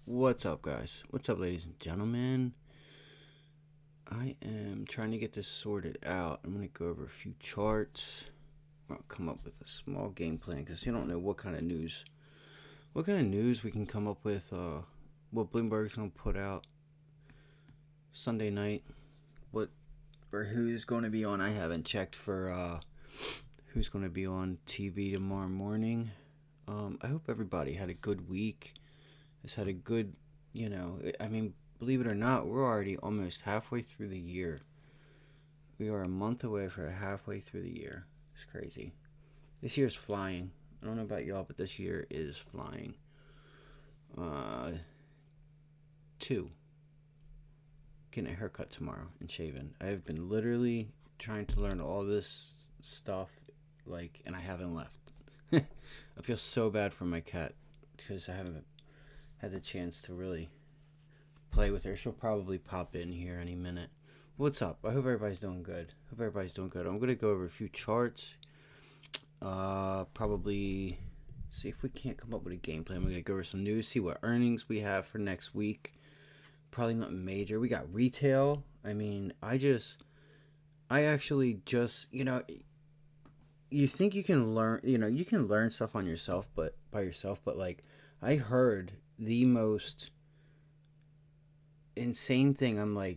What's up, guys? What's up, ladies and gentlemen? I am trying to get this sorted out. I'm going to go over a few charts. I'll come up with a small game plan because you don't know what kind of news we can come up with. What Bloomberg's going to put out Sunday night. What or who's going to be on? I haven't checked for who's going to be on TV tomorrow morning. I hope everybody had a good week. Has had a good, believe it or not, we're already almost halfway through the year. We are a month away from halfway through the year. It's crazy. This year's flying. I don't know about y'all, but this year is flying. Two. Getting a haircut tomorrow and shaving. I have been literally trying to learn all this stuff, and I haven't left. I feel so bad for my cat because I haven't had the chance to really play with her. She'll probably pop in here any minute. What's up? I hope everybody's doing good. I'm going to go over a few charts. Probably see if we can't come up with a game plan. We're going to go over some news, see what earnings we have for next week. Probably not major. We got retail. I actually just, you think you can learn, you can learn stuff on yourself, but by yourself, but I heard the most insane thing. I'm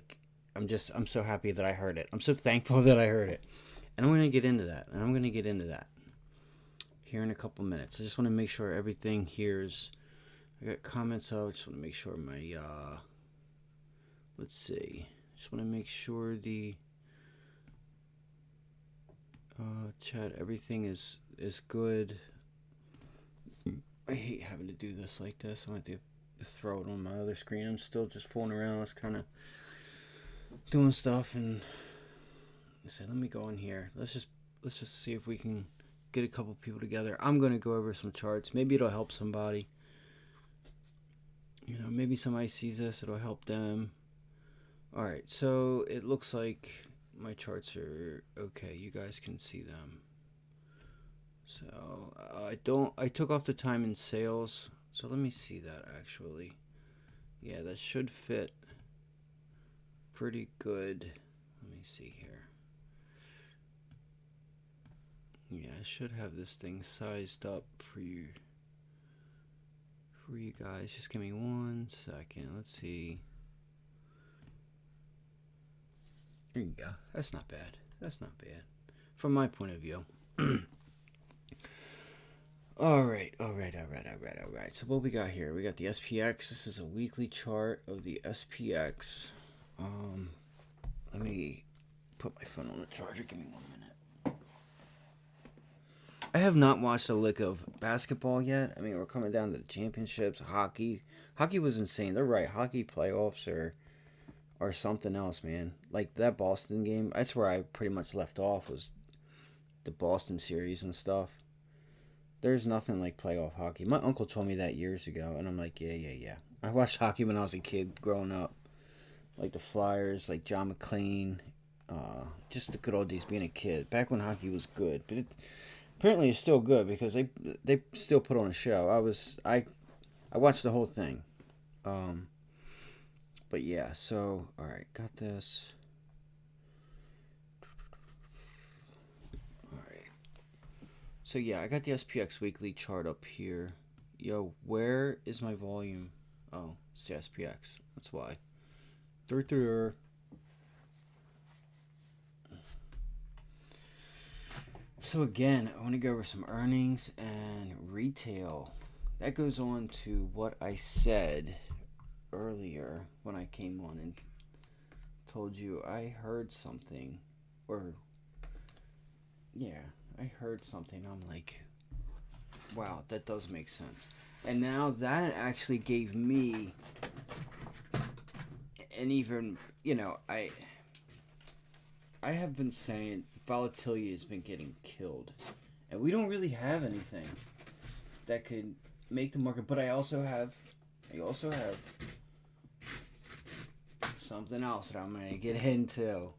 so happy that I heard it. I'm so thankful that I heard it. And I'm going to get into that. Here in a couple minutes. I just want to make sure everything here's. I got comments out. I just want to make sure my, let's see. Just want to make sure the chat, everything is good. I hate having to do this like this. I want to throw it on my other screen. I'm still just fooling around. I was kind of doing stuff, and I said, let me go in here. Let's just see if we can get a couple people together. I'm gonna go over some charts. Maybe it'll help somebody. Maybe somebody sees this. It'll help them. All right. So it looks like my charts are okay. You guys can see them. So I took off the time in sales. So let me see that actually. Yeah, that should fit pretty good. Let me see here. Yeah, I should have this thing sized up for you guys. Just give me 1 second. Let's see. There you go. That's not bad. From my point of view. All right. So what we got here? We got the SPX. This is a weekly chart of the SPX. Let me put my phone on the charger. Give me 1 minute. I have not watched a lick of basketball yet. I mean, we're coming down to the championships. Hockey was insane. They're right. Hockey playoffs are something else, man. Like that Boston game. That's where I pretty much left off, was the Boston series and stuff. There's nothing like playoff hockey. My uncle told me that years ago, and I'm like, yeah. I watched hockey when I was a kid growing up. Like the Flyers, like John McClane. Just the good old days being a kid. Back when hockey was good. But apparently it's still good because they still put on a show. I watched the whole thing. But yeah, so, alright, got this. So yeah, I got the SPX weekly chart up here. Yo, where is my volume? Oh, it's the SPX. That's why. Through. So again, I want to go over some earnings and retail. That goes on to what I said earlier when I came on and told you I heard something. I heard something. I'm like, wow, that does make sense. And now that actually gave me an even, I have been saying volatility has been getting killed. And we don't really have anything that could make the market. But I also have something else that I'm going to get into.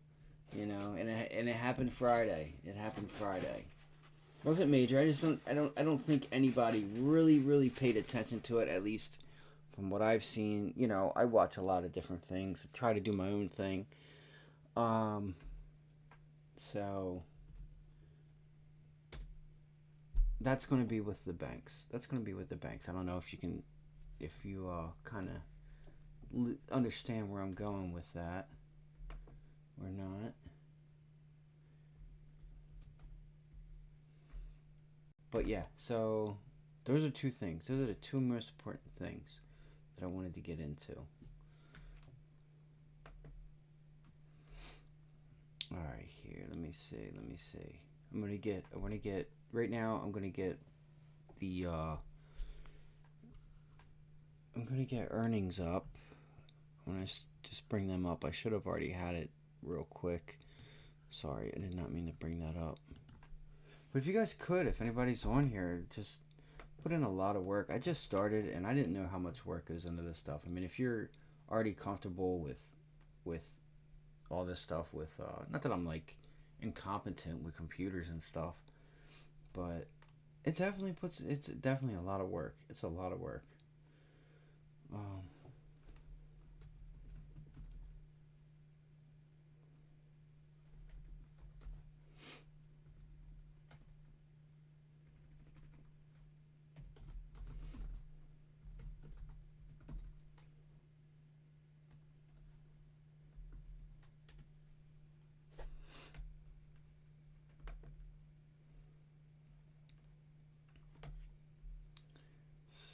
And it happened Friday. It wasn't major. I don't think anybody really paid attention to it, at least From what I've seen, I watch a lot of different things. I try to do my own thing. Um, so that's going to be with the banks. That's going to be with the banks. I don't know if you kind of understand where I'm going with that or not. But yeah, so those are two things. Those are the two most important things that I wanted to get into. All right, here. Let me see. Let me see. I want to get. Right now, I'm gonna get the. I'm gonna get earnings up. When I just bring them up, I should have already had it real quick. Sorry, I did not mean to bring that up. But if you guys could, if anybody's on here, just put in a lot of work. I just started, and I didn't know how much work goes into this stuff. I mean, if you're already comfortable with all this stuff, with not that I'm like incompetent with computers and stuff, but it's definitely a lot of work. It's a lot of work. Um,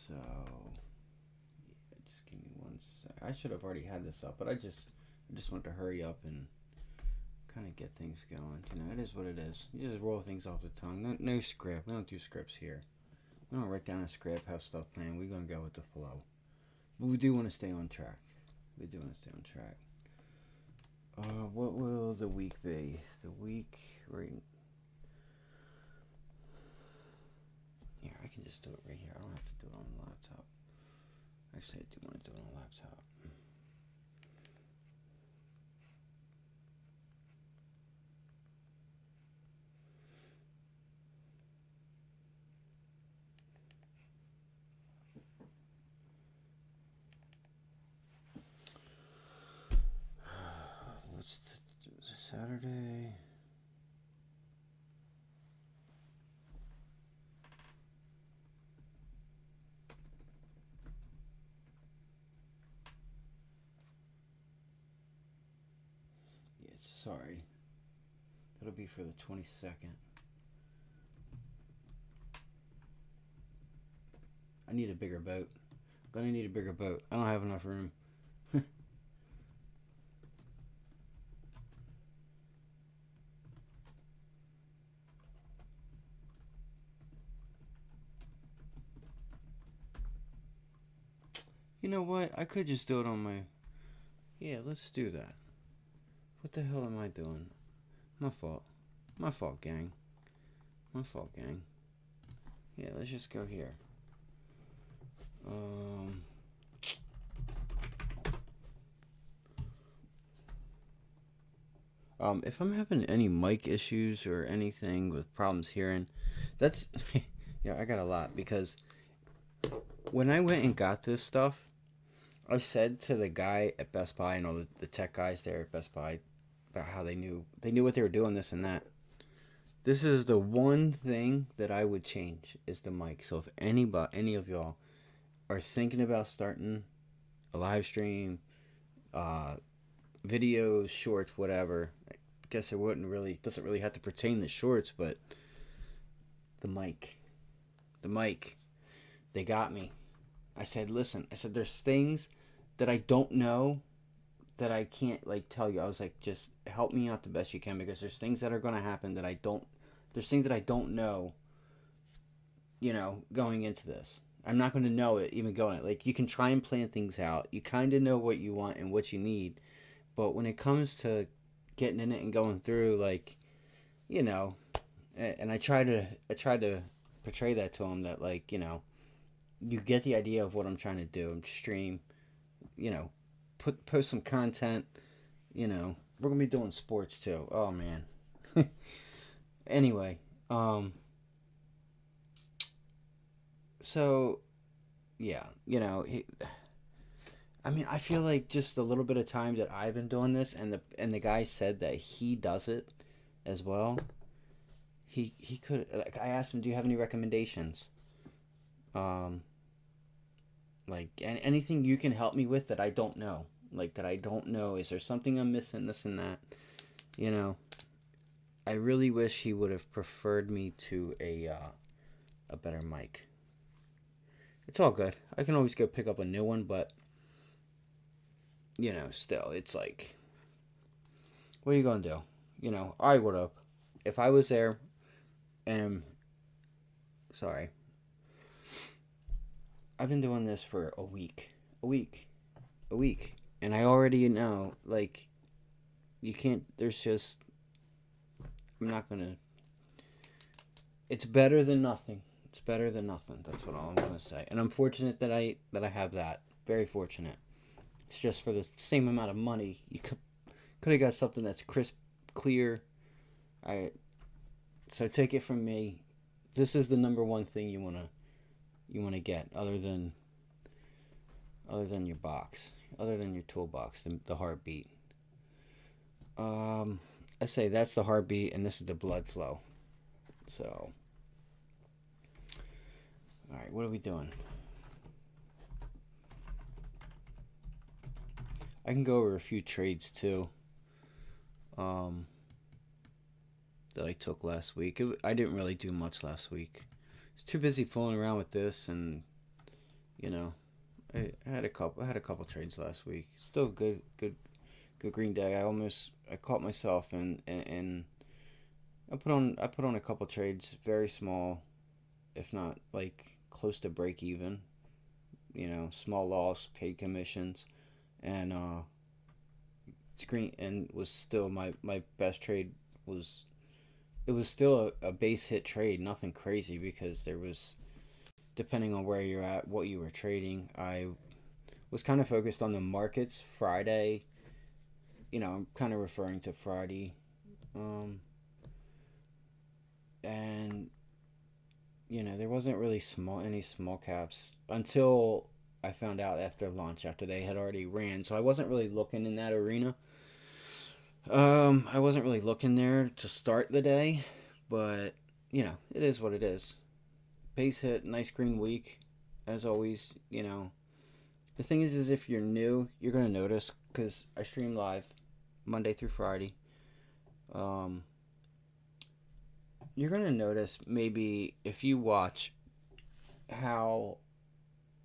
so just give me one sec. I should have already had this up, but I just want to hurry up and kind of get things going. It is what it is. You just roll things off the tongue. No script. We don't do scripts here. We don't write down a script, have stuff planned. We're gonna go with the flow. But we do want to stay on track. We do want to stay on track. What will the week be? The week right here. I can just do it right here. I don't have to do it on the laptop. Actually, I do want to do it on a laptop. What's Saturday? Yes, sorry. That'll be for the 22nd. I need a bigger boat. I'm gonna need a bigger boat. I don't have enough room. You know what? I could just do it on my. Yeah, let's do that. What the hell am I doing? My fault. My fault, gang. My fault, gang. Yeah, let's just go here. Um. If I'm having any mic issues or anything with problems hearing, that's yeah, I got a lot because when I went and got this stuff, I said to the guy at Best Buy and all the tech guys there at Best Buy about how they knew what they were doing, this and that. This is the one thing that I would change is the mic. So if any of y'all are thinking about starting a live stream, uh, videos, shorts, whatever, I guess it doesn't really have to pertain to shorts, but the mic, the mic, they got me. I said, listen, there's things that I don't know that I can't like tell you. I was like, just help me out the best you can because there's things that are gonna happen that I don't. There's things that I don't know. Going into this, I'm not gonna know it even going. Like you can try and plan things out. You kind of know what you want and what you need, but when it comes to getting in it and going through, like, you know, and I try to portray that to him that like you get the idea of what I'm trying to do. Stream, you know, post some content. We're gonna be doing sports too. Oh man. Anyway, so yeah, I mean, I feel like just a little bit of time that I've been doing this, and the guy said that he does it as well. He could, like, I asked him, do you have any recommendations? Um, like, anything you can help me with that I don't know, like that I don't know. Is there something I'm missing? This and that. You know, I really wish he would have preferred me to a better mic. It's all good. I can always go pick up a new one, but still, it's like, what are you gonna do? I would have, if I was there, and sorry, I've been doing this for a week, a week, and I already know, like, you can't. There's just, I'm not gonna. It's better than nothing. It's better than nothing. That's what all I'm gonna say. And I'm fortunate that I have that. Very fortunate. It's just for the same amount of money, you could have got something that's crisp, clear. I So take it from me. This is the number one thing you wanna get, other than your box, other than your toolbox, the heartbeat. I say that's the heartbeat, and this is the blood flow. So, all right, what are we doing? I can go over a few trades too. Um, that I took last week. I didn't really do much last week. I was too busy fooling around with this, and you know, I had a couple trades last week. Still good green day. I caught myself and I put on a couple trades, very small, if not like close to break even. Small loss, paid commissions, and it's green, and was still my best trade. Was It was still a base hit trade, nothing crazy, because there was, depending on where you're at, what you were trading. I was kind of focused on the markets Friday. I'm kind of referring to Friday. And there wasn't really any small caps until I found out after lunch, after they had already ran. So I wasn't really looking in that arena. I wasn't really looking there to start the day, but it is what it is. Base hit, nice green week, as always. The thing is if you're new, you're gonna notice, because I stream live Monday through Friday. Um, you're gonna notice, maybe if you watch, how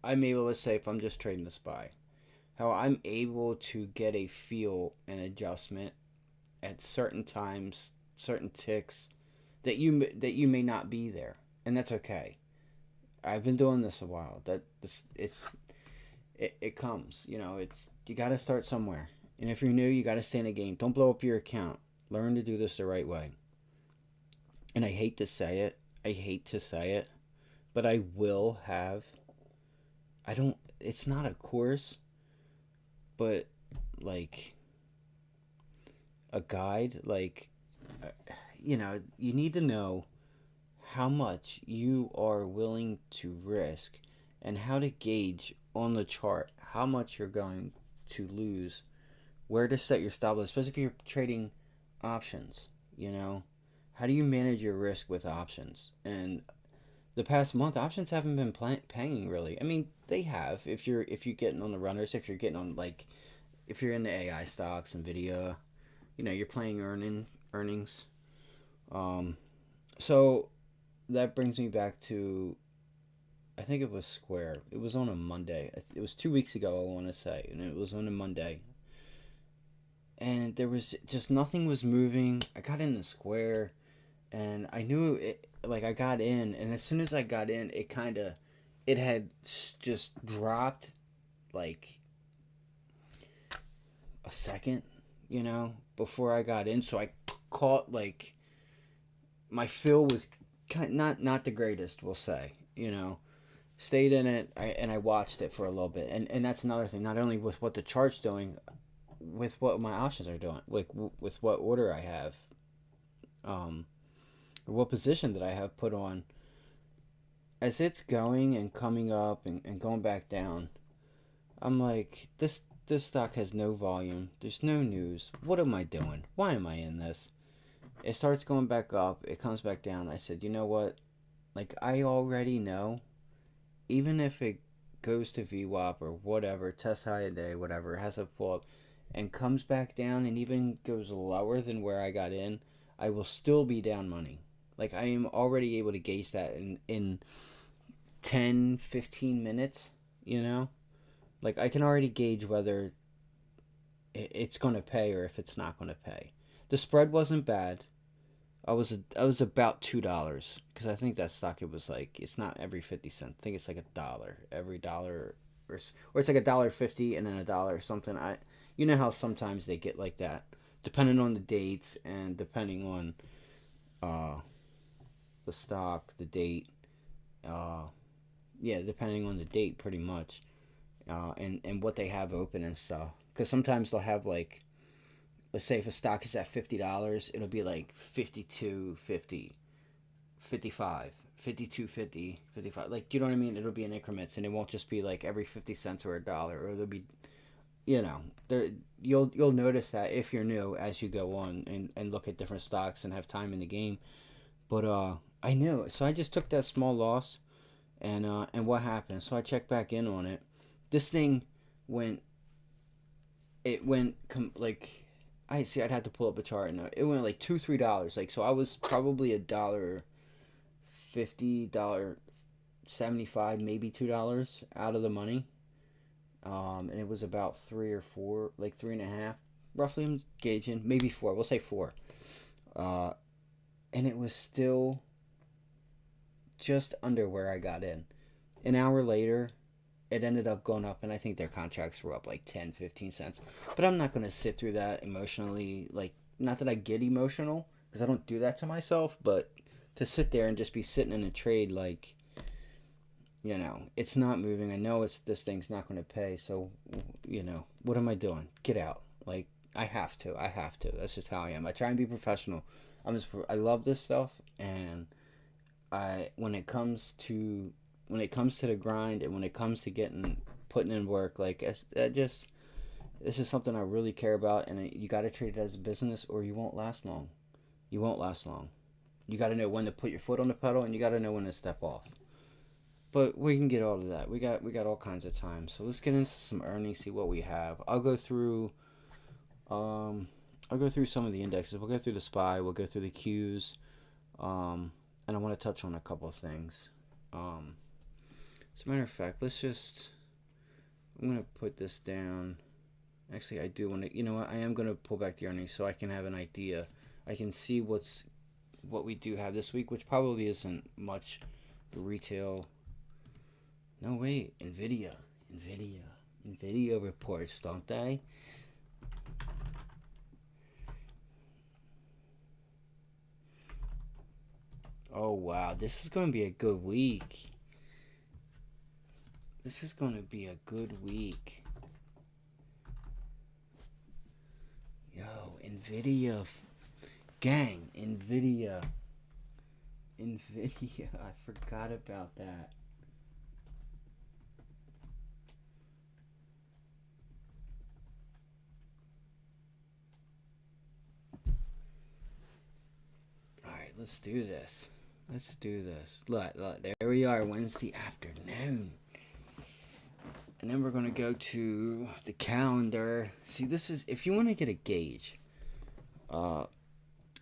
I'm able to say, if I'm just trading the SPY, how I'm able to get a feel and adjustment at certain times, certain ticks, that you may not be there, and that's okay. I've been doing this a while. It comes. It's, you got to start somewhere, and if you're new, you got to stay in the game. Don't blow up your account. Learn to do this the right way. And I hate to say it. But I will have. I don't. It's not a course, but like a guide. Like, you need to know how much you are willing to risk, and how to gauge on the chart how much you're going to lose, where to set your stop loss, especially if you're trading options. How do you manage your risk with options? And the past month, options haven't been paying really. I mean, they have, if you're getting on the runners, if you're getting on, like, if you're in the AI stocks, Nvidia, you're playing earnings. So that brings me back to, I think it was Square. It was on a Monday. It was 2 weeks ago, I want to say, and it was on a Monday. And there was just nothing was moving. I got in the Square, and I knew it. Like, I got in, and as soon as I got in, it had just dropped like a second, before I got in. So I caught, like, my fill was not the greatest, we'll say. Stayed in it, and I watched it for a little bit, and that's another thing. Not only with what the chart's doing, with what my options are doing, like with what order I have, or what position that I have put on, as it's going and coming up and going back down. I'm like, this stock has no volume. There's no news. What am I doing? Why am I in this? It starts going back up. It comes back down. I said, you know what? Like, I already know, even if it goes to VWAP or whatever, test high a day, whatever, it has a pull up, and comes back down and even goes lower than where I got in, I will still be down money. Like, I am already able to gauge that in 10, 15 minutes, you know? Like, I can already gauge whether it's going to pay or if it's not going to pay. The spread wasn't bad. I was about $2 because I think that stock, it was like, it's not every 50 cents. I think it's like a dollar every dollar, or it's like $1.50 and then a dollar or something. You know how sometimes they get like that, depending on the dates and depending on uh the stock, the date, uh yeah, depending on the date, pretty much, and what they have open and stuff. Because sometimes they'll have like, let's say if a stock is at $50, it'll be like 52.50, 55, 52.50, 55. Like, do you know what I mean? It'll be in increments, and it won't just be like every 50 cents or a dollar, or there'll be, you know, there, you'll notice that if you're new as you go on and look at different stocks and have time in the game. But I knew, so I just took that small loss, and what happened? So I checked back in on it. This thing went, like, I see. I'd have to pull up a chart, and it went like $2-3. Like, so I was probably $1.50, $1.75, maybe $2 out of the money. And it was about three or four, like three and a half, roughly. I'm gauging, maybe four. We'll say four. Uh, and it was still just under where I got in. An hour later, it ended up going up, and I think their contracts were up like 10, 15 cents. But I'm not going to sit through that emotionally. Like, not that I get emotional, because I don't do that to myself, but to sit there and just be sitting in a trade, like, it's not moving. I know this thing's not going to pay. So, what am I doing? Get out. Like, I have to. That's just how I am. I try and be professional. I love this stuff, and when it comes to the grind, and when it comes to putting in work, like, this is something I really care about, and you got to treat it as a business, or you won't last long. You won't last long. You got to know when to put your foot on the pedal, and you got to know when to step off. But we can get all of that. We got all kinds of time. So let's get into some earnings, see what we have. I'll go through some of the indexes. We'll go through the SPY, we'll go through the Qs. And I want to touch on a couple of things. As a matter of fact, I'm going to put this down. Actually, I do want to, you know what, I am going to pull back the earnings so I can have an idea. I can see what we do have this week, which probably isn't much. Retail. No, wait, Nvidia reports, don't they? Oh, wow, this is going to be a good week. Yo, Nvidia, gang, Nvidia, I forgot about that. Alright, let's do this. Look, there we are, Wednesday afternoon. And then we're going to go to the calendar. See, this is, if you want to get a gauge,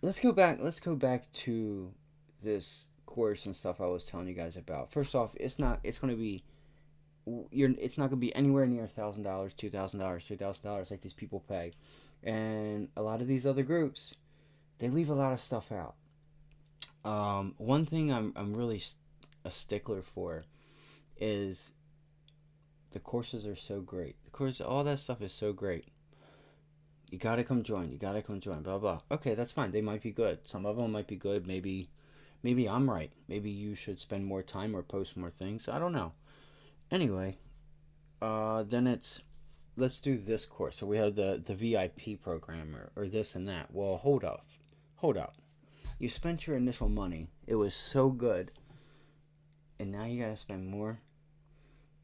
let's go back to this course and stuff I was telling you guys about. First off, it's not going to be anywhere near $1,000, $2,000, $3,000 like these people pay. And a lot of these other groups, they leave a lot of stuff out. One thing I'm really a stickler for is the courses are so great. All that stuff is so great. You gotta come join. Blah blah. Okay, that's fine. They might be good. Some of them might be good. Maybe I'm right. Maybe you should spend more time or post more things. I don't know. Anyway, then let's do this course. So we have the VIP program or this and that. Well, hold up. You spent your initial money. It was so good, and now you gotta spend more.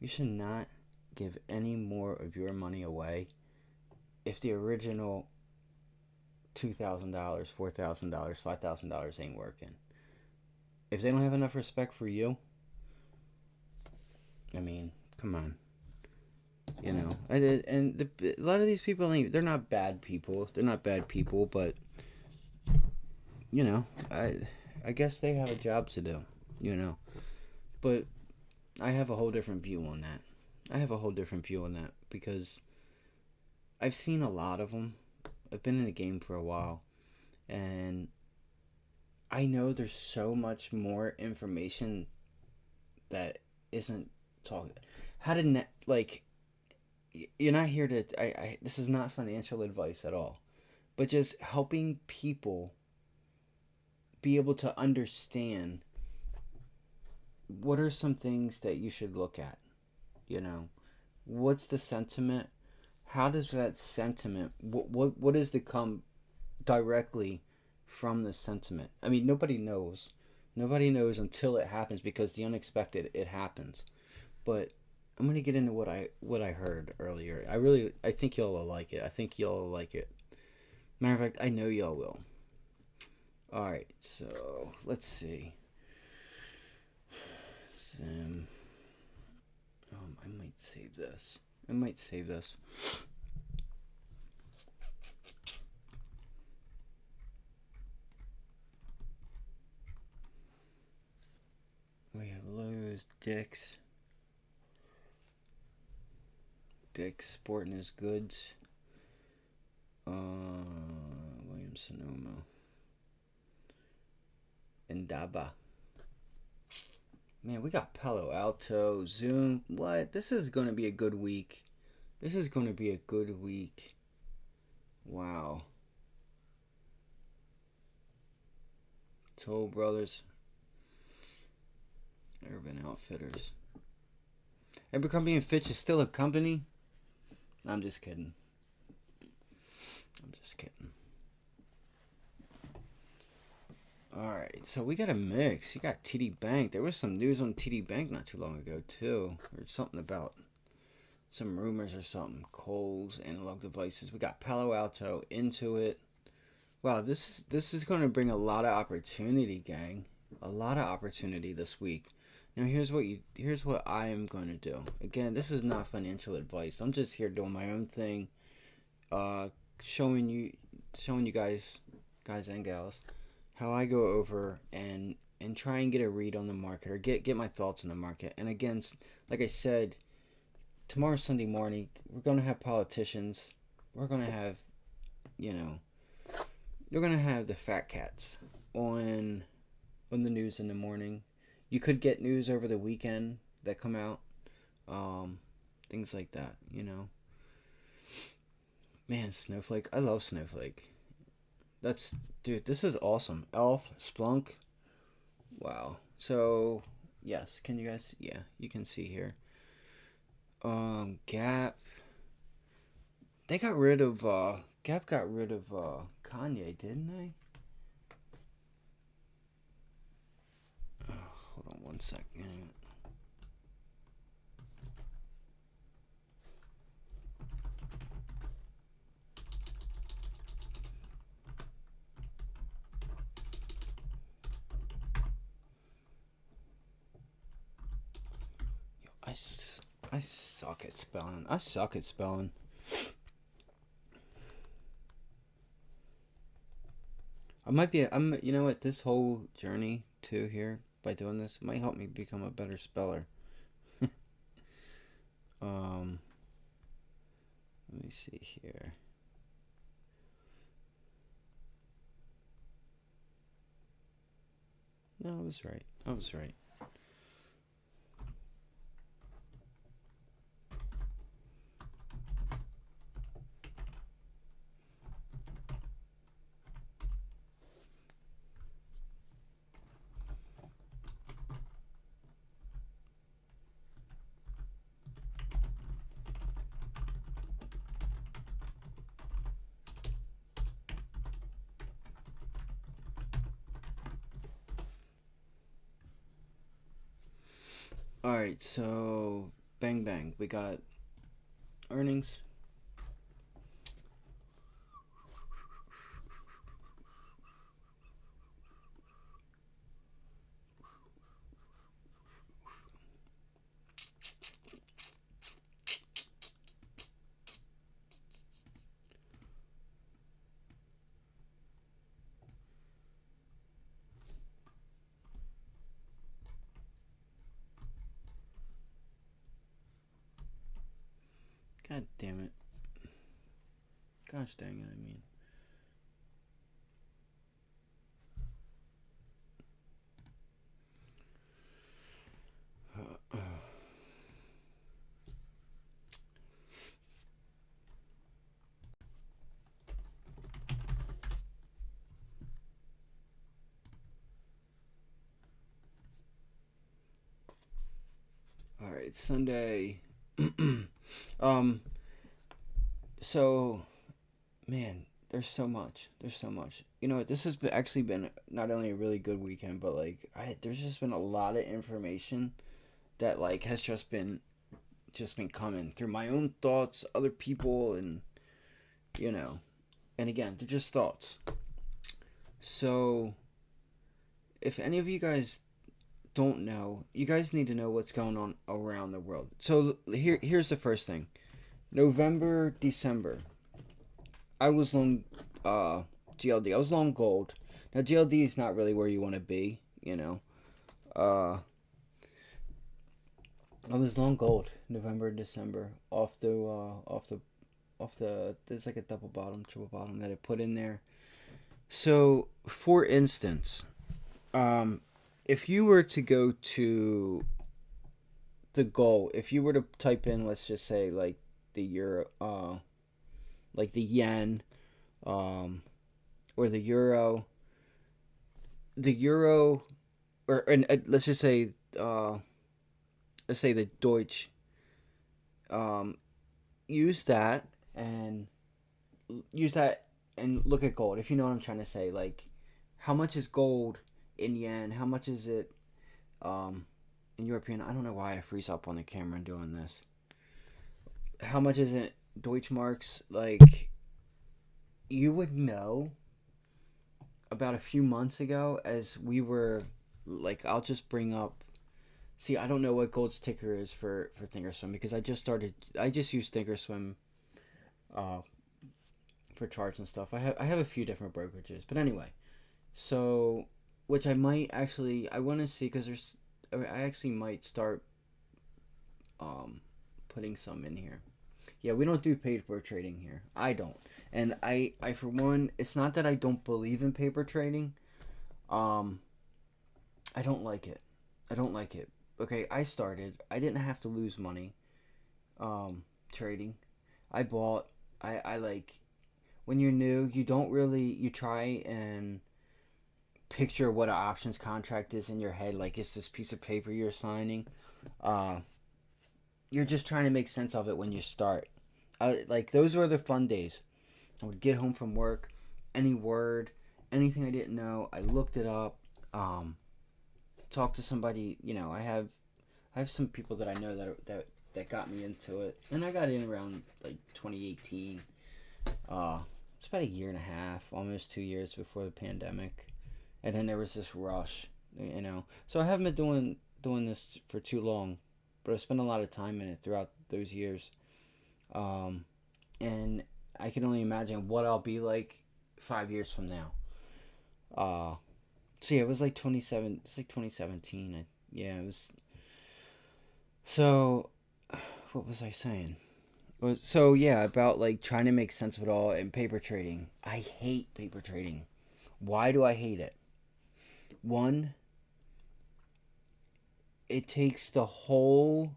You should not give any more of your money away if the original $2,000, $4,000, $5,000 ain't working. If they don't have enough respect for you, I mean, come on. You know, and a lot of these people, they're not bad people. They're not bad people, but you know, I guess they have a job to do. You know, but I have a whole different view on that. Because I've seen a lot of them. I've been in the game for a while, and I know there's so much more information that isn't talked. How to like. You're not here to. This is not financial advice at all, but just helping people be able to understand what are some things that you should look at. You know, what's the sentiment? How does that sentiment? What is to come directly from the sentiment? I mean, nobody knows. Nobody knows until it happens, because the unexpected, it happens. But I'm gonna get into what I heard earlier. I think y'all will like it. Matter of fact, I know y'all will. All right, so let's see. Sim. I might save this. We have Lowe's, Dick's Sporting His Goods, Williams Sonoma, and Daba. Man, we got Palo Alto, Zoom. What? This is going to be a good week. Wow. Toll Brothers, Urban Outfitters. Abercrombie & Fitch is still a company? I'm just kidding. Alright, so we got a mix. You got TD Bank. There was some news on TD Bank not too long ago, too. Or something about some rumors or something. Kohl's, Analog Devices. We got Palo Alto, Intuit. Wow, this is going to bring a lot of opportunity, gang. A lot of opportunity this week. Now, here's what I am going to do. Again, this is not financial advice. I'm just here doing my own thing. Showing you guys and gals, how I go over and try and get a read on the market, or get my thoughts on the market. And again, like I said, tomorrow, Sunday morning, we're going to have politicians. We're going to have, you're going to have the fat cats on the news in the morning. You could get news over the weekend that come out. Things like that, Man, Snowflake. I love Snowflake. Dude, this is awesome. Elf, Splunk. Wow. So, yes, can you guys, yeah, you can see here. Gap. They got rid of, Gap got rid of, Kanye, didn't they? Hold on one second. I suck at spelling. You know what, this whole journey too here, by doing this, might help me become a better speller. Let me see here. No, I was right. Alright, so bang bang. We got earnings. God damn it. Gosh dang it, I mean. Alright, Sunday. So, man, there's so much. There's so much. You know what? This has actually been not only a really good weekend, but like there's just been a lot of information that like has just been coming through my own thoughts, other people, and you know, and again, they're just thoughts. So, if any of you guys don't know, you guys need to know what's going on around the world. So here's the first thing. November, December. I was long GLD. I was long gold. Now GLD is not really where you want to be, you know. I was long gold November and December off the there's like a double bottom, triple bottom that I put in there. So, for instance, if you were to go to the goal, if you were to type in, let's just say like the euro, like the yen, or the euro, or and let's just say, let's say the Deutsch, um, use that and use that and look at gold. If you know what I'm trying to say, like how much is gold in yen? How much is it in European? I don't know why I freeze up on the camera doing this. How much is it Deutschmarks? Like you would know about a few months ago as we were like I'll just bring up. See, I don't know what gold's ticker is for Thinkorswim because I just use Thinkorswim uh for charts and stuff. I have a few different brokerages, but anyway, so which I want to see because I actually might start putting some in here. Yeah, we don't do paper trading here. I don't, and I for one, it's not that I don't believe in paper trading. Um, I don't like it. I don't like it. Okay, I started. I didn't have to lose money. Trading. I bought. I like when you're new, you don't really you try and picture what an options contract is in your head. Like it's this piece of paper you're signing. Uh, you're just trying to make sense of it when you start. Like those were the fun days. I would get home from work, any word, anything I didn't know, I looked it up. Talk to somebody. You know, I have some people that I know that got me into it, and I got in around like 2018. It's about a year and a half, almost 2 years before the pandemic, and then there was this rush, you know. So I haven't been doing this for too long, but I spent a lot of time in it throughout those years, and I can only imagine what I'll be like 5 years from now. So yeah, it was like 27. It's like 2017. Yeah, it was. So, what was I saying? So yeah, about like trying to make sense of it all and paper trading. I hate paper trading. Why do I hate it? One, it takes the whole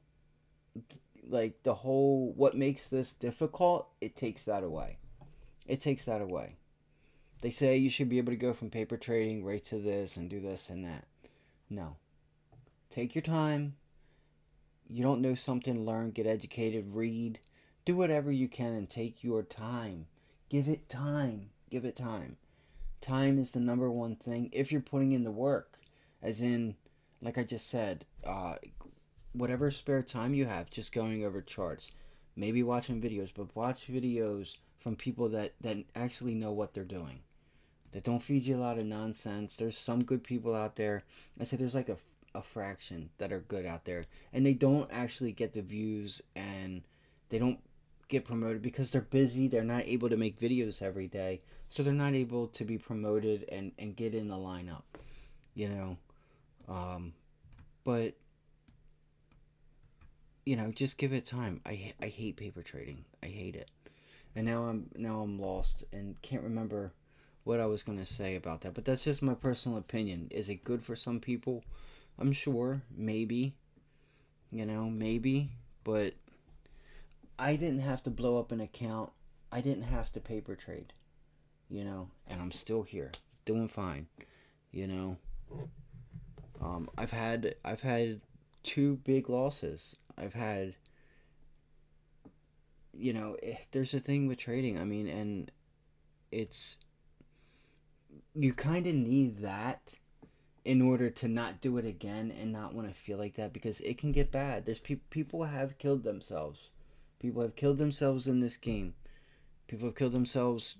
what makes this difficult. It takes that away. It takes that away. They say you should be able to go from paper trading right to this and do this and that. No. Take your time. You don't know something, learn, get educated, read. Do whatever you can and take your time. Give it time. Give it time. Time is the number one thing if you're putting in the work. As in, like I just said, whatever spare time you have, just going over charts. maybe watching videos, but watch videos from people that actually know what they're doing, that don't feed you a lot of nonsense. There's some good people out there. I said there's like a fraction that are good out there, and they don't actually get the views, and they don't get promoted because they're busy. They're not able to make videos every day, so they're not able to be promoted and get in the lineup, you know. But you know, just give it time. I hate paper trading. I hate it. And now I'm lost and can't remember what I was going to say about that. But that's just my personal opinion. Is it good for some people? I'm sure, maybe, you know, maybe, but I didn't have to blow up an account. I didn't have to paper trade, you know, and I'm still here, doing fine, you know. I've had two big losses. I've had, you know, there's a thing with trading. I mean, and it's, you kind of need that in order to not do it again and not want to feel like that, because it can get bad. There's people have killed themselves. People have killed themselves in this game. People have killed themselves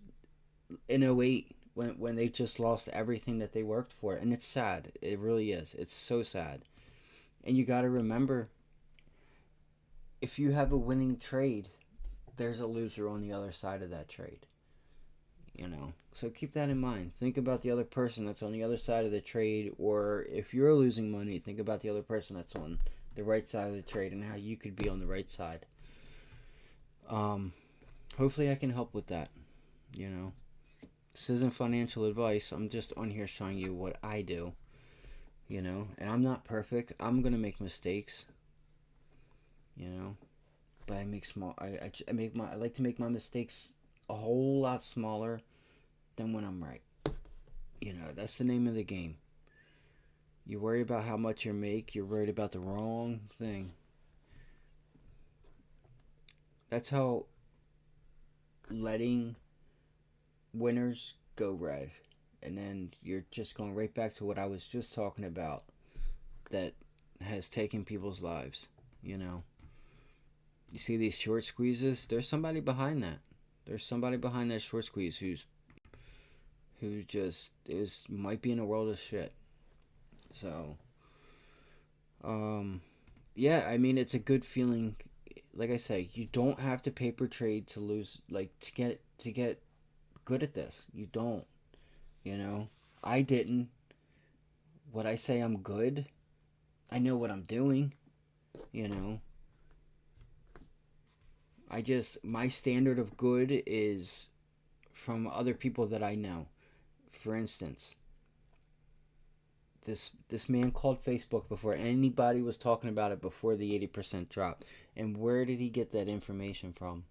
in '08 when they just lost everything that they worked for, and it's sad. It really is. It's so sad. And you got to remember, if you have a winning trade, there's a loser on the other side of that trade. You know, so keep that in mind. Think about the other person that's on the other side of the trade, or if you're losing money, think about the other person that's on the right side of the trade and how you could be on the right side. Hopefully I can help with that. You know, this isn't financial advice. I'm just on here showing you what I do. You know, and I'm not perfect. I'm gonna make mistakes. You know, but I make small. I like to make my mistakes a whole lot smaller than when I'm right. You know, that's the name of the game. You worry about how much you make, you're worried about the wrong thing. That's how letting winners go red. And then you're just going right back to what I was just talking about that has taken people's lives, you know. You see these short squeezes? There's somebody behind that. There's somebody behind that short squeeze who just might be in a world of shit. So, yeah, I mean, it's a good feeling. Like I say, you don't have to paper trade to lose, like to get good at this. You don't. You know, I didn't. Would I say I'm good? I know what I'm doing. You know, my standard of good is from other people that I know. For instance, this man called Facebook before anybody was talking about it, before the 80% drop. And where did he get that information from?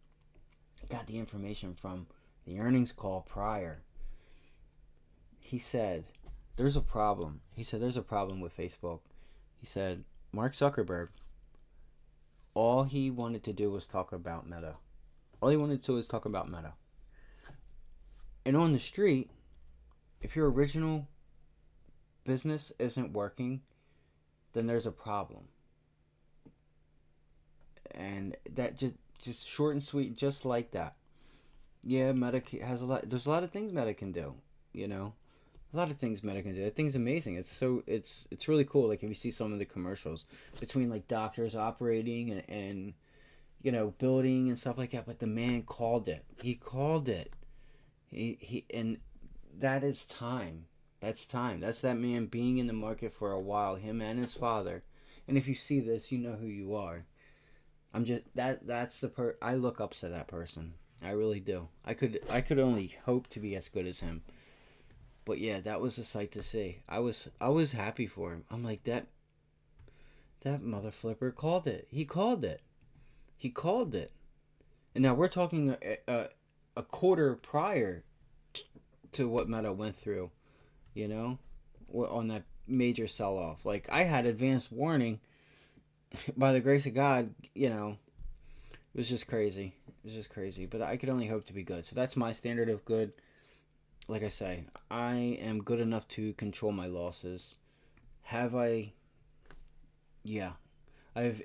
He got the information from the earnings call prior. He said, there's a problem. He said, there's a problem with Facebook. He said, Mark Zuckerberg, all he wanted to do was talk about Meta. All he wanted to do was talk about Meta. And on the street, if your original business isn't working, then there's a problem. And that just short and sweet, just like that. Yeah, Meta has a lot. There's a lot of things Meta can do, you know. A lot of things Meta can do. That thing's amazing. It's really cool. Like if you see some of the commercials between like doctors operating and you know, building and stuff like that. But the man called it. He called it. He and that is time. That's time. That's that man being in the market for a while. Him and his father. And if you see this, you know who you are. I'm just that's the I look up to that person. I really do. I could only hope to be as good as him. But yeah, that was a sight to see. I was happy for him. I'm like, that mother flipper called it. He called it. He called it. And now we're talking a quarter prior to what Meta went through, you know, on that major sell-off. Like, I had advanced warning. By the grace of God, you know, it was just crazy. It was just crazy. But I could only hope to be good. So that's my standard of good. Like I say, I am good enough to control my losses. Have I? Yeah, I've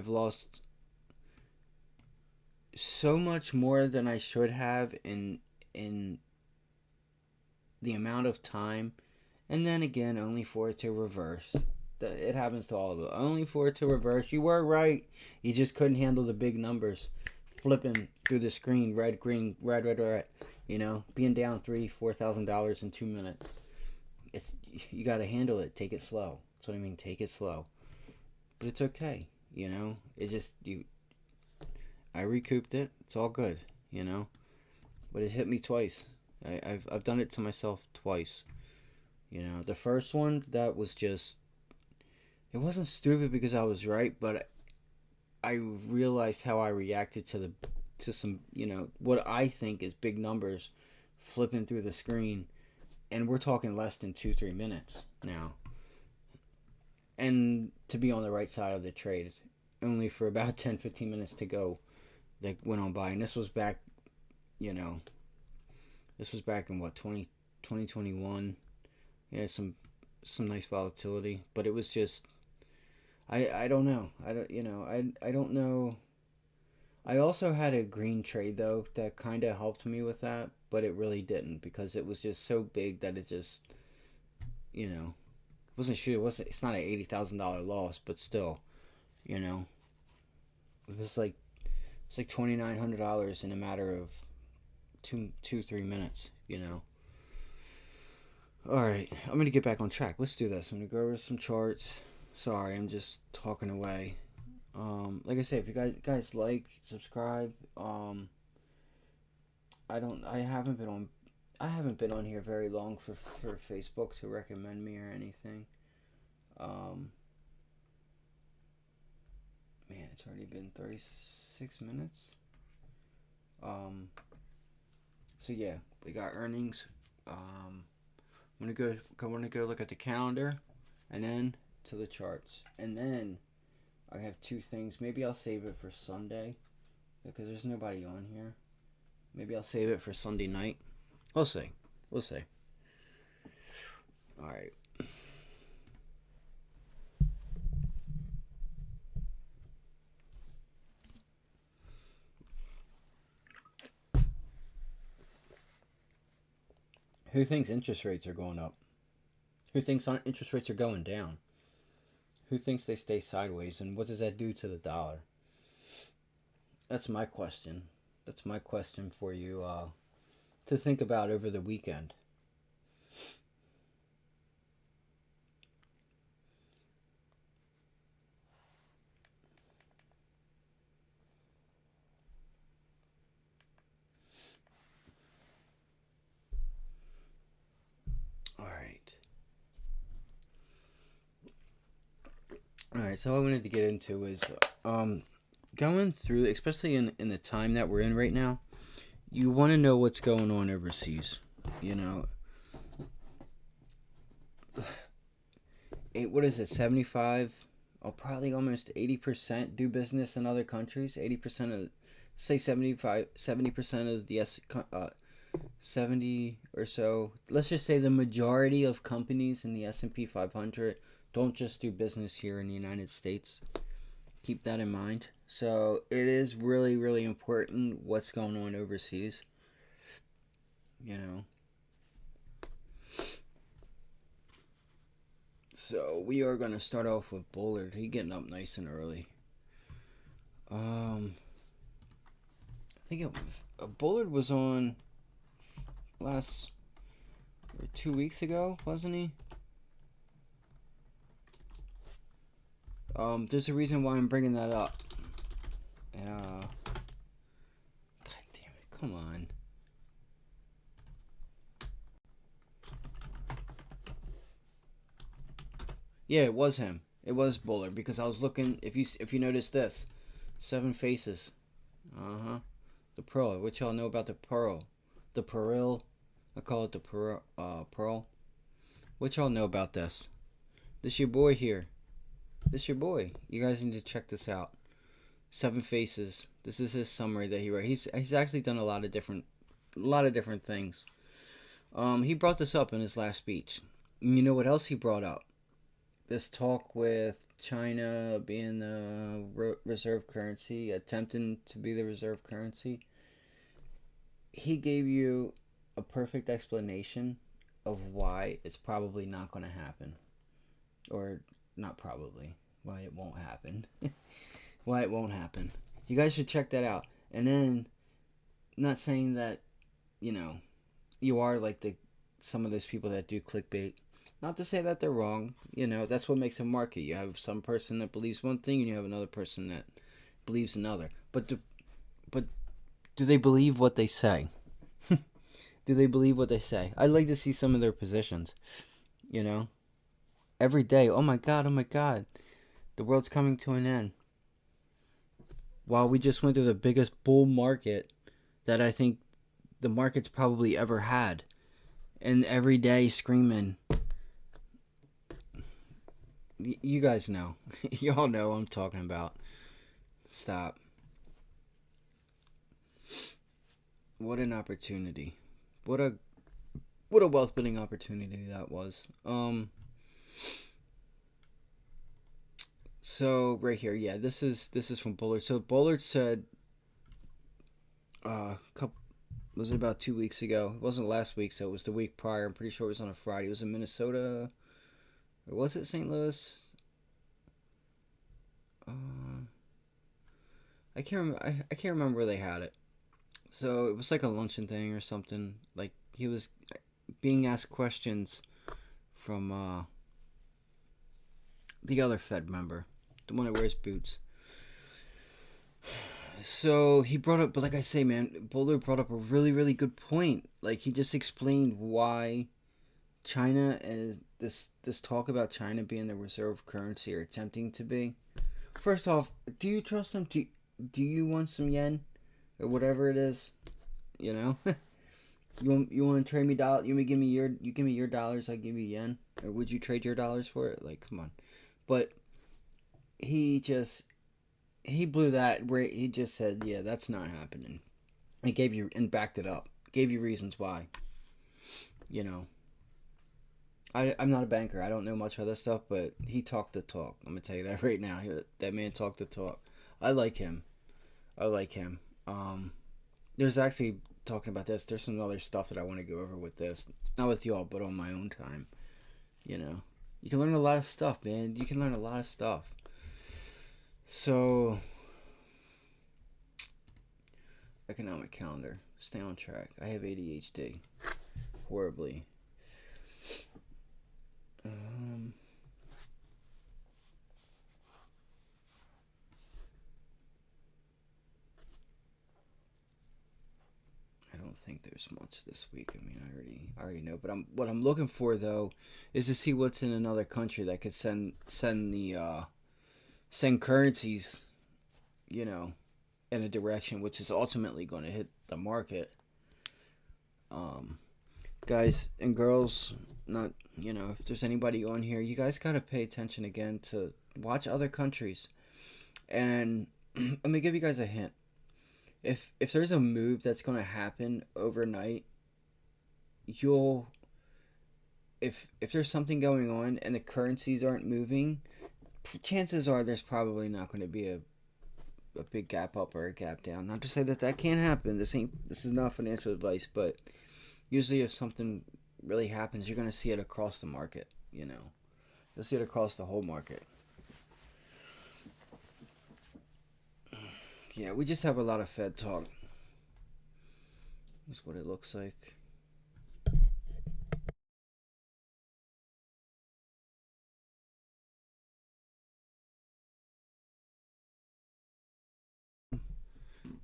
lost so much more than I should have in the amount of time, and then again, only for it to reverse. It happens to all of us. Only for it to reverse. You were right. You just couldn't handle the big numbers, flipping through the screen, red, green, red, red, red. You know, being down $3,000-$4,000 in 2 minutes. It's you got to handle it. Take it slow. That's what I mean. Take it slow. But it's okay. You know, it just you. I recouped it. It's all good. You know, but it hit me twice. I've done it to myself twice. You know, the first one that was just. It wasn't stupid because I was right, but I realized how I reacted to some, you know, what I think is big numbers flipping through the screen, and we're talking less than 2-3 minutes now, and to be on the right side of the trade, only for about 10-15 minutes to go, that went on by. And this was back, you know, this was back in what, 2021. Yeah, some nice volatility, but it was just I don't know. I don't, you know, I don't know. I also had a green trade though that kind of helped me with that, but it really didn't because it was just so big that it just, you know, wasn't sure. It wasn't. It's not an $80,000 loss, but still, you know, it was like $2,900 in a matter of 3 minutes. You know. All right, I'm gonna get back on track. Let's do this. I'm gonna go over some charts. Sorry, I'm just talking away. Like I say, if you guys like, subscribe. I haven't been on here very long for Facebook to recommend me or anything. Um, Man, it's already been 36 minutes. Um, so yeah, we got earnings. I want to go look at the calendar, and then to the charts, and then I have two things. Maybe I'll save it for Sunday because there's nobody on here. Maybe I'll save it for Sunday night. We'll see. We'll see. All right. Who thinks interest rates are going up? Who thinks interest rates are going down? Who thinks they stay sideways? And what does that do to the dollar? That's my question. That's my question for you to think about over the weekend. All right. All right. So what I wanted to get into is going through, especially in the time that we're in right now. You want to know what's going on overseas. You know, what is it? 75. Oh, probably almost 80% do business in other countries. 80% of, say 70% of the 70 or so. Let's just say the majority of companies in the S&P 500 don't just do business here in the United States. Keep that in mind. So it is really, really important what's going on overseas. You know. So we are going to start off with Bullard. He's getting up nice and early. I think Bullard was on last 2 weeks ago, wasn't he? There's a reason why I'm bringing that up. God damn it! Come on. Yeah, it was him. It was Bullard because I was looking. If you notice this, 7 faces. The pearl. What y'all know about the pearl? The pearl. I call it the pearl. What y'all know about this? This your boy here. This your boy. You guys need to check this out. 7 faces. This is his summary that he wrote. He's actually done a lot of different things. He brought this up in his last speech. And you know what else he brought up? this talk with China being the reserve currency, attempting to be the reserve currency, he gave you a perfect explanation of why it's probably not going to happen. Or not probably, why it won't happen. Why it won't happen. You guys should check that out. And then, not saying that, you know, you are like the some of those people that do clickbait. Not to say that they're wrong. You know, that's what makes a market. You have some person that believes one thing, and you have another person that believes another. But do they believe what they say? Do they believe what they say? I'd like to see some of their positions. You know, every day. Oh my god, the world's coming to an end. While we just went through the biggest bull market that I think the market's probably ever had, and every day screaming. You guys know. Y'all know what I'm talking about. Stop. What an opportunity. What a wealth building opportunity that was. So right here, yeah, this is from Bullard. So Bullard said couple was it about 2 weeks ago? It wasn't last week, so it was the week prior. I'm pretty sure it was on a Friday. It was in Minnesota. Or was it St. Louis? Uh, I can't remember. I can't remember where they had it. So it was like a luncheon thing or something. Like he was being asked questions from the other Fed member, the one that wears boots. So he brought up, but like I say, man, Bowler brought up a really, really good point. Like he just explained why China and this talk about China being the reserve currency or attempting to be. First off, do you trust them? Do you want some yen or whatever it is? You know, you want to trade me dollars? You give me your dollars, I give you yen, or would you trade your dollars for it? Like, come on. But he just he blew that where he just said, yeah, that's not happening. He gave you and backed it up. Gave you reasons why. You know, I'm not a banker. I don't know much about this stuff, but he talked the talk. I'm gonna tell you that right now. That man talked the talk. I like him. I like him. There's actually talking about this. There's some other stuff that I want to go over with this, not with y'all, but on my own time. You know, you can learn a lot of stuff, man. You can learn a lot of stuff. So, economic calendar. Stay on track. I have ADHD. Horribly. Um, I don't think there's much this week. I mean, I already know. But what I'm looking for though is to see what's in another country that could send currencies, you know, in a direction which is ultimately going to hit the market. Um, Guys and girls, not if there's anybody on here, you guys gotta pay attention again to watch other countries. And let me give you guys a hint. If there's a move that's gonna happen overnight, you'll if there's something going on and the currencies aren't moving, chances are there's probably not going to be a big gap up or a gap down. Not to say that that can't happen. This is not financial advice, but usually if something really happens, you're going to see it across the market. You'll see it across the whole market. Yeah, we just have a lot of Fed talk. That's what it looks like.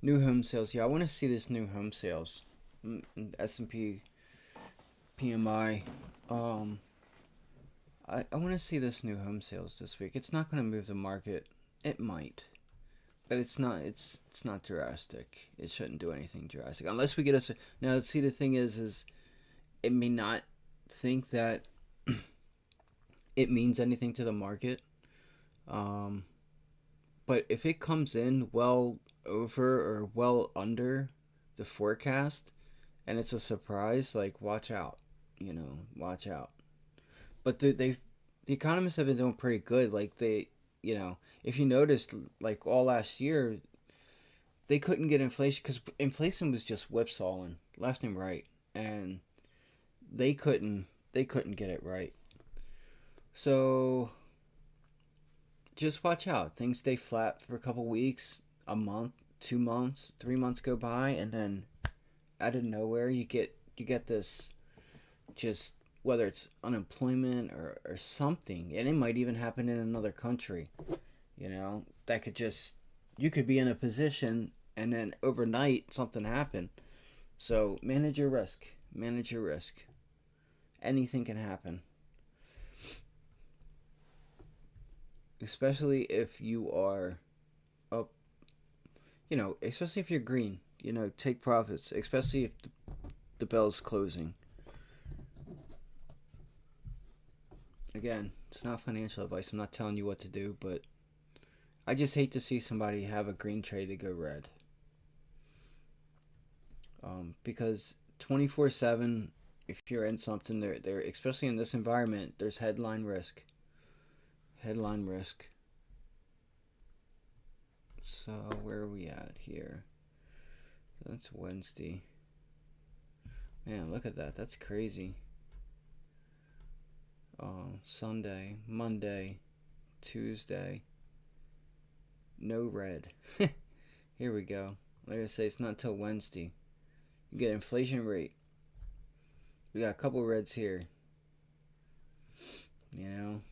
New home sales. Yeah, I want to see this new home sales. S&P PMI. I want to see this new home sales this week. It's not going to move the market. It might, but it's not. It's not drastic. It shouldn't do anything drastic unless we get us. Now, see, the thing is it may not think that it means anything to the market. Um, but if it comes in well over or well under the forecast, and it's a surprise, like watch out. Watch out. But they the economists have been doing pretty good. Like you know, if you noticed, like all last year, they couldn't get inflation because inflation was just whipsawing left and right, and they couldn't they couldn't get it right. So just watch out. Things stay flat for a couple weeks, a month, 2 months, 3 months go by, and then out of nowhere you get this, just whether it's unemployment or something, and it might even happen in another country. That could just, you could be in a position and then overnight something happen. So manage your risk. Manage your risk. Anything can happen, especially if you are up. Especially if you're green. Take profits, especially if the bell's closing. Again, it's not financial advice. I'm not telling you what to do, but I just hate to see somebody have a green trade to go red. Because 24/7, if you're in something, there, especially in this environment, there's headline risk. Headline risk. So where are we at here? That's Wednesday. Man, look at that. That's crazy. Sunday, Monday, Tuesday. No red. Here we go. Like I say, it's not until Wednesday. You get inflation rate. We got a couple reds here. You know,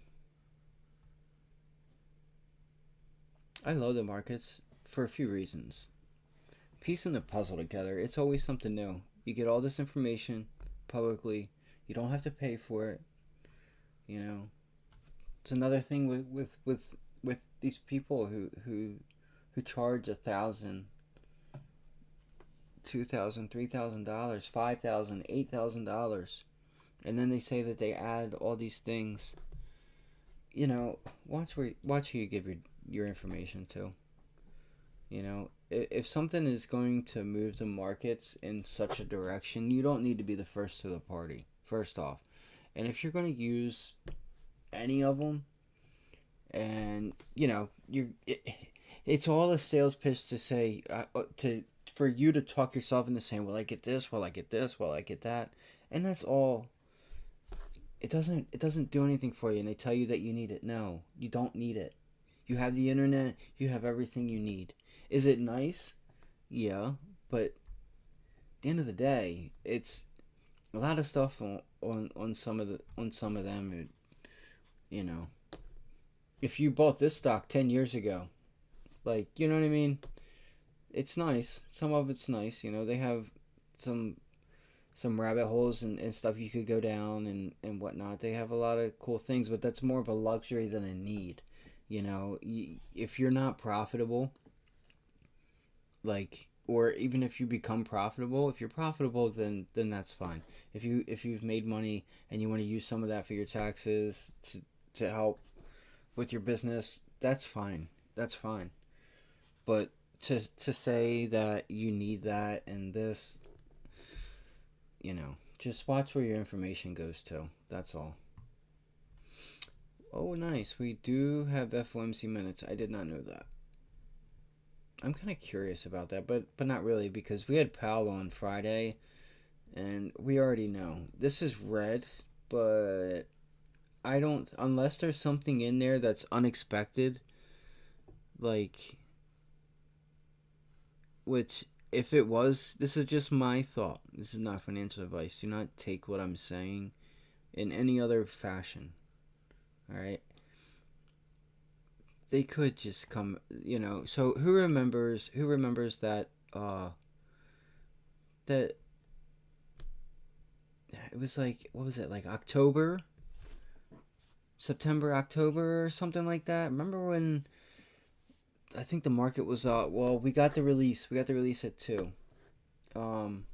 I love the markets for a few reasons. Piecing the puzzle together, it's always something new. You get all this information publicly. You don't have to pay for it. You know, it's another thing with these people who charge $1,000, $2,000, $3,000, $5,000, $8,000, and then they say that they add all these things. Watch who you give your information to. If something is going to move the markets in such a direction, you don't need to be the first to the party. First off, and if you're going to use any of them, and it's all a sales pitch to say to for you to talk yourself into saying, well, I get this, well, I get this, well, I get that, and that's all. It doesn't do anything for you, and they tell you that you need it. No, you don't need it. You have the internet. You have everything you need. Is it nice? Yeah, but at the end of the day, it's a lot of stuff on some of them. You know, if you bought this stock 10 years ago, like, you know what I mean. It's nice. Some of it's nice. They have some some rabbit holes and stuff you could go down and whatnot. They have a lot of cool things, but that's more of a luxury than a need. If you're not profitable, like, or even if you become profitable, if you're profitable, then that's fine. If you've made money and you want to use some of that for your taxes to help with your business, that's fine. That's fine. But to say that you need that and this, just watch where your information goes to. That's all. Oh, nice. We do have FOMC minutes. I did not know that. I'm kind of curious about that, but not really, because we had Powell on Friday, and we already know this is red, but I don't, unless there's something in there that's unexpected, like, which, if it was, this is just my thought. This is not financial advice. Do not take what I'm saying in any other fashion. All right. They could just come. So who remembers that it was like, what was it, like October, September, October, or something like that? Remember when I think the market was well, we got the release. We got the release at 2. Um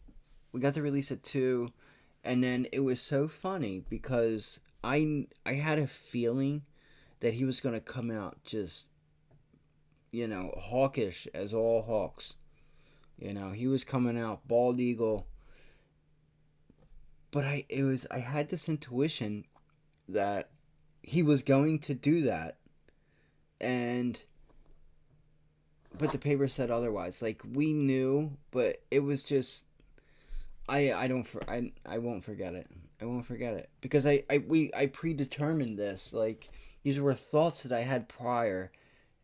we got the release at 2, and then it was so funny because I had a feeling that he was going to come out just, hawkish as all hawks. He was coming out bald eagle, but I had this intuition that he was going to do that, and but the paper said otherwise. Like, we knew, but it was just I won't forget it. I won't forget it because I predetermined this. Like, these were thoughts that I had prior,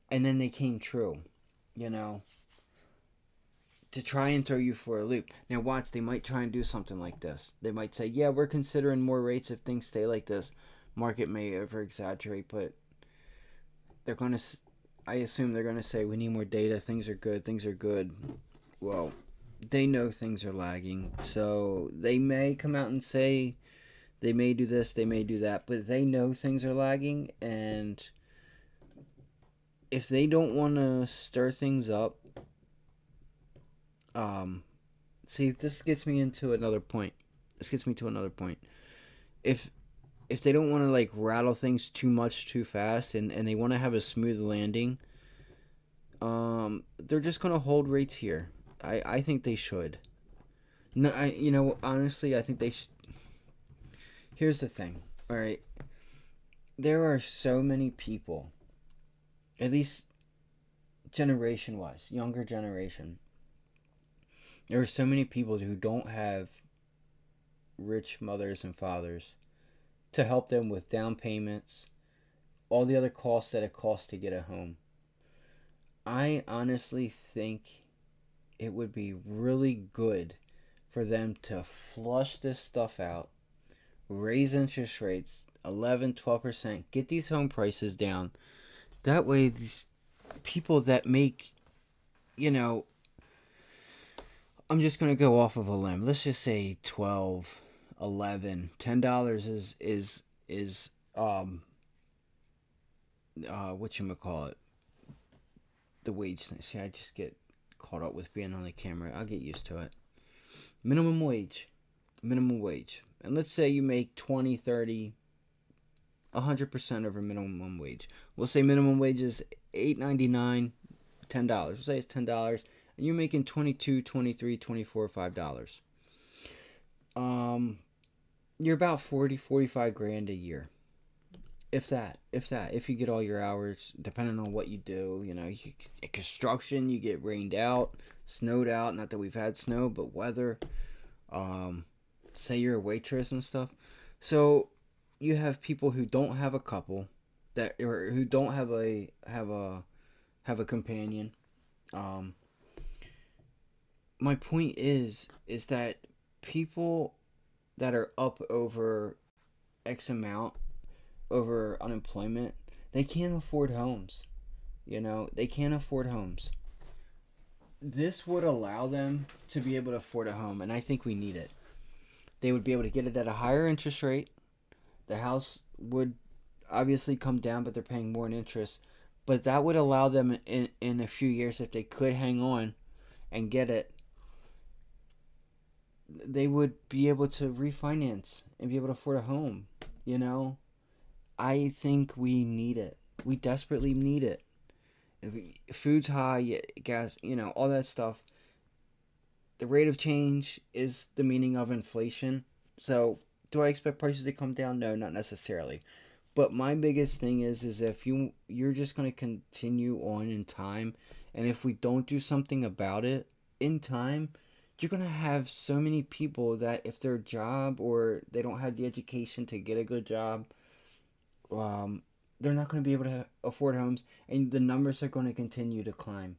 and then they came true. You know, to try and throw you for a loop. Now watch, they might try and do something like this. They might say, "Yeah, we're considering more rates if things stay like this." Market may over exaggerate, but they're going to I assume they're going to say we need more data, things are good, things are good. Well, they know things are lagging. So they may come out and say they may do this, they may do that, but they know things are lagging, and if they don't want to stir things up, see, this gets me into another point. This gets me to another point. If they don't want to like rattle things too much too fast, and they want to have a smooth landing, they're just gonna hold rates here. I think they should. No, honestly, I think they should. Here's the thing. All right, there are so many people, at least generation wise, younger generation. There are so many people who don't have rich mothers and fathers to help them with down payments, all the other costs that it costs to get a home. I honestly think it would be really good for them to flush this stuff out, raise interest rates 11, 12%, get these home prices down. That way, these people that make, I'm just going to go off of a limb. Let's just say 12, 11, $10 is whatchamacallit, the wage thing. See, I just get caught up with being on the camera. I'll get used to it. Minimum wage. And let's say you make 20, 30, 100% over minimum wage. We'll say minimum wage is $8.99, $10. We'll say it's $10, and you're making 22, 23, 24, $5. You're about 40, 45 grand a year. If you get all your hours, depending on what you do, construction, you get rained out, snowed out, not that we've had snow, but weather, say you're a waitress and stuff. So you have people who don't have a couple, or who don't have a companion. My point is that people that are up over X amount, over unemployment, they can't afford homes. They can't afford homes. This would allow them to be able to afford a home, and I think we need it. They would be able to get it at a higher interest rate. The house would obviously come down, but they're paying more in interest. But that would allow them in a few years, if they could hang on and get it, they would be able to refinance and be able to afford a home. I think we need it. We desperately need it. Food's high, gas, all that stuff. The rate of change is the meaning of inflation. So, do I expect prices to come down? No, not necessarily. But my biggest thing is if you're just going to continue on in time, and if we don't do something about it in time, you're going to have so many people that if their job, or they don't have the education to get a good job, they're not going to be able to afford homes, and the numbers are going to continue to climb.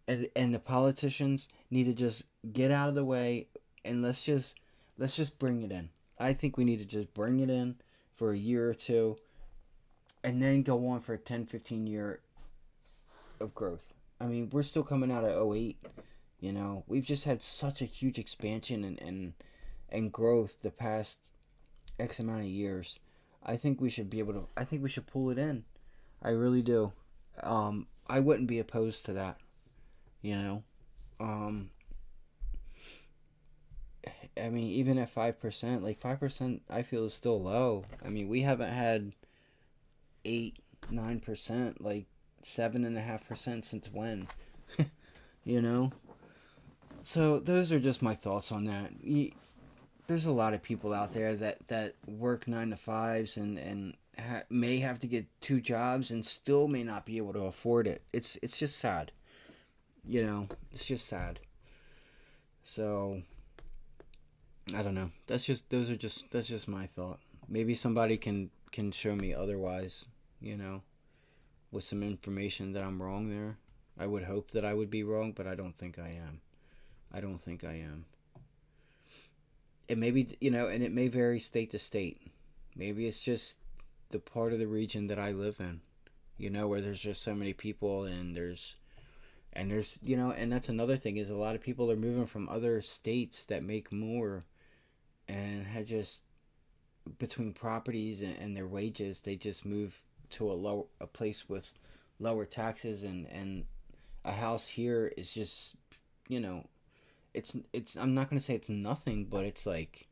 And the politicians need to just get out of the way, and let's just bring it in. I think we need to just bring it in for a year or two, and then go on for a 10, 15 year of growth. I mean, we're still coming out of 08. We've just had such a huge expansion and growth the past X amount of years. I think we should pull it in. I really do. I wouldn't be opposed to that. I mean, even at 5%, like 5%, I feel is still low. I mean, we haven't had 8, 9%, like 7.5% since when? So those are just my thoughts on that. There's a lot of people out there that work 9 to 5s and may have to get 2 jobs and still may not be able to afford it. It's just sad. It's just sad. So I don't know. That's just my thought. Maybe somebody can show me otherwise, you know, with some information that I'm wrong there. I would hope that I would be wrong, but I don't think I am. I don't think I am. It may be, and it may vary state to state. Maybe it's just the part of the region that I live in, where there's just so many people and that's another thing is a lot of people are moving from other states that make more and had just between properties and their wages, they just move to a place with lower taxes and a house here is just, it's I'm not going to say it's nothing, but it's like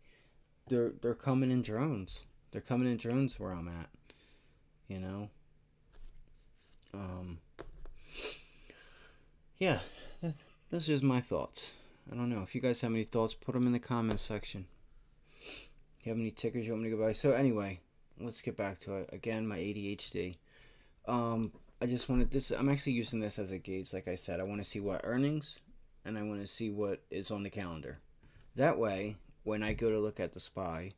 they're coming in drones. They're coming in drones where I'm at, you know. Yeah, that's just my thoughts. I don't know if you guys have any thoughts. Put them in the comments section. If you have any tickers you want me to go by. So anyway, let's get back to it. Again, my ADHD. I just wanted this. I'm actually using this as a gauge. Like I said, I want to see what earnings, and I want to see what is on the calendar. That way, when I go to look at the SPY,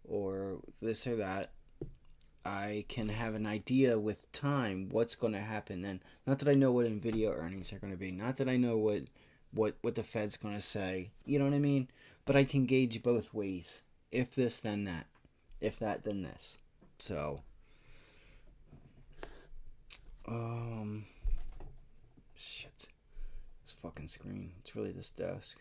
or this or that, I can have an idea with time what's going to happen then. Not that I know what Nvidia earnings are going to be. Not that I know what the Fed's going to say. You know what I mean? But I can gauge both ways. If this, then that. If that, then this. So, shit. This fucking screen. It's really this desk.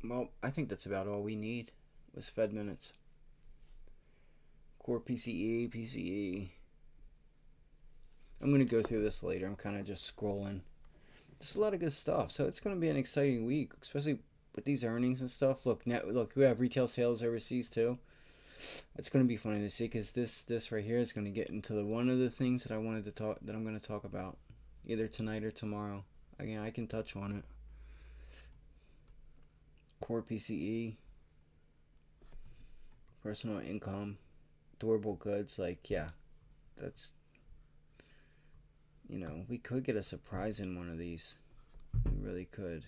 Well, I think that's about all we need was Fed minutes. Core PCE. I'm going to go through this later. I'm kind of just scrolling. There's a lot of good stuff. So it's going to be an exciting week, especially with these earnings and stuff. Look, we have retail sales overseas too. It's going to be funny to see because this right here is going to get into one of the things that I'm going to talk about either tonight or tomorrow. Again, I can touch on it. Core PCE, personal income, durable goods, that's, we could get a surprise in one of these. We really could.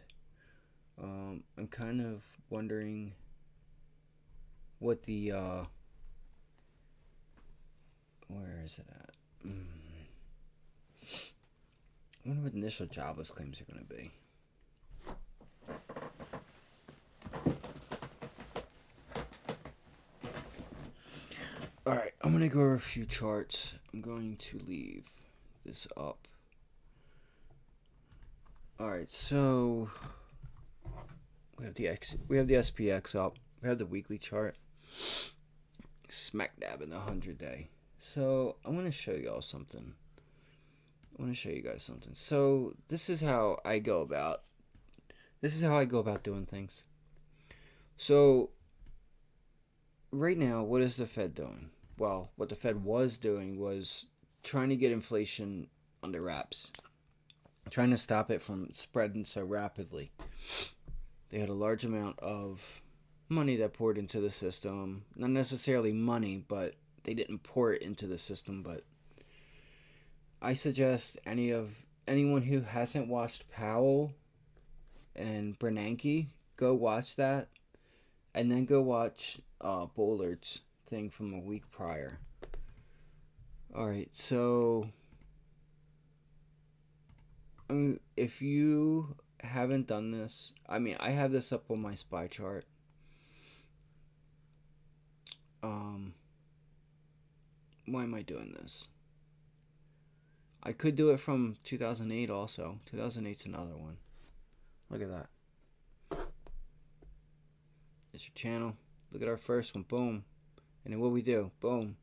I'm kind of wondering what the, where is it at? I wonder what the initial jobless claims are going to be. Alright, I'm going to go over a few charts. I'm going to leave this up. Alright, so we have the SPX up. We have the weekly chart. Smack dab in the 100-day. So I want to show y'all something. I want to show you guys something. So this is how I go about doing things. So right now, what is the Fed doing? Well, what the Fed was doing was trying to get inflation under wraps, trying to stop it from spreading so rapidly. They had a large amount of money that poured into the system. Not necessarily money, but they didn't pour it into the system. But I suggest anyone who hasn't watched Powell and Bernanke, go watch that, and then go watch Bullard's thing from a week prior. Alright, so if you haven't done this, I have this up on my SPY chart. Why am I doing this? I could do it from 2008 also. 2008's another one. Look at that. It's your channel. Look at our first one. Boom. And then what we do. Boom.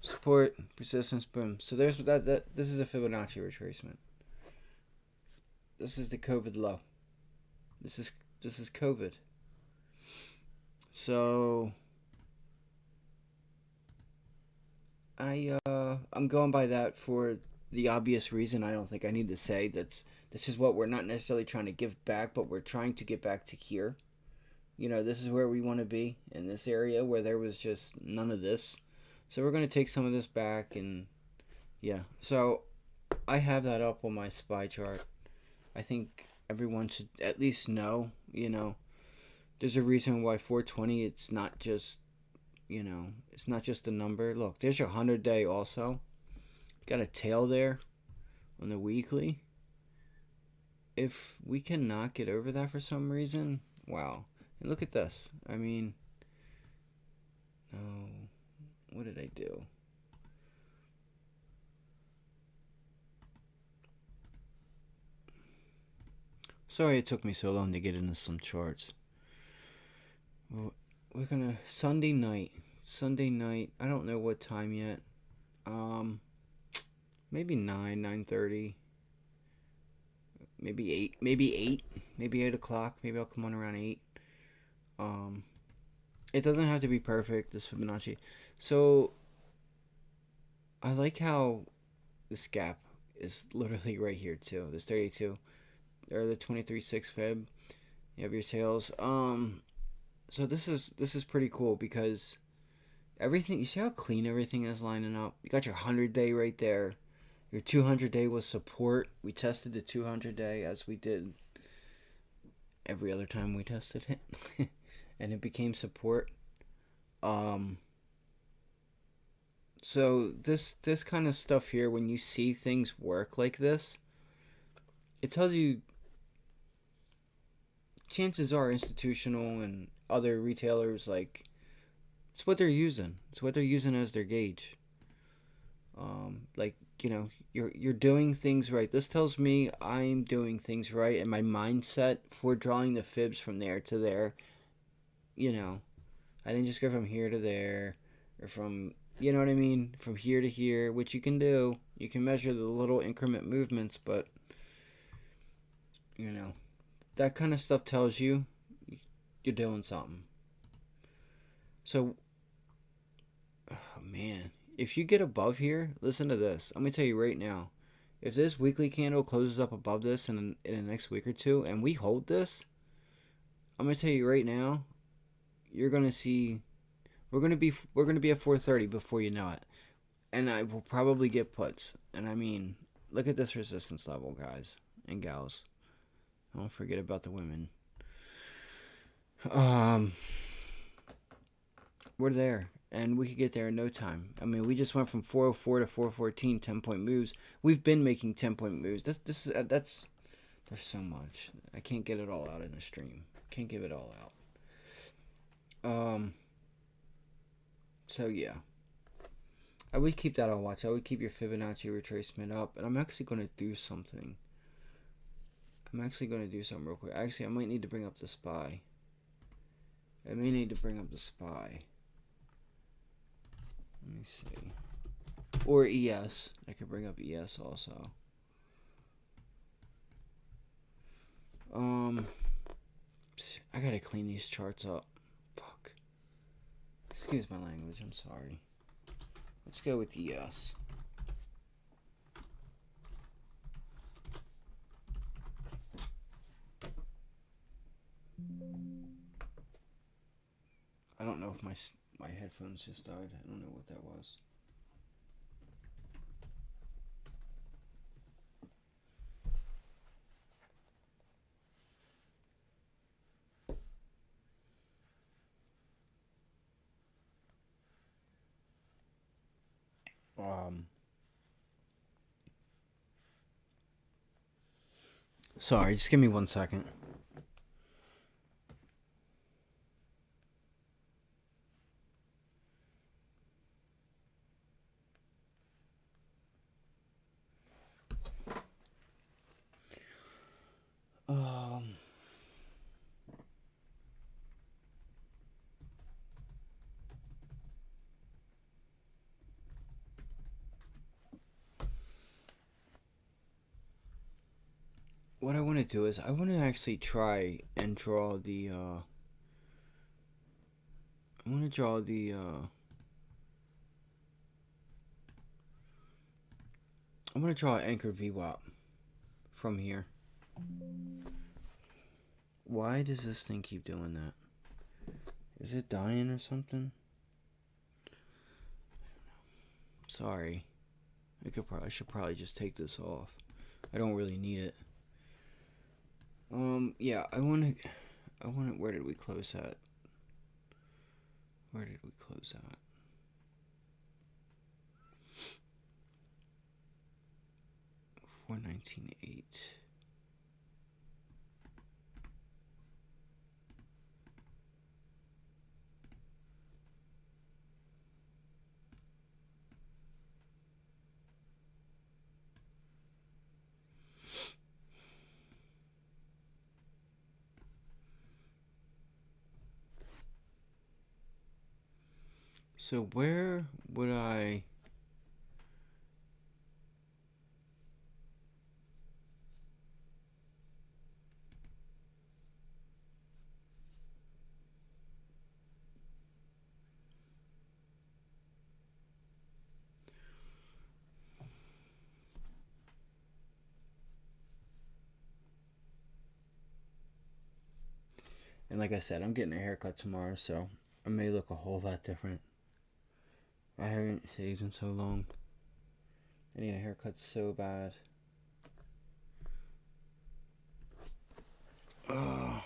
Support. Persistence. Boom. So there's that. This is a Fibonacci retracement. This is the COVID low. This is COVID. So I'm going by that for the obvious reason. I don't think I need to say this is what we're not necessarily trying to give back, but we're trying to get back to here. You know, this is where we want to be in this area where there was just none of this. So we're going to take some of this back and yeah. So I have that up on my SPY chart. I think everyone should at least know, you know, there's a reason why 420, it's not just, you know, it's not just a number. Look, there's your 100-day also. Got a tail there on the weekly. If we cannot get over that for some reason, wow. And look at this. I mean, no, what did I do? Sorry it took me so long to get into some charts. Well, we're gonna Sunday night. I don't know what time yet. Maybe 9:30. Maybe 8. Maybe 8 o'clock. Maybe I'll come on around 8. It doesn't have to be perfect, this Fibonacci. So I like how this gap is literally right here too. This 32 or the 23.6 fib. You have your tails. So this is pretty cool because everything, you see how clean everything is lining up? You got your 100-day right there. Your 200-day was support. We tested the 200-day as we did every other time we tested it. And it became support. So this kind of stuff here, when you see things work like this, it tells you chances are institutional and other retailers, like, it's what they're using. It's what they're using as their gauge. Like, you know, you're doing things right. This tells me I'm doing things right, and my mindset for drawing the fibs from there to there. You know, I didn't just go from here to there, or from, you know what I mean, from here to here, which you can do. You can measure the little increment movements, but, you know, that kind of stuff tells you you're doing something. So, oh man, if you get above here, listen to this. I'm going to tell you right now. If this weekly candle closes up above this in the next week or two, and we hold this, I'm going to tell you right now, you're going to see, we're going to be at 430 before you know it. And I will probably get puts. And I mean, look at this resistance level, guys and gals. Don't forget about the women. We're there, and we could get there in no time. I mean, we just went from 404 to 414, 10-point moves. We've been making 10-point moves. That's there's so much. I can't get it all out in a stream. Can't give it all out. So yeah, I would keep that on watch. I would keep your Fibonacci retracement up, and I'm actually going to do something. Real quick. Actually, I might need to bring up the SPY. Let me see. Or ES. I could bring up ES also. I gotta clean these charts up. Fuck. Excuse my language, I'm sorry. Let's go with ES. I don't know if my headphones just died. I don't know what that was. Sorry, just give me 1 second. What I want to do is I want to actually try and draw the I'm going to draw an anchor VWAP from here. Why does this thing keep doing that? Is it dying or something? Sorry. I should probably just take this off. I don't really need it. Yeah, I want to, where did we close at? Where did we close at? 419.8. So where would I... And like I said, I'm getting a haircut tomorrow, so I may look a whole lot different. I haven't shaved in so long. I need a haircut so bad. Oh.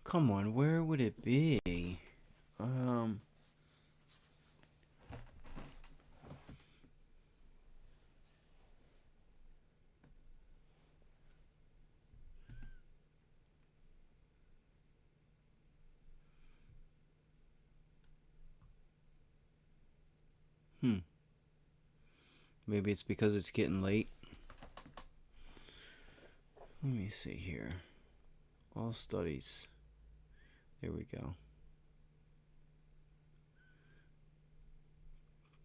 Come on, where would it be? Maybe it's because it's getting late. Let me see here. All studies. There we go.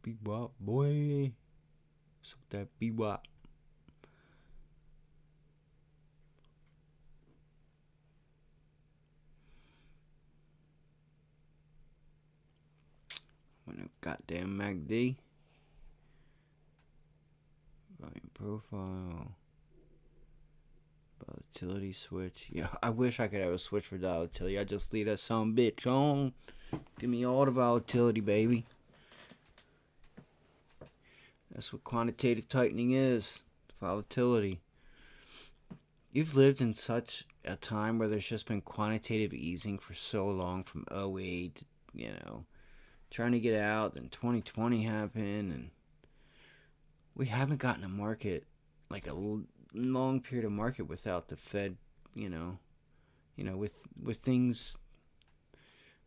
Bebop, boy. So that bebop. When a goddamn MACD. Volume profile. Volatility switch. Yeah, I wish I could have a switch for volatility. I just leave that some bitch on. Give me all the volatility, baby. That's what quantitative tightening is. Volatility. You've lived in such a time where there's just been quantitative easing for so long, from 08, trying to get out. Then 2020 happened, and we haven't gotten a market, like a long period of market without the Fed, with things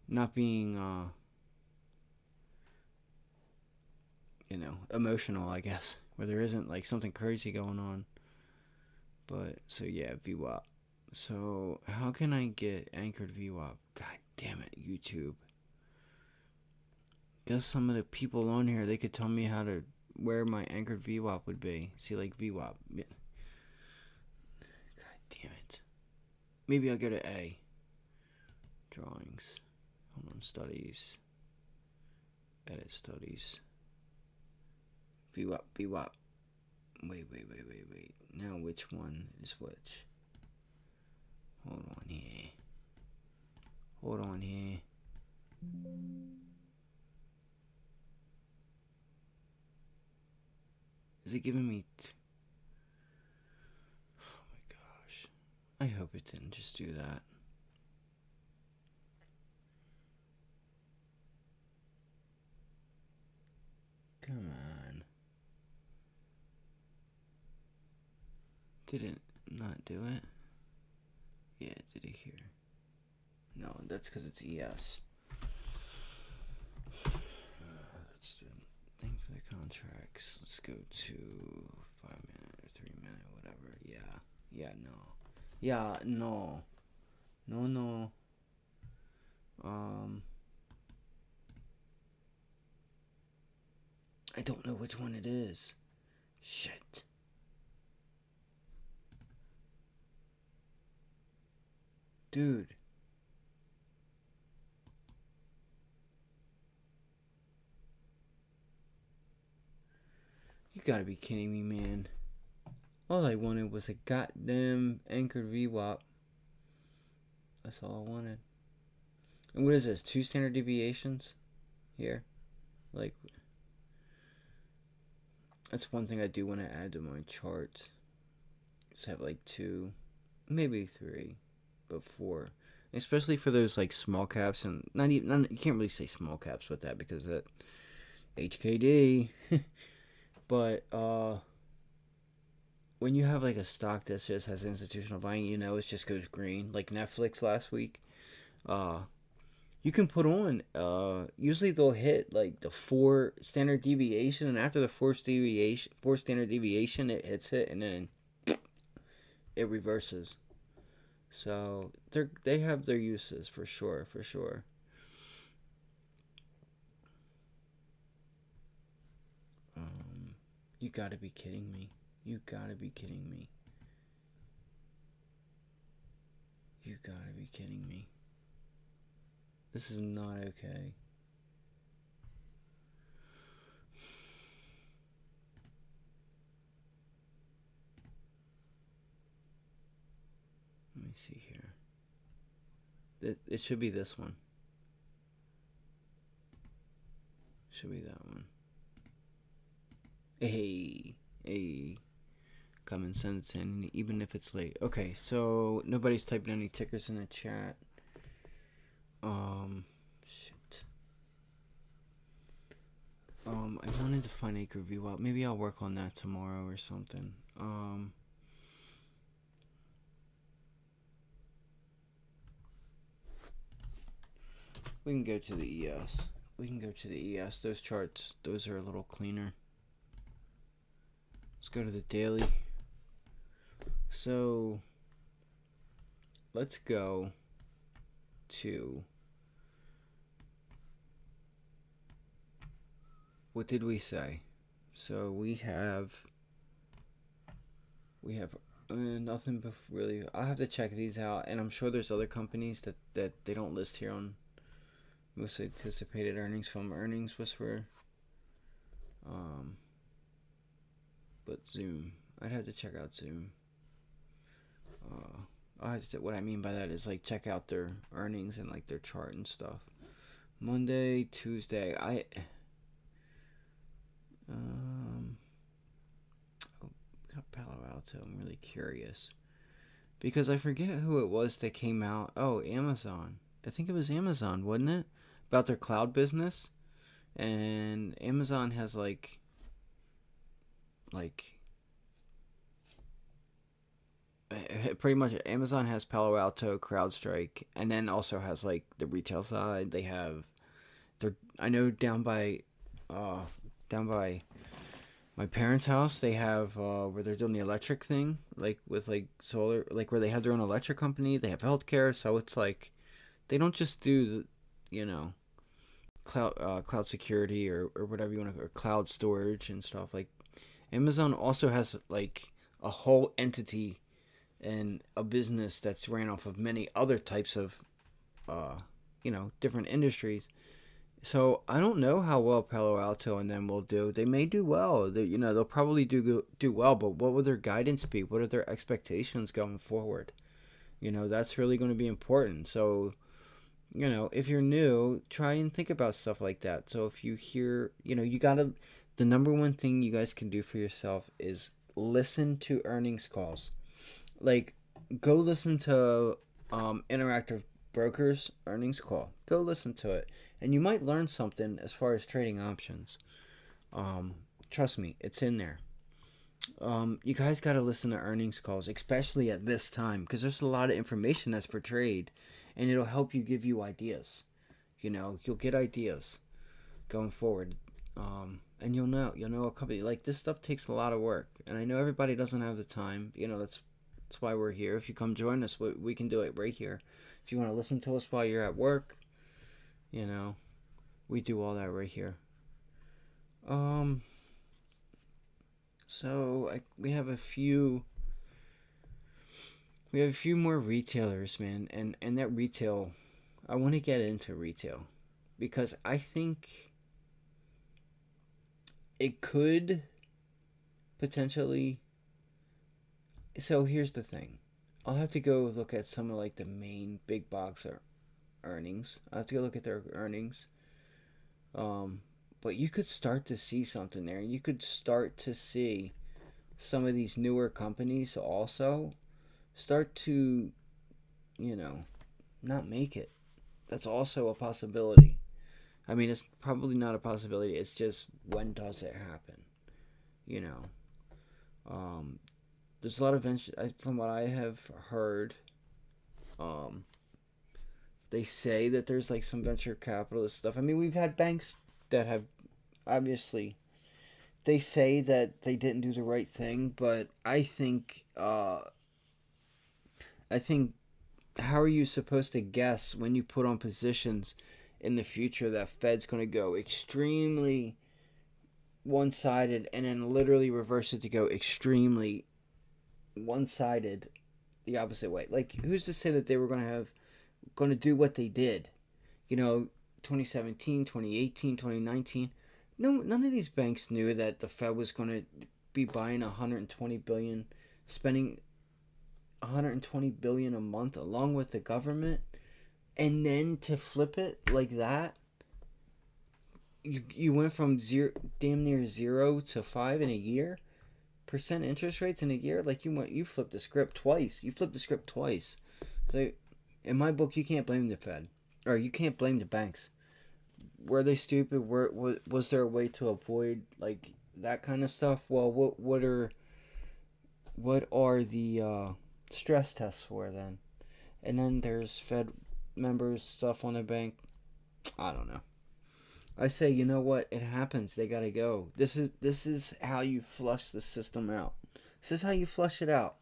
not being, emotional, I guess, where there isn't like something crazy going on. But so yeah, VWAP. So how can I get anchored VWAP? God damn it, YouTube. Guess some of the people on here, they could tell me where my anchored VWAP would be. See, like VWAP. God damn it. Maybe I'll go to A. Drawings. Hold on, studies. Edit studies. VWAP, VWAP. Wait. Now which one is which? Hold on here. Is it giving me... Oh my gosh. I hope it didn't just do that. Come on. Did it not do it? Yeah, did it here? No, that's because it's ES. Let's do thing for the contracts. Let's go to 5 minute or 3 minute, whatever. No. I don't know which one it is. Shit. Dude. gotta be kidding me, man. All I wanted was a goddamn anchored VWAP. That's all I wanted. And what is this? 2 standard deviations? Here? Like, that's one thing I do want to add to my charts. Is have like 2, maybe 3, but 4. Especially for those like small caps, and you can't really say small caps with that because that HKD. But when you have like a stock that just has institutional buying, you know, it just goes green. Like Netflix last week, you can put on. Usually they'll hit like the 4 standard deviation, and after the 4 standard deviation, it hits it, and then it reverses. So they have their uses for sure, for sure. You gotta be kidding me. You gotta be kidding me. You gotta be kidding me. This is not okay. Let me see here. It should be this one. Should be that one. Hey. Common sense, and even if it's late. Okay, so nobody's typing any tickers in the chat. Shit. I wanted to find Acre VWAP. Maybe I'll work on that tomorrow or something. We can go to the ES. Those charts, those are a little cleaner. Let's go to the daily. So, let's go to, what did we say? So we have nothing but really. I'll have to check these out, and I'm sure there's other companies that they don't list here on most anticipated earnings from Earnings Whisperer. But Zoom, I'd have to check out Zoom. What I mean by that is like check out their earnings and like their chart and stuff. Monday, Tuesday, got Palo Alto. I'm really curious because I forget who it was that came out. Oh, Amazon. I think it was Amazon, wasn't it? About their cloud business, and Amazon has like pretty much Amazon has Palo Alto, CrowdStrike, and then also has like the retail side. I know down by my parents' house, they have where they're doing the electric thing, like with like solar, like where they have their own electric company. They have healthcare, so it's like they don't just do cloud security or whatever you want to, or cloud storage and stuff. Like Amazon also has like a whole entity and a business that's ran off of many other types of different industries. So I don't know how well Palo Alto and them will do. They may do well. They'll probably do well. But what will their guidance be? What are their expectations going forward? That's really going to be important. So, if you're new, try and think about stuff like that. So if you hear, the number one thing you guys can do for yourself is listen to earnings calls. Like, go listen to Interactive Brokers earnings call. Go listen to it, and you might learn something as far as trading options. Trust me, it's in there. You guys got to listen to earnings calls, especially at this time, because there's a lot of information that's portrayed, and it'll help you give you ideas. You'll get ideas going forward, and you'll know a company like this stuff takes a lot of work, and I know everybody doesn't have the time. That's why we're here. If you come join us, we can do it right here. If you want to listen to us while you're at work, we do all that right here. So we have a few more retailers, man, and that retail, I want to get into retail because I think it could potentially. So here's the thing. I'll have to go look at some of like the main big box earnings. I have to go look at their earnings. Um, but you could start to see something there. You could start to see some of these newer companies also start to, you know, not make it. That's also a possibility. I mean, it's probably not a possibility. It's just when does it happen? You know, um, there's a lot of from what I have heard. Um, they say that there's like some venture capitalist stuff. I mean, we've had banks that have obviously they say that they didn't do the right thing, but I think how are you supposed to guess when you put on positions in the future that Fed's going to go extremely one-sided and then literally reverse it to go extremely one-sided the opposite way? Like, who's to say that they were going to do what they did? You know, 2017, 2018, 2019. No, none of these banks knew that the Fed was going to be buying 120 billion, spending 120 billion a month along with the government, and then to flip it like that. You went from zero, damn near 0 to 5 in a year, percent interest rates in a year. Like you flipped the script twice. You flipped the script twice. So in my book, you can't blame the Fed, or you can't blame the banks. Were they stupid? Was there a way to avoid like that kind of stuff? Well, what are the stress tests for then? And then there's Fed members stuff on the bank. I don't know. I say, you know what? It happens. They gotta go. This is how you flush the system out. This is how you flush it out,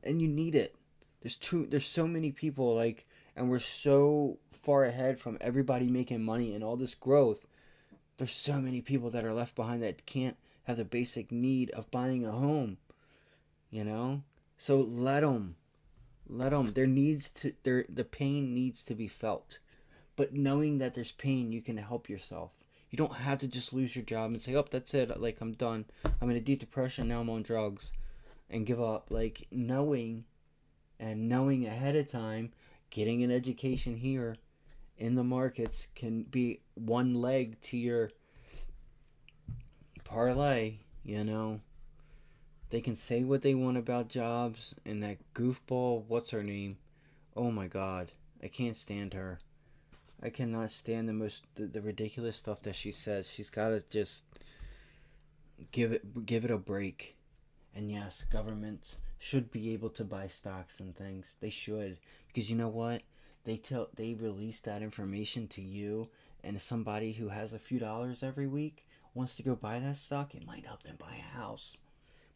and you need it. There's so many people like, and we're so far ahead from everybody making money and all this growth. There's so many people that are left behind that can't have the basic need of buying a home. You know, so let them. The pain needs to be felt. But knowing that there's pain, you can help yourself. You don't have to just lose your job and say, "Oh, that's it. Like I'm done. I'm in a deep depression now. I'm on drugs," and give up. Like knowing ahead of time, getting an education here in the markets can be one leg to your parlay. You know, they can say what they want about jobs and that goofball. What's her name? Oh my God, I can't stand her. I cannot stand the ridiculous stuff that she says. She's got to just give it a break. And yes, governments should be able to buy stocks and things. They should, because you know what? They release that information to you, and somebody who has a few dollars every week wants to go buy that stock. It might help them buy a house.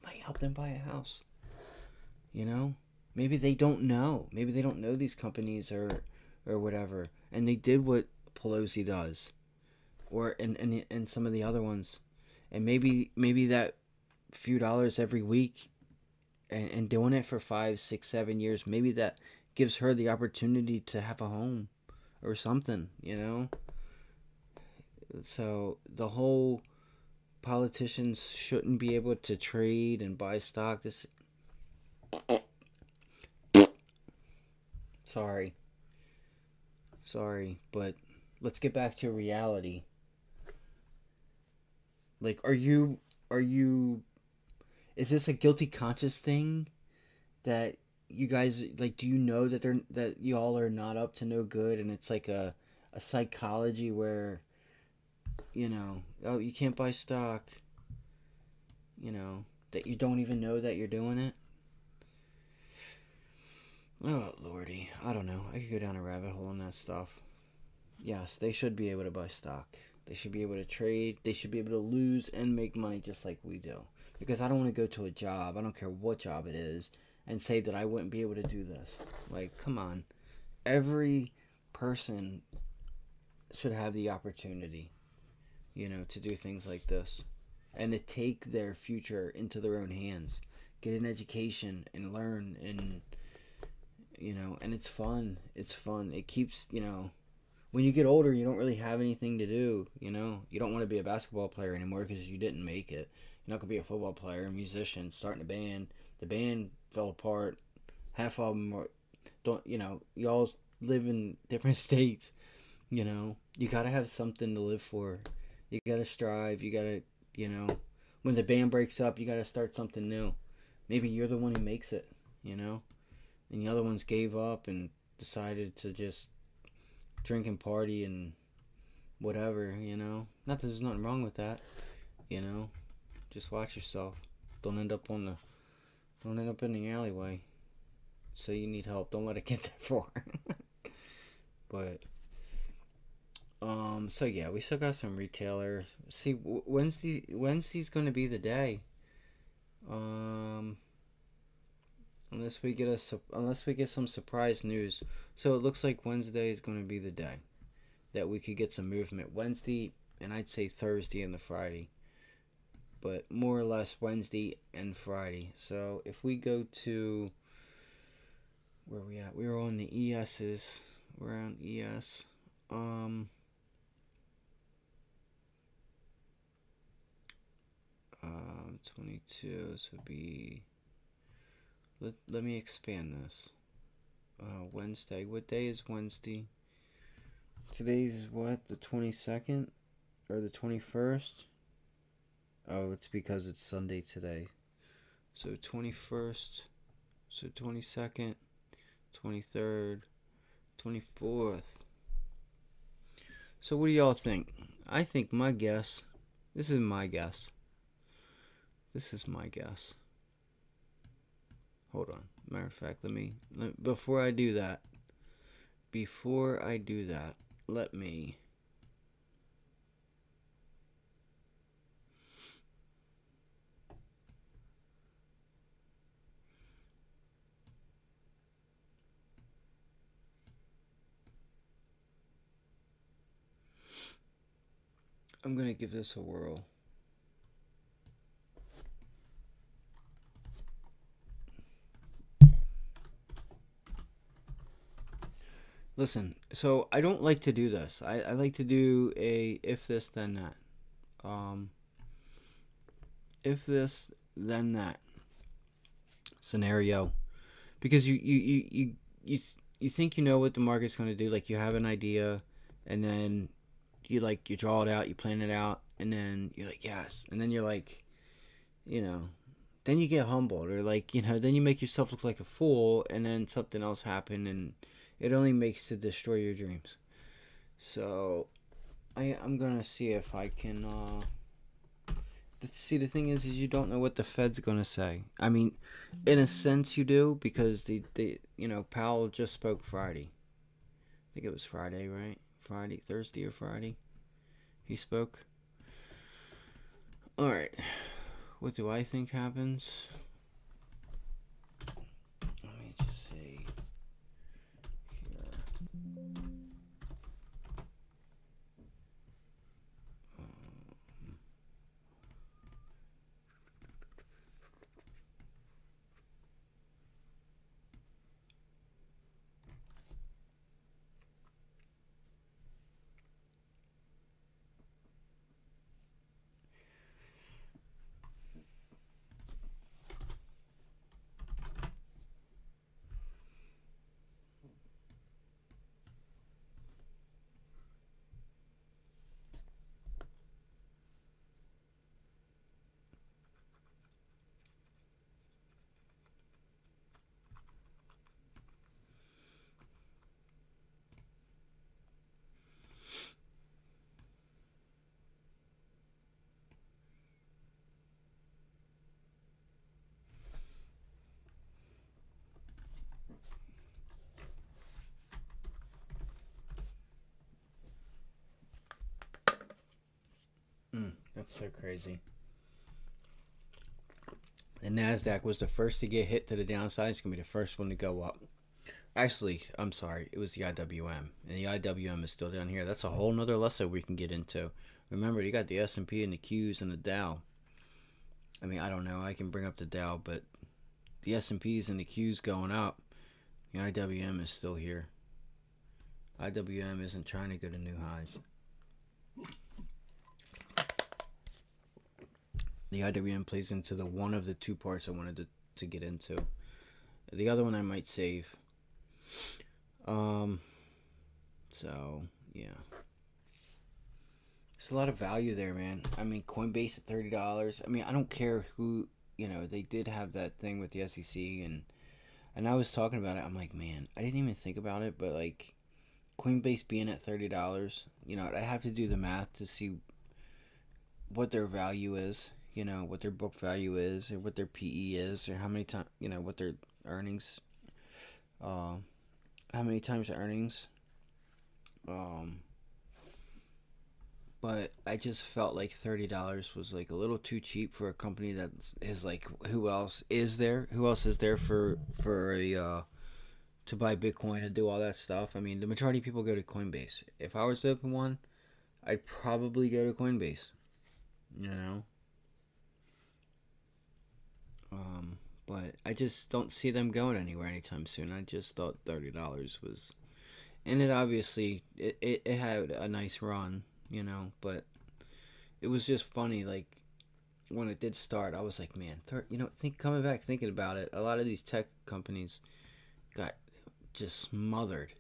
Might help them buy a house. You know, maybe they don't know. Maybe they don't know these companies or whatever, and they did what Pelosi does, or and some of the other ones, and maybe that few dollars every week, and doing it for 5, 6, 7 years, maybe that gives her the opportunity to have a home, or something, you know. So the whole politicians shouldn't be able to trade and buy stock. This, sorry, but let's get back to reality. Like, are you is this a guilty conscience thing that you guys like? Do you know that y'all are not up to no good, and it's like a psychology where, oh, you can't buy stock, that you don't even know that you're doing it? Oh lordy, I don't know. I could go down a rabbit hole on that stuff. Yes, they should be able to buy stock. They should be able to trade. They should be able to lose and make money just like we do. Because I don't want to go to a job, I don't care what job it is, and say that I wouldn't be able to do this. Like, come on. Every person should have the opportunity, to do things like this. And to take their future into their own hands. Get an education and learn, and and it's fun. It's fun. It keeps, when you get older, you don't really have anything to do, You don't want to be a basketball player anymore because you didn't make it. You're not gonna be a football player, a musician, starting a band. The band fell apart. Half of them don't. Y'all live in different states. You gotta have something to live for. You gotta strive. You gotta, when the band breaks up, you gotta start something new. Maybe you're the one who makes it. And the other ones gave up and decided to just drink and party and whatever. Not that there's nothing wrong with that. Just watch yourself. Don't end up in the alleyway. So you need help. Don't let it get that far. But so yeah, we still got some retailers. See, Wednesday's going to be the day. Unless we get some surprise news. So it looks like Wednesday is going to be the day that we could get some movement. Wednesday, and I'd say Thursday and the Friday. But more or less Wednesday and Friday. So if we go to where we at? We're on the ES's. We're on ES. 22. This would be. Let me expand this. Wednesday. What day is Wednesday? Today's what? The 22nd or the 21st? Oh, it's because it's Sunday today. So 21st. So 22nd, 23rd, 24th. So what do y'all think? I think my guess. This is my guess. Hold on. Matter of fact, before I do that, let me I'm going to give this a whirl. Listen, so I don't like to do this. I like to do a if this then that. If this then that scenario, because you think you know what the market's going to do. Like you have an idea, and then you draw it out, you plan it out, and then you're like yes, and then you're like, then you get humbled, or then you make yourself look like a fool, and then something else happened, and it only makes to destroy your dreams. So I'm gonna see if I can see, the thing is you don't know what the Fed's gonna say. I mean, in a sense you do, because they Powell just spoke Friday. I think it was Friday, right? Thursday or Friday he spoke. Alright, what do I think happens? Let me just see here. That's so crazy. The NASDAQ was the first to get hit to the downside. It's going to be the first one to go up. Actually, I'm sorry. It was the IWM. And the IWM is still down here. That's a whole nother lesson we can get into. Remember, you got the S&P and the Qs and the Dow. I mean, I don't know. I can bring up the Dow, but the S&Ps and the Qs going up. The IWM is still here. IWM isn't trying to go to new highs. The IWM plays into the one of the two parts I wanted to get into. The other one I might save. So yeah, there's a lot of value there, man. I mean, Coinbase at $30. I mean, I don't care who, they did have that thing with the SEC, and I was talking about it. I'm like, man, I didn't even think about it, but like Coinbase being at $30, I have to do the math to see what their value is, what their book value is, or what their PE is, or how many times, what their earnings, how many times the earnings. But I just felt like $30 was like a little too cheap for a company that is like, who else is there? Who else is there for a to buy Bitcoin and do all that stuff? I mean, the majority of people go to Coinbase. If I was to open one, I'd probably go to Coinbase. But I just don't see them going anywhere anytime soon. I just thought $30 was, and it obviously it had a nice run, but it was just funny. Like when it did start, I was like, man, coming back thinking about it, a lot of these tech companies got just smothered.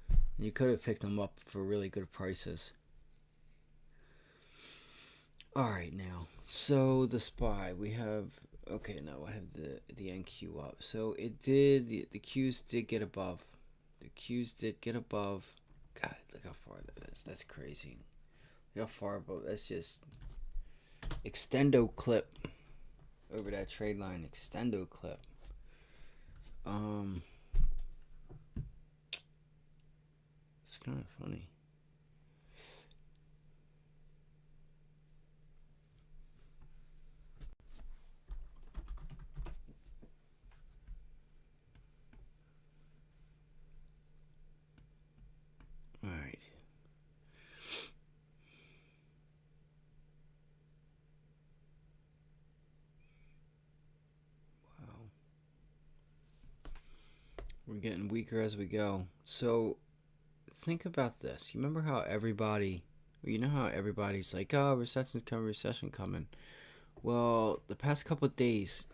And you could have picked them up for really good prices. All right, now, so the SPY, we have, okay, no, I have the NQ up. So it did, the Qs did get above. The Qs did get above. God, look how far that is. That's crazy. Look how far above. That's just extendo clip over that trade line. Extendo clip. It's kind of funny. All right. Wow. We're getting weaker as we go. So think about this. You remember how everybody, how everybody's like, oh, recession coming. Well, the past couple of days,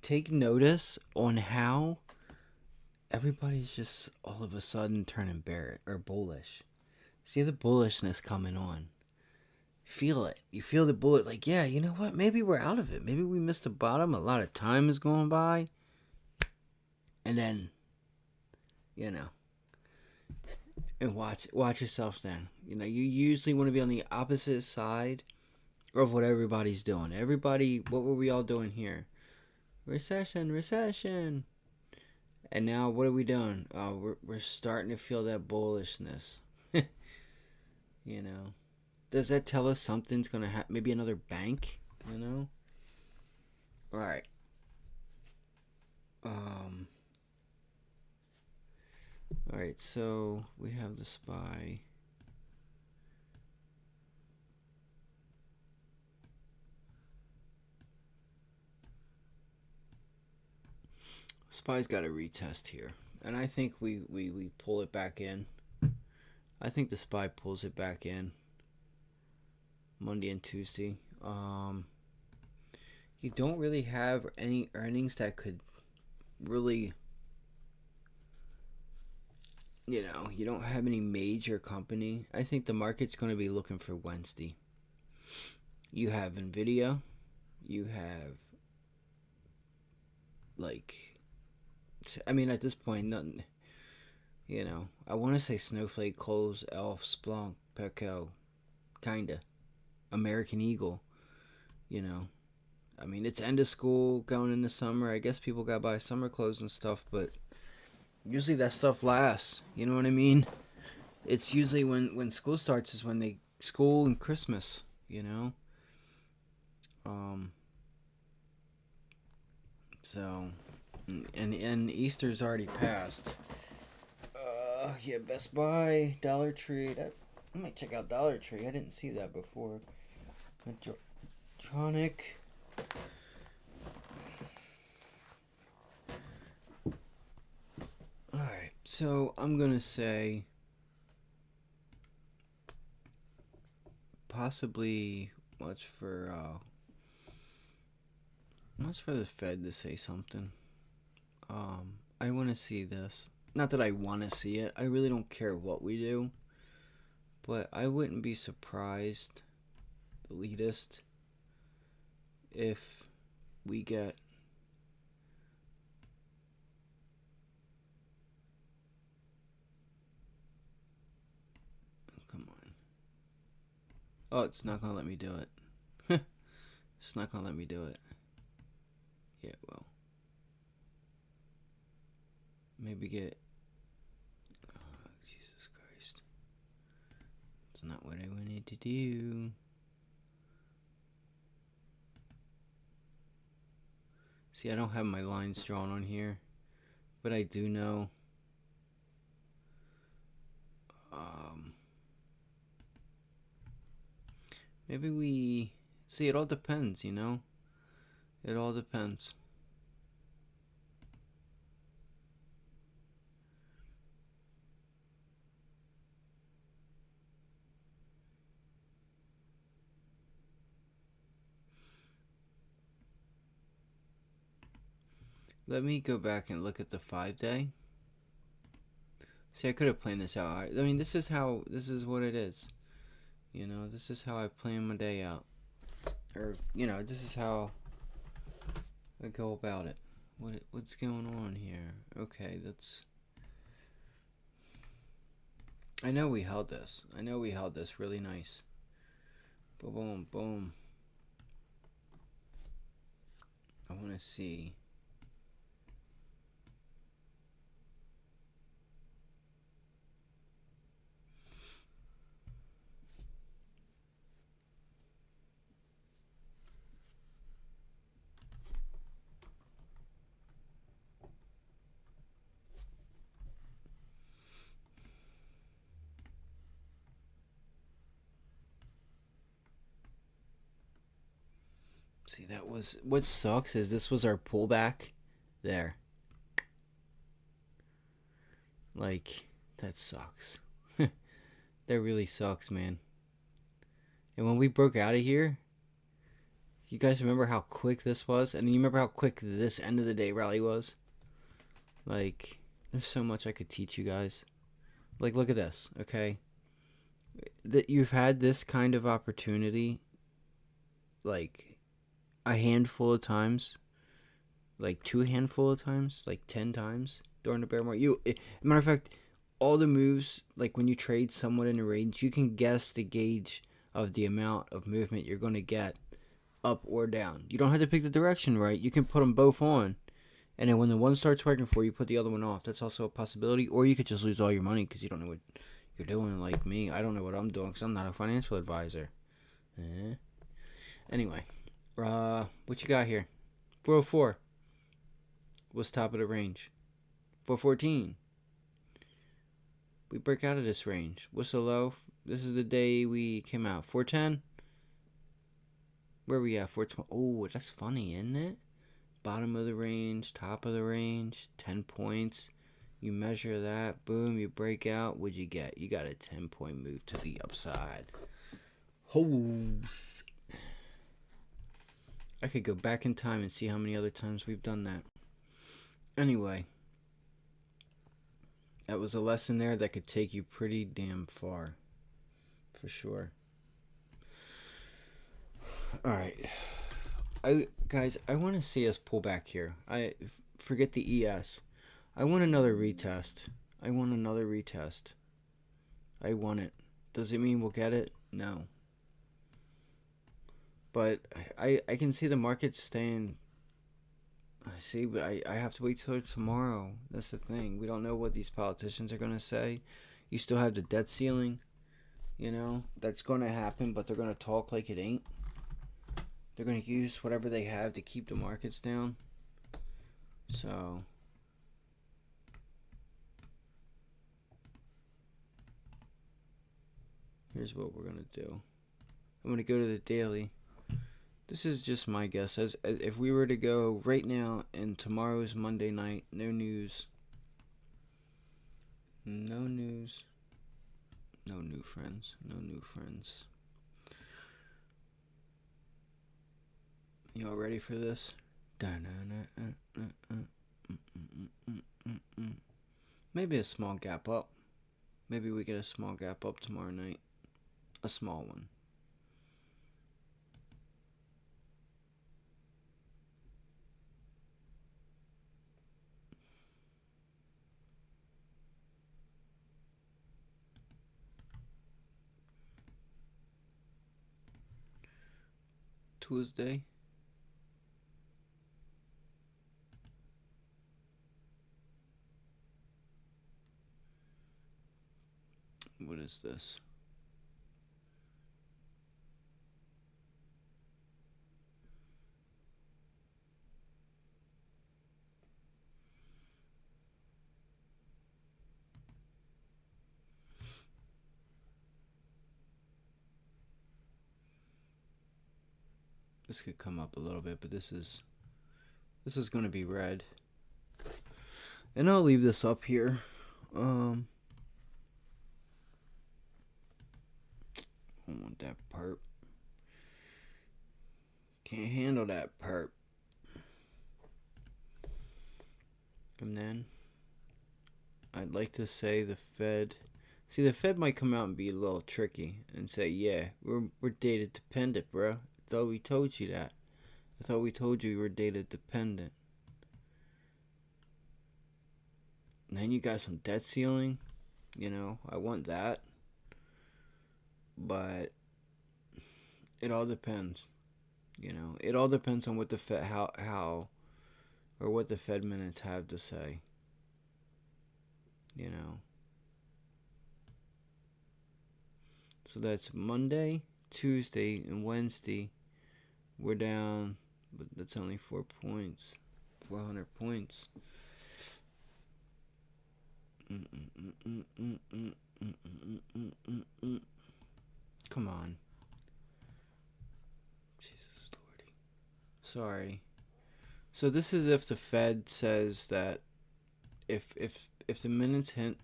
take notice on how everybody's just all of a sudden turning bearish or bullish. See the bullishness coming on. Feel it. You feel the bullet. Like, yeah, you know what? Maybe we're out of it. Maybe we missed the bottom. A lot of time is going by. And then, and watch yourself then. You usually want to be on the opposite side of what everybody's doing. Everybody, what were we all doing here? Recession. And now what are we doing? We're starting to feel that bullishness. Does that tell us something's gonna happen? Maybe another bank. All right. All right. So we have the SPY. SPY's got a retest here, and I think we pull it back in. I think the SPY pulls it back in Monday and Tuesday. You don't really have any earnings that could really, you don't have any major company. I think the market's going to be looking for Wednesday. You have Nvidia, you have at this point, nothing. I want to say Snowflake, Kohl's, Elf, Splunk, Petco, kinda. American Eagle, it's end of school, going into summer. I guess people got to buy summer clothes and stuff, but usually that stuff lasts. You know what I mean? It's usually when school starts is when school and Christmas, So, and Easter's already passed. Yeah, Best Buy, Dollar Tree. I might check out Dollar Tree. I didn't see that before. Medtronic. Alright, so I'm gonna say possibly watch for Let's for the Fed to say something. I want to see this. Not that I want to see it. I really don't care what we do. But I wouldn't be surprised, the elitist, if we get come on. Oh, it's not gonna let me do it. It's not gonna let me do it. Yeah, well. Maybe get oh, Jesus Christ. It's not what I wanted to do. See, I don't have my lines drawn on here, but I do know maybe we see, it all depends, you know? It all depends. Let me go back and look at the 5-day. See, I could have planned this out. I mean, this is what it is. You know, this is how I plan my day out. Or, you know, this is how I go about it. What's going on here? Okay, that's... I know we held this. I know we held this really nice. Boom, boom, boom. I want to see... See, that was... What sucks is this was our pullback. There. Like, that sucks. That really sucks, man. And when we broke out of here, you guys remember how quick this was? And you remember how quick this end of the day rally was? Like, there's so much I could teach you guys. Like, look at this, okay? That you've had this kind of opportunity, like, a handful of times. Like, 2 handful of times. Like, 10 times during the bear market. Matter of fact, all the moves, like when you trade somewhat in a range, you can guess the gauge of the amount of movement you're going to get up or down. You don't have to pick the direction right. You can put them both on. And then when the one starts working for you, put the other one off. That's also a possibility. Or you could just lose all your money because you don't know what you're doing. Like me, I don't know what I'm doing because I'm not a financial advisor. Anyway, what you got here? 404 was top of the range. 414. We break out of this range. What's the low? This is the day we came out. 410. Where we at? 420. Oh, that's funny, isn't it? Bottom of the range, top of the range, 10 points. You measure that, boom, you break out. What'd you get? You got a 10-point move to the upside. Hoes. I could go back in time and see how many other times we've done that. Anyway, that was a lesson there that could take you pretty damn far. For sure. Alright. Guys, I want to see us pull back here. I forget the ES. I want another retest. I want it. Does it mean we'll get it? No. But I can see the market staying. But I have to wait till tomorrow. That's the thing. We don't know what these politicians are going to say. You still have the debt ceiling. You know, that's going to happen, but they're going to talk like it ain't. They're going to use whatever they have to keep the markets down. So, here's what we're going to do. I'm going to go to the daily. This is just my guess. As if we were to go right now, and tomorrow's Monday night, no news. No news. No new friends. No new friends. You all ready for this? Maybe a small gap up. Maybe we get a small gap up tomorrow night. A small one. Tuesday. What is this? This could come up a little bit, but this is going to be red. And I'll leave this up here. I don't want that perp. Can't handle that perp. And then I'd like to say the Fed. See, the Fed might come out and be a little tricky and say, "Yeah, we're data dependent, bro. I thought we told you that. I thought we told you were data dependent." And then you got some debt ceiling. You know, I want that. But it all depends. You know, it all depends on what the Fed, how, or what the Fed minutes have to say. You know. So that's Monday, Tuesday, and Wednesday. We're down, but that's only 4 points. 400 points. Come on. Jesus Lordy. Sorry. So this is if the Fed says that if the minutes hint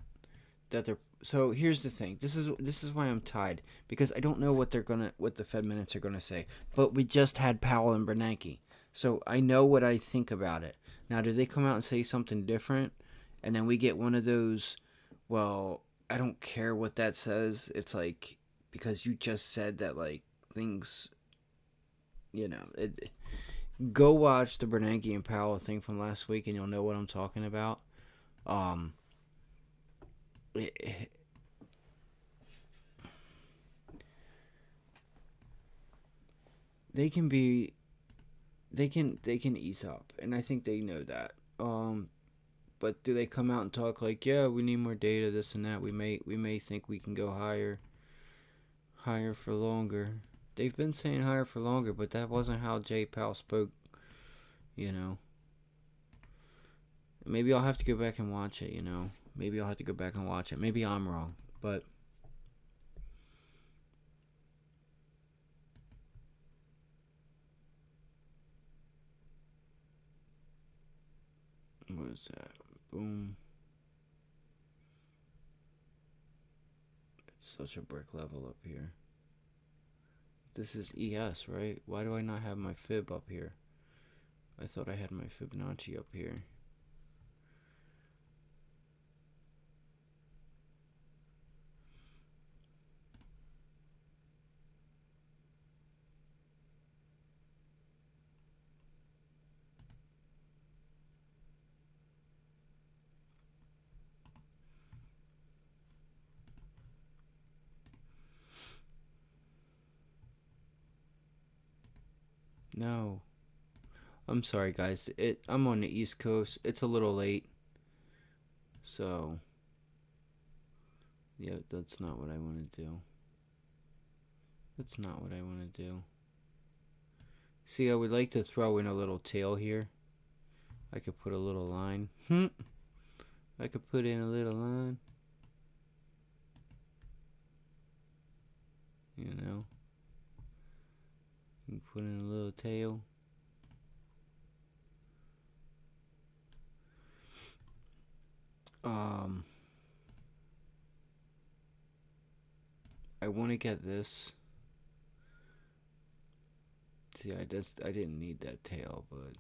that they're. So here's the thing. This is why I'm tied, because I don't know what the Fed minutes are gonna say. But we just had Powell and Bernanke, so I know what I think about it. Now, do they come out and say something different, and then we get one of those? Well, I don't care what that says. It's like, because you just said that, like, things. You know, go watch the Bernanke and Powell thing from last week, and you'll know what I'm talking about. They can ease up, and I think they know that. But do they come out and talk like, yeah, we need more data, this and that? We may think we can go higher for longer. They've been saying higher for longer, but that wasn't how Jay Powell spoke. You know. Maybe I'll have to go back and watch it. You know. Maybe I'll have to go back and watch it. Maybe I'm wrong, but. What is that? Boom. It's such a brick level up here. This is ES, right? Why do I not have my fib up here? I thought I had my Fibonacci up here. No. I'm sorry, guys. I'm on the East Coast. It's a little late. So, yeah, that's not what I want to do. That's not what I want to do. See, I would like to throw in a little tail here. I could put a little line. I could put in a little line. You know. You put in a little tail. I want to get this. See, I didn't need that tail, but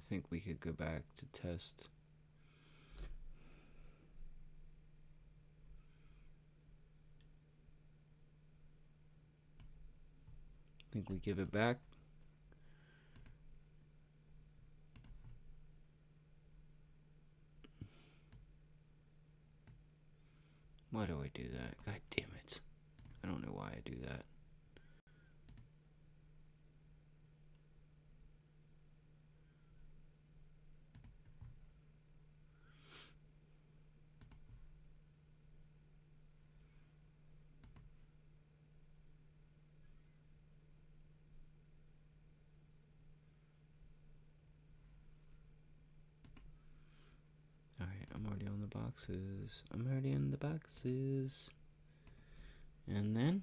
I think we could go back to test. I think we give it back. Why do I do that? God damn it. I don't know why I do that. Alright, I'm already on the boxes. I'm already in the boxes. And then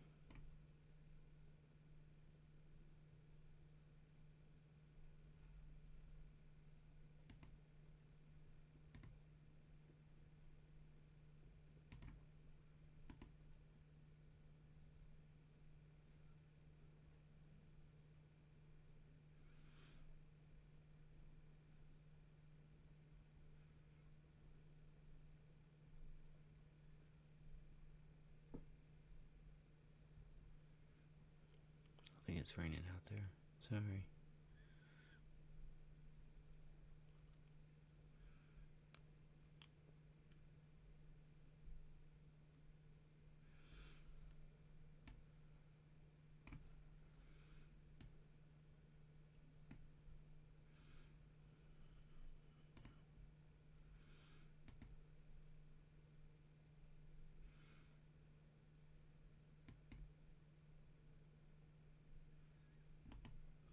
I think it's raining out there. Sorry.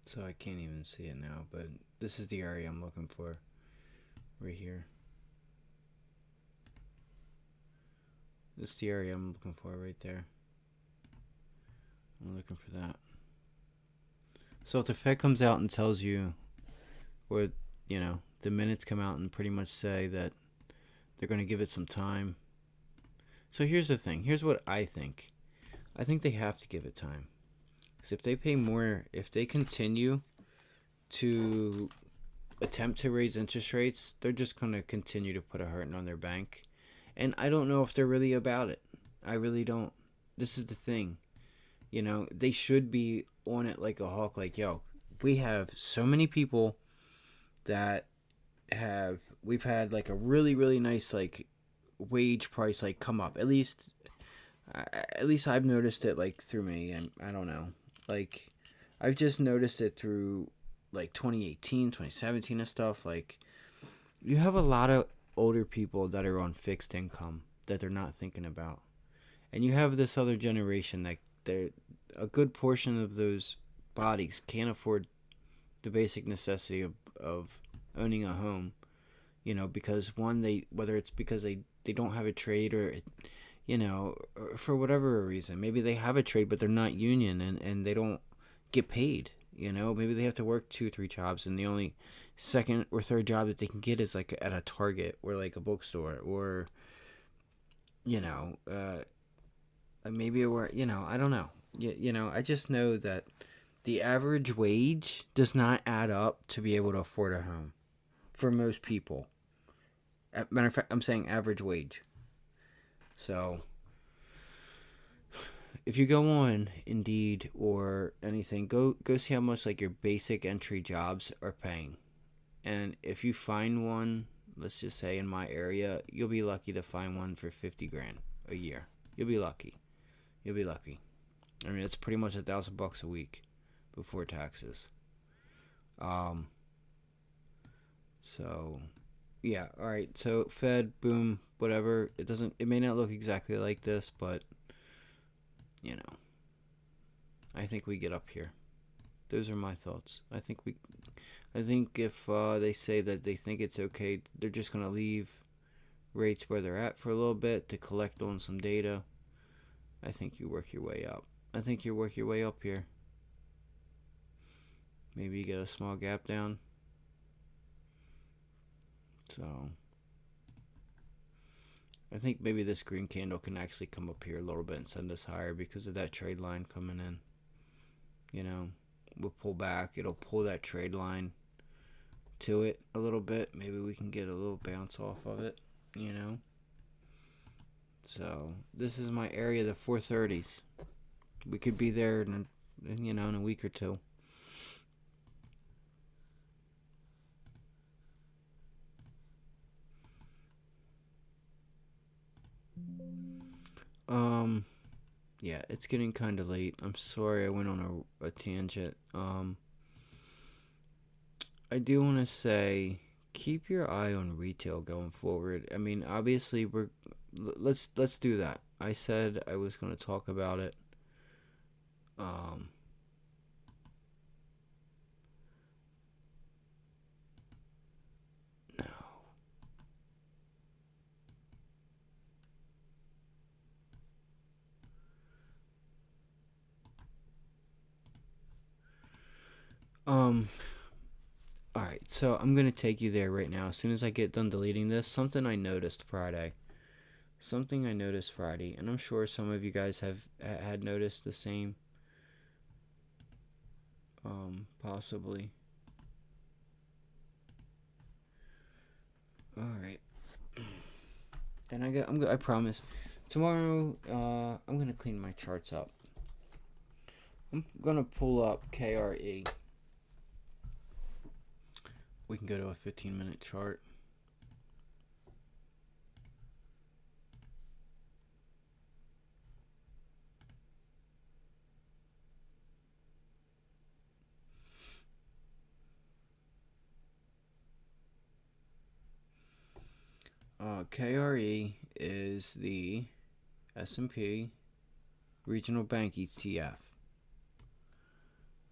So I can't even see it now, but this is the area I'm looking for. Right here. This is the area I'm looking for right there. I'm looking for that. So if the Fed comes out and tells you, or, you know, the minutes come out and pretty much say that they're going to give it some time. So here's the thing. Here's what I think. I think they have to give it time. Because if they pay more, if they continue to attempt to raise interest rates, they're just going to continue to put a hurting on their bank. And I don't know if they're really about it. I really don't. This is the thing. You know, they should be on it like a hawk. Like, yo, we have so many people that we've had like a really, really nice like wage price like come up. At least I've noticed it like through me, and I don't know. Like, I've just noticed it through like 2018, 2017 and stuff. Like, you have a lot of older people that are on fixed income that they're not thinking about. And you have this other generation that a good portion of those bodies can't afford the basic necessity of owning a home, you know, because whether it's because they don't have a trade, or you know, or for whatever reason, maybe they have a trade but they're not union, and they don't get paid, you know, maybe they have to work 2-3 jobs, and the only second or third job that they can get is like at a Target or like a bookstore, or you know, maybe you know, I don't know. You know, I just know that the average wage does not add up to be able to afford a home for most people. Matter of fact, I'm saying average wage. So if you go on Indeed or anything, go see how much like your basic entry jobs are paying. And if you find one, let's just say in my area, you'll be lucky to find one for 50 grand a year. You'll be lucky. You'll be lucky. I mean, it's pretty much $1,000 a week before taxes. So yeah, all right. So Fed, boom, whatever. It may not look exactly like this, but you know, I think we get up here. Those are my thoughts. I think if they say that they think it's okay, they're just gonna leave rates where they're at for a little bit to collect on some data. I think you work your way up. I think you work your way up here. Maybe you get a small gap down. So I think maybe this green candle can actually come up here a little bit and send us higher because of that trade line coming in. You know, we'll pull back. It'll pull that trade line to it a little bit. Maybe we can get a little bounce off of it, you know. So this is my area, the 430s. We could be there in a week or two. Yeah, it's getting kind of late. I'm sorry I went on a tangent. I do want to say, keep your eye on retail going forward. I mean, obviously let's do that. I said I was going to talk about it. No. Alright, so I'm going to take you there right now. As soon as I get done deleting this, something I noticed Friday. And I'm sure some of you guys had noticed the same. Possibly. Alright. And I promise, tomorrow, I'm going to clean my charts up. I'm going to pull up KRE. We can go to a 15-minute chart. KRE is the S&P Regional Bank ETF.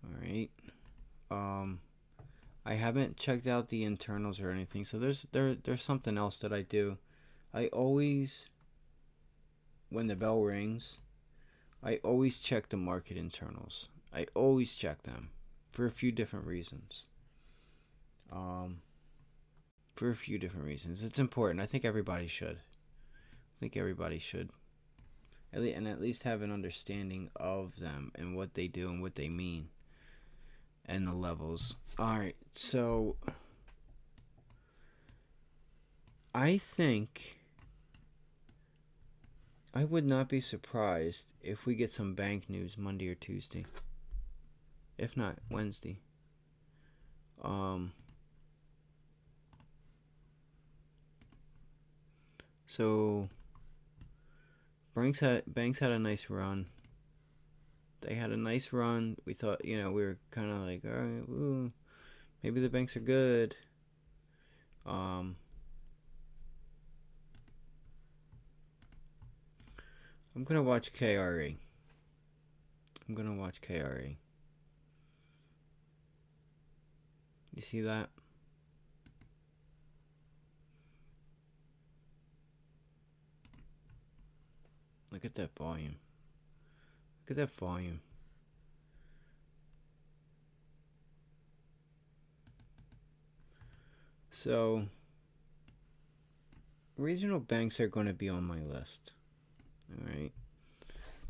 Alright. I haven't checked out the internals or anything, so there's something else that I do. I always, when the bell rings, I always check the market internals. I always check them for a few different reasons. It's important. I think everybody should. At least have an understanding of them and what they do and what they mean. And the levels. Alright, so I think I would not be surprised if we get some bank news Monday or Tuesday. If not, Wednesday. So banks had a nice run. They had a nice run. We thought, we were kind of like, all right, ooh, maybe the banks are good. I'm gonna watch KRE. You see that? Look at that volume. So, regional banks are going to be on my list. Alright?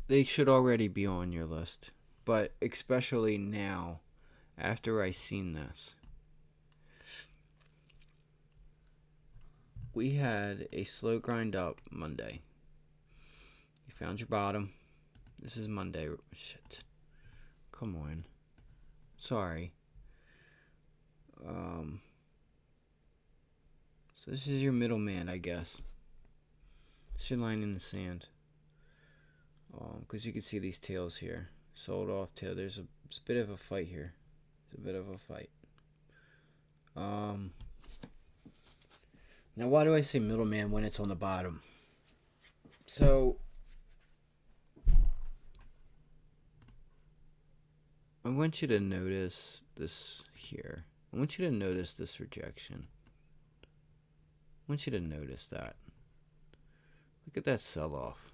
They should already be on your list. But especially now, after I seen this. We had a slow grind up Monday. You found your bottom. This is Monday. Shit. Come on. Sorry. So this is your middleman, I guess. It's your line in the sand. Because you can see these tails here. Sold off tail. There's a bit of a fight here. Now why do I say middleman when it's on the bottom? So I want you to notice this here. I want you to notice this rejection. I want you to notice that. Look at that sell-off.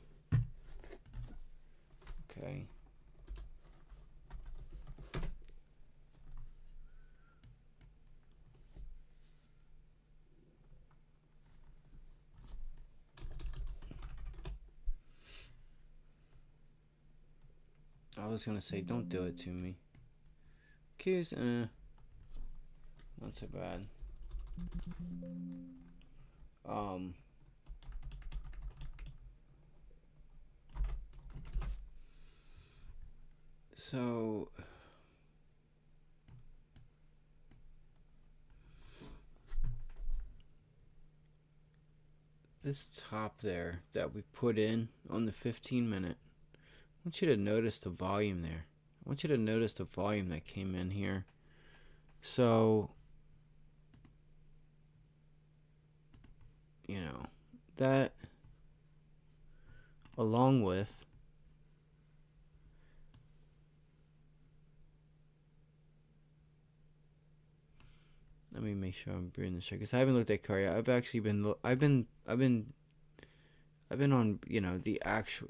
Okay. I was gonna say, don't do it to me. Q's, not so bad. Um, so this top there that we put in on the 15-minute, I want you to notice the volume there. I want you to notice the volume that came in here. So, you know, that along with let me make sure I'm reading this right because I haven't looked at car yet. I've actually been I've been on, you know, the actual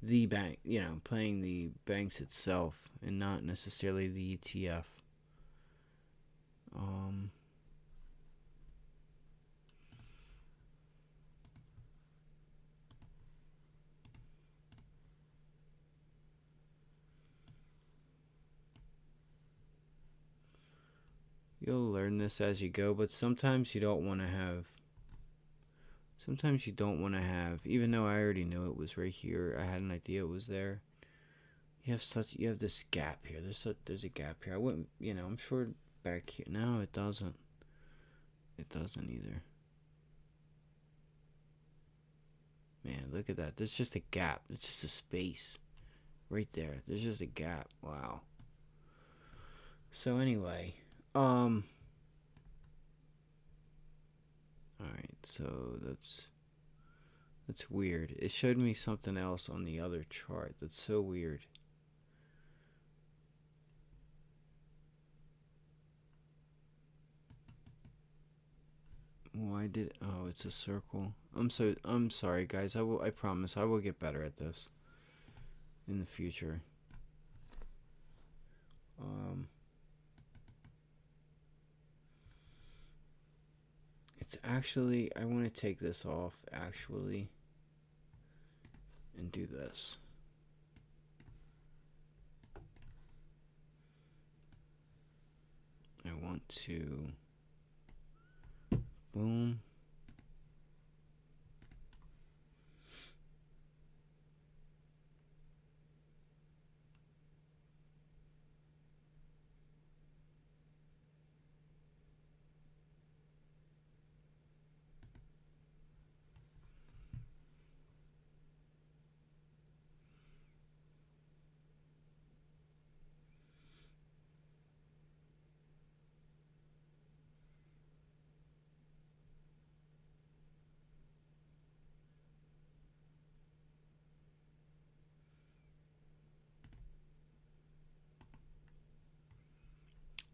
the bank, you know, playing the banks itself and not necessarily the ETF. You'll learn this as you go, but sometimes you don't want to have. Sometimes you don't want to have, even though I already knew it was right here. I had an idea it was there. You have this gap here. There's a gap here. I wouldn't, you know, I'm sure back here. No, it doesn't. It doesn't either. Man, look at that. There's just a gap. There's just a space right there. There's just a gap. Wow. So anyway, all right. So that's weird. It showed me something else on the other chart. That's so weird. Why did? Oh, it's a circle. I'm sorry, guys. I promise I will get better at this in the future. It's actually, I want to take this off actually and do this. I want to boom.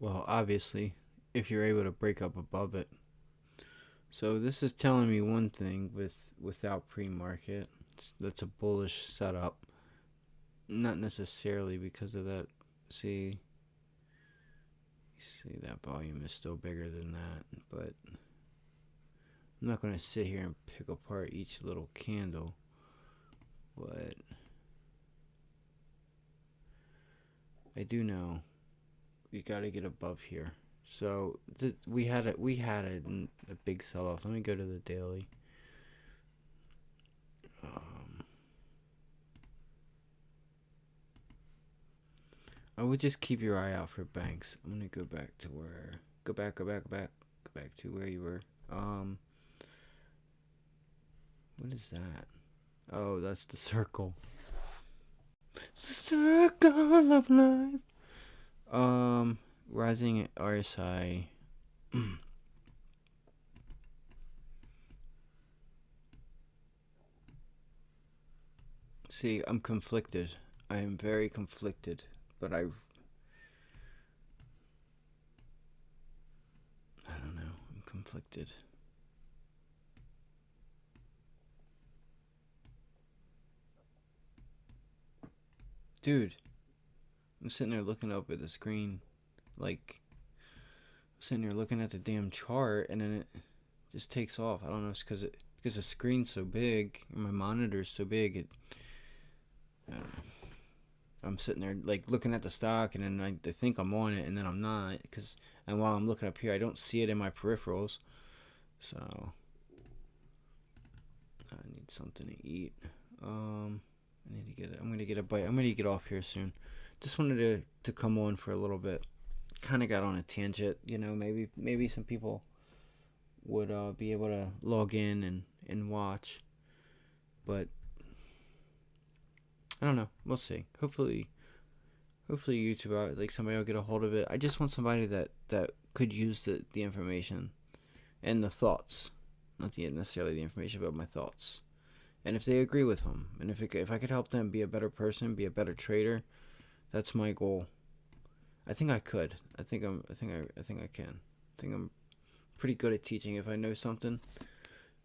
Well, obviously, if you're able to break up above it. So this is telling me one thing without pre-market. That's a bullish setup. Not necessarily because of that. See that volume is still bigger than that, but I'm not going to sit here and pick apart each little candle. But I do know we got to get above here. So we had a big sell-off. Let me go to the daily. I would just keep your eye out for banks. I'm gonna go back to where. Go back to where you were. What is that? Oh, that's the circle. It's the circle of life. Rising at RSI. See, I'm conflicted. I am very conflicted, but I don't know. I'm conflicted. Dude, I'm sitting there looking up at the screen, like, I'm sitting there looking at the damn chart, and then it just takes off. I don't know, it's because the screen's so big, and my monitor's so big, I don't know. I'm sitting there like looking at the stock, and then I think I'm on it, and then I'm not, and while I'm looking up here, I don't see it in my peripherals. So I need something to eat. I need to get. I'm gonna get a bite. I'm gonna get off here soon. Just wanted to come on for a little bit. Kind of got on a tangent. Maybe some people would be able to log in and watch, but I don't know. We'll see. Hopefully YouTube, like somebody will get a hold of it. I just want somebody that could use the information and the thoughts, not necessarily the information, but my thoughts. And if they agree with them, and if I could help them be a better person, be a better trader, that's my goal. I think I could. I think I can. I think I'm pretty good at teaching. If I know something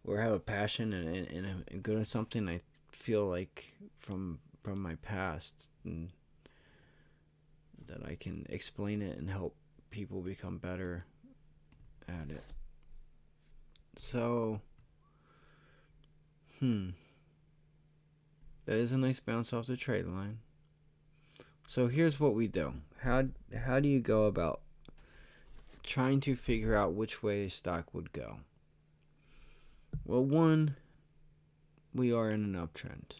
or have a passion and I'm good at something, I feel like from my past and that I can explain it and help people become better at it. So, that is a nice bounce off the trade line. So here's what we do. How do you go about trying to figure out which way a stock would go? Well, one, we are in an uptrend.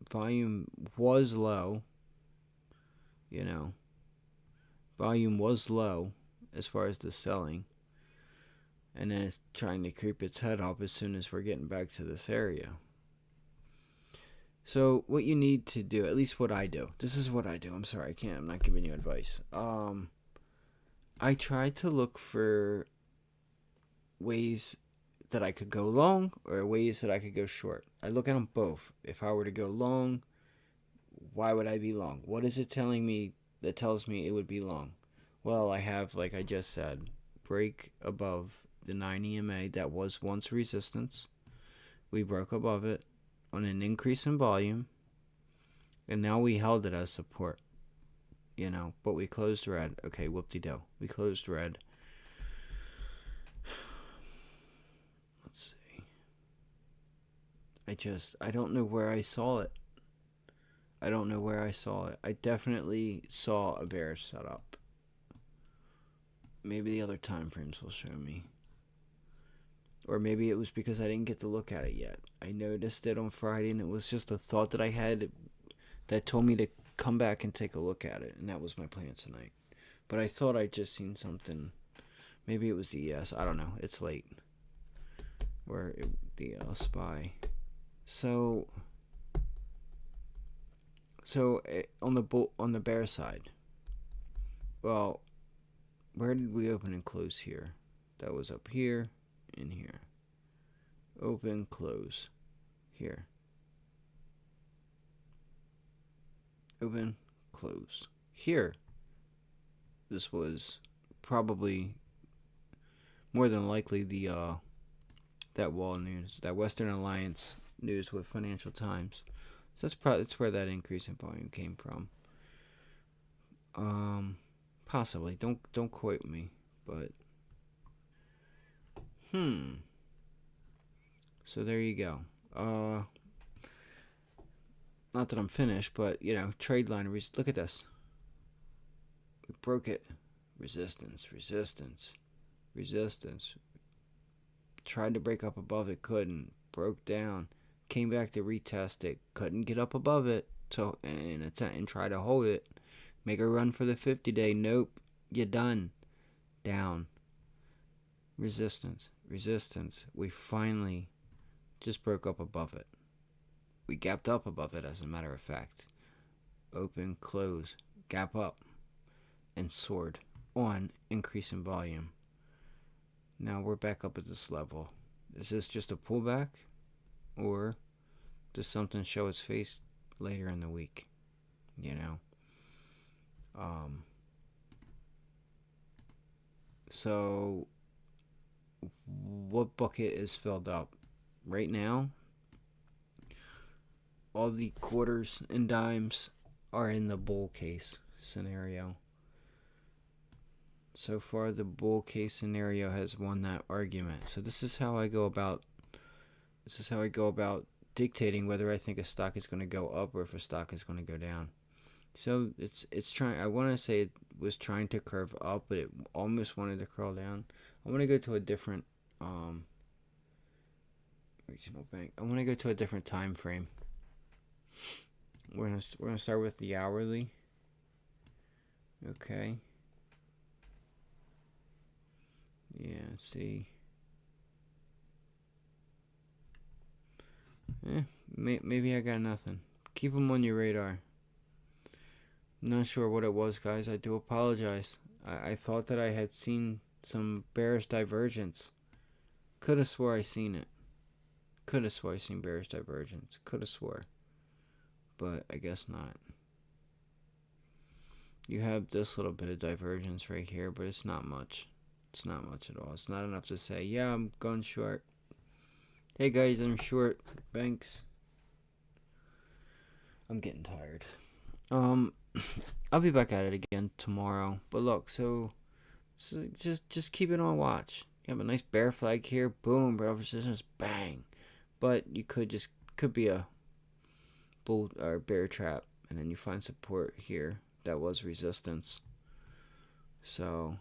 Volume was low. Volume was low as far as the selling. And then it's trying to creep its head up as soon as we're getting back to this area. So what you need to do, at least what I do, this is what I do. I'm sorry, I'm not giving you advice. I try to look for ways that I could go long or ways that I could go short. I look at them both. If I were to go long, why would I be long? What is it telling me that tells me it would be long? Well, I have, like I just said, break above the 9 EMA that was once resistance. We broke above it on an increase in volume, and now we held it as support. But we closed red. Okay, whoop-de-do. We closed red. Let's see. I don't know where I saw it. I definitely saw a bear setup. Maybe the other time frames will show me. Or maybe it was because I didn't get to look at it yet. I noticed it on Friday, and it was just a thought that I had that told me to come back and take a look at it, and that was my plan tonight. But I thought I'd just seen something. Maybe it was the ES. I don't know. It's late. The SPY. So on the bear side, well, where did we open and close here? That was up here and here. Open, close, here. Open, close, here. This was probably more than likely the that wall news, that Western Alliance news with Financial Times. So that's where that increase in volume came from. Possibly. Don't quote me, but so there you go. Not that I'm finished, but trade line. Look at this. We broke it. Resistance. Tried to break up above it, couldn't. Broke down. Came back to retest it. Couldn't get up above it. So and try to hold it. Make a run for the 50-day. Nope. You're done. Down. Resistance. We finally just broke up above it. We gapped up above it, as a matter of fact. Open, close, gap up, and soared on increase in volume. Now we're back up at this level. Is this just a pullback? Or does something show its face later in the week? So what bucket is filled up? Right now, all the quarters and dimes are in the bull case scenario. So far, the bull case scenario has won that argument. So this is how I go about dictating whether I think a stock is going to go up or if a stock is going to go down. So it's trying. I want to say it was trying to curve up, but it almost wanted to curl down. I want to go to a different regional bank. I want to go to a different time frame. We're gonna start with the hourly. Okay. Yeah. See. Maybe I got nothing. Keep them on your radar. Not sure what it was, guys. I do apologize. I thought that I had seen some bearish divergence. Could have swore I seen it. Could have swore I seen bearish divergence. Could have swore. But I guess not. You have this little bit of divergence right here, but it's not much. It's not much at all. It's not enough to say, yeah, I'm going short. Hey guys, I'm short. Banks. I'm getting tired. I'll be back at it again tomorrow. But look, so just keep it on watch. You have a nice bear flag here, boom, red resistance, bang. But you could be a bull or bear trap, and then you find support here. That was resistance. So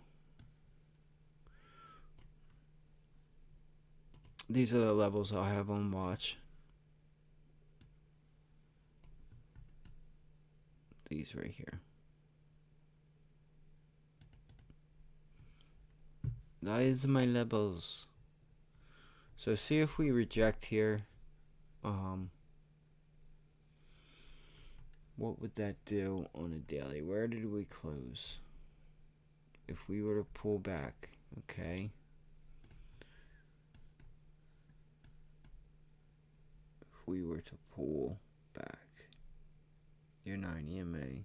these are the levels I'll have on watch. These right here. These are my levels. So see if we reject here. What would that do on a daily? Where did we close? If we were to pull back, okay. If we were to pull back, your 9 EMA.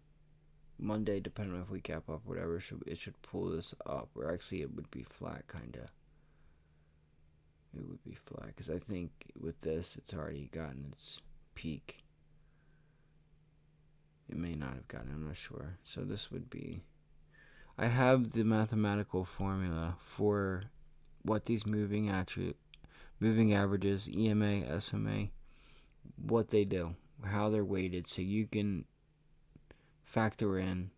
Monday, depending on if we gap up, whatever, it should pull this up. Or actually, it would be flat, kind of. It would be flat, because I think with this, it's already gotten its peak. It may not have gotten, I'm not sure. So this would be... I have the mathematical formula for what these moving averages, EMA, SMA, what they do, how they're weighted, so you can factor in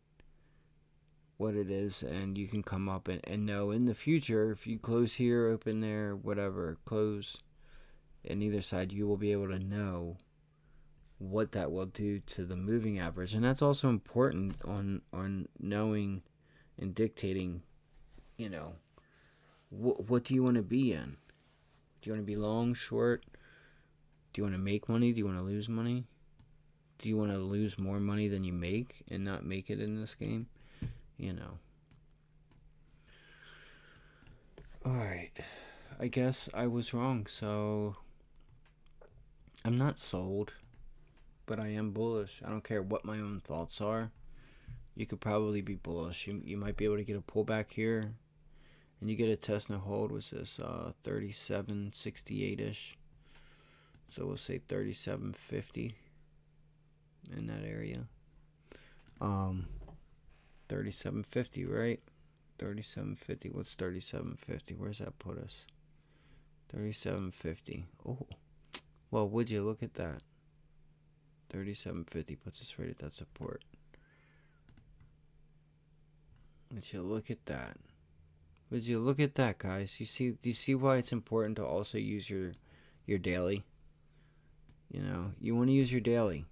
what it is, and you can come up and know in the future, if you close here, open there, whatever, close on either side, you will be able to know what that will do to the moving average. And that's also important on knowing and dictating, you know, what do you want to be in? Do you want to be long, short? Do you want to make money? Do you want to lose money? Do you want to lose more money than you make and not make it in this game? You know. Alright. I guess I was wrong, so I'm not sold, but I am bullish. I don't care what my own thoughts are. You could probably be bullish. You might be able to get a pullback here, and you get a test and hold. Was this 37.68ish? So we'll say 37.50 in that area. 37.50, right? 37.50. What's 37.50? Where's that put us? 37.50. Oh, well, would you look at that? 37.50 puts us right at that support. Would you look at that? Would you look at that, guys? Do you see why it's important to also use your daily? You know, you want to use your daily.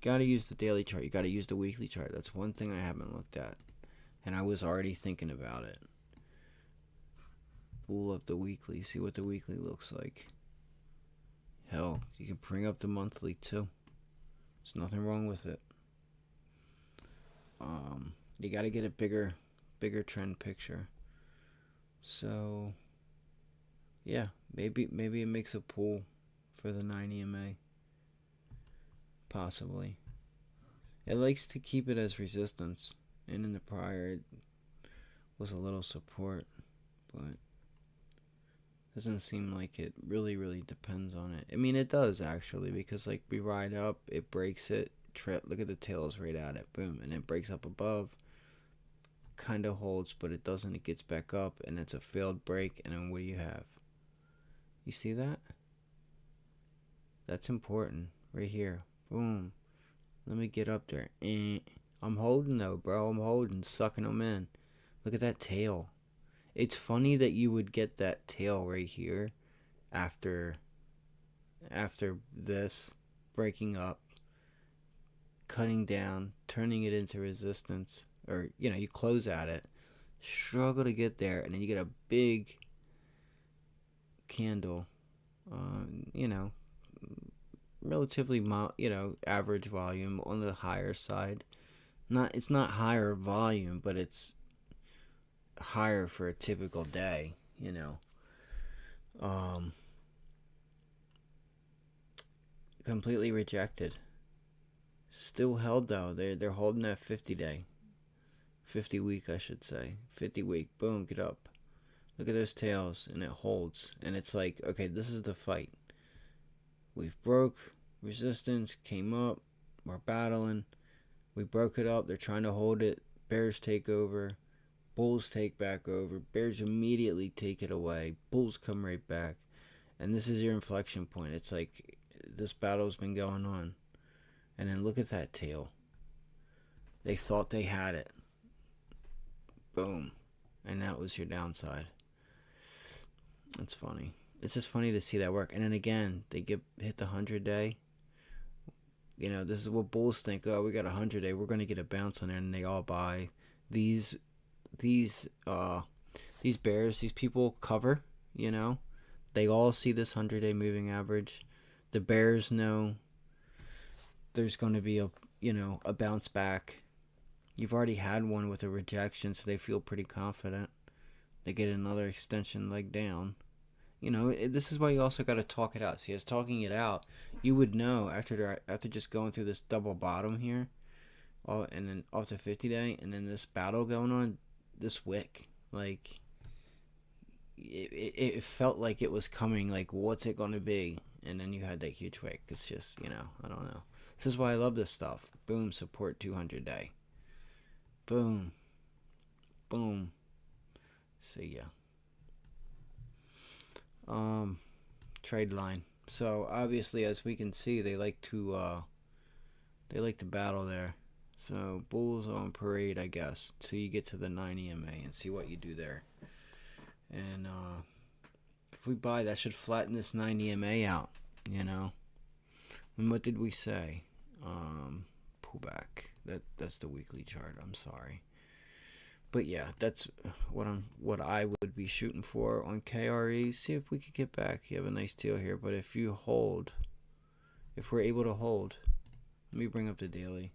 Got to use the daily chart. You got to use the weekly chart. That's one thing I haven't looked at, and I was already thinking about it. Pull up the weekly. See what the weekly looks like. Hell, you can bring up the monthly too. There's nothing wrong with it. You got to get a bigger trend picture. So, yeah, maybe it makes a pull for the 9 EMA. Possibly. It likes to keep it as resistance, and in the prior it was a little support, but doesn't seem like it really depends on it. I mean, it does actually, because like we ride up, it breaks it, look at the tails right at it, boom, and it breaks up above, kind of holds, but it doesn't. It gets back up, and it's a failed break, and then what do you have? You see that? That's important. Right here. Boom. Let me get up there. I'm holding though, bro. I'm holding, sucking them in. Look at that tail. It's funny that you would get that tail right here after this breaking up, cutting down, turning it into resistance, or you close at it, struggle to get there, and then you get a big candle, you know, relatively mild, average volume on the higher side. It's not higher volume, but it's higher for a typical day, completely rejected. Still held though. They're holding that 50 week, I should say. 50 week. Boom, get up. Look at those tails, and it holds. And it's like, okay, this is the fight. We've broke resistance, came up, we're battling. We broke it up. They're trying to hold it. Bears take over. Bulls take back over. Bears immediately take it away. Bulls come right back. And this is your inflection point. It's like this battle's been going on. And then look at that tail. They thought they had it. Boom. And that was your downside. It's funny. It's just funny to see that work. And then again, they hit the 100-day. This is what bulls think. Oh, we got a 100-day. We're going to get a bounce on it. And they all buy. These bears, these people cover, They all see this 100-day moving average. The bears know there's going to be a bounce back. You've already had one with a rejection, so they feel pretty confident. They get another extension leg down. This is why you also got to talk it out. See, as talking it out, you would know after just going through this double bottom here, and then off the 50-day, and then this battle going on, this wick, like it felt like it was coming. Like, what's it going to be? And then you had that huge wick. It's just, I don't know. This is why I love this stuff. Boom, support 200-day. Boom. Boom. See ya. Trade line. So obviously, as we can see, they like to battle there. So bulls on parade, I guess, till you get to the 9 EMA and see what you do there. And if we buy, that should flatten this 9 EMA out, And what did we say? Pull back. That's the weekly chart. I'm sorry. But yeah, that's what I would be shooting for on KRE. See if we could get back. You have a nice deal here, but if we're able to hold, let me bring up the daily.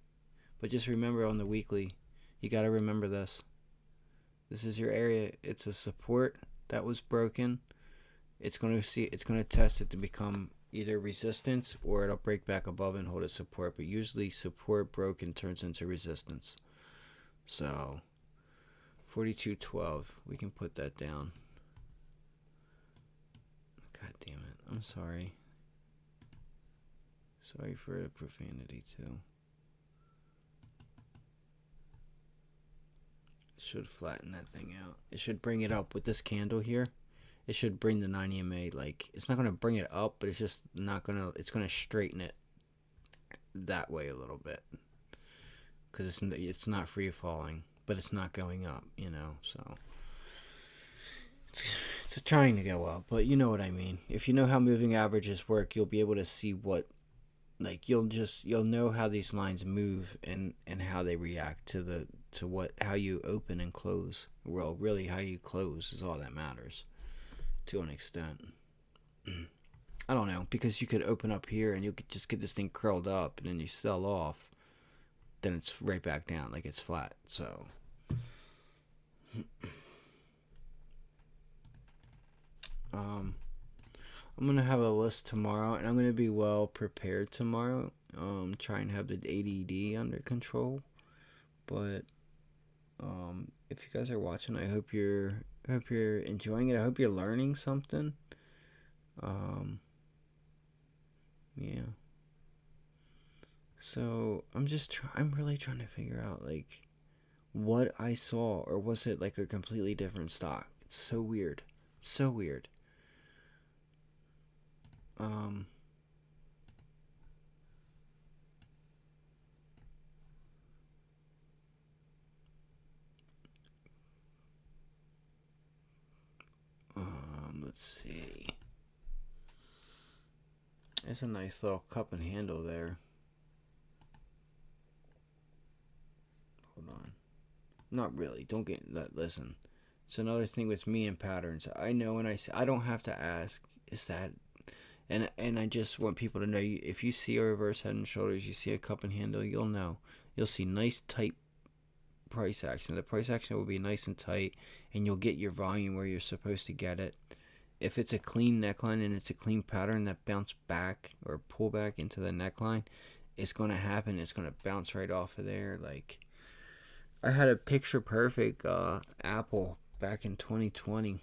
But just remember on the weekly, you got to remember this. This is your area. It's a support that was broken. It's going to test it to become either resistance, or it'll break back above and hold its support. But usually support broken turns into resistance. So 42.12, we can put that down. God damn it. I'm sorry. Sorry for the profanity too. It should flatten that thing out. It should bring it up with this candle here. It should bring the 9 EMA, like, it's not going to bring it up, but it's just not going to, it's going to straighten it that way a little bit. Because it's not free falling, but it's not going up, so. It's trying to go up, but you know what I mean. If you know how moving averages work, you'll be able to see what, like, you'll know how these lines move and how they react to how you open and close. Well, really how you close is all that matters to an extent. I don't know, because you could open up here and you could just get this thing curled up, and then you sell off, then it's right back down like it's flat. So I'm gonna have a list tomorrow, and I'm gonna be well prepared tomorrow. Try and have the ADD under control. But if you guys are watching, I hope you're enjoying it. I hope you're learning something. Yeah. So I'm really trying to figure out, like, what I saw, or was it like a completely different stock? It's so weird. It's so weird. let's see. It's a nice little cup and handle there. Hold on. Not really. Don't get that. Listen. It's another thing with me and patterns. I know when I say, I don't have to ask. Is that, and I just want people to know, if you see a reverse head and shoulders, you see a cup and handle, you'll know. You'll see nice tight price action. The price action will be nice and tight, and you'll get your volume where you're supposed to get it. If it's a clean neckline and it's a clean pattern that bounce back or pull back into the neckline, it's going to happen. It's going to bounce right off of there. Like, I had a picture perfect apple back in 2020,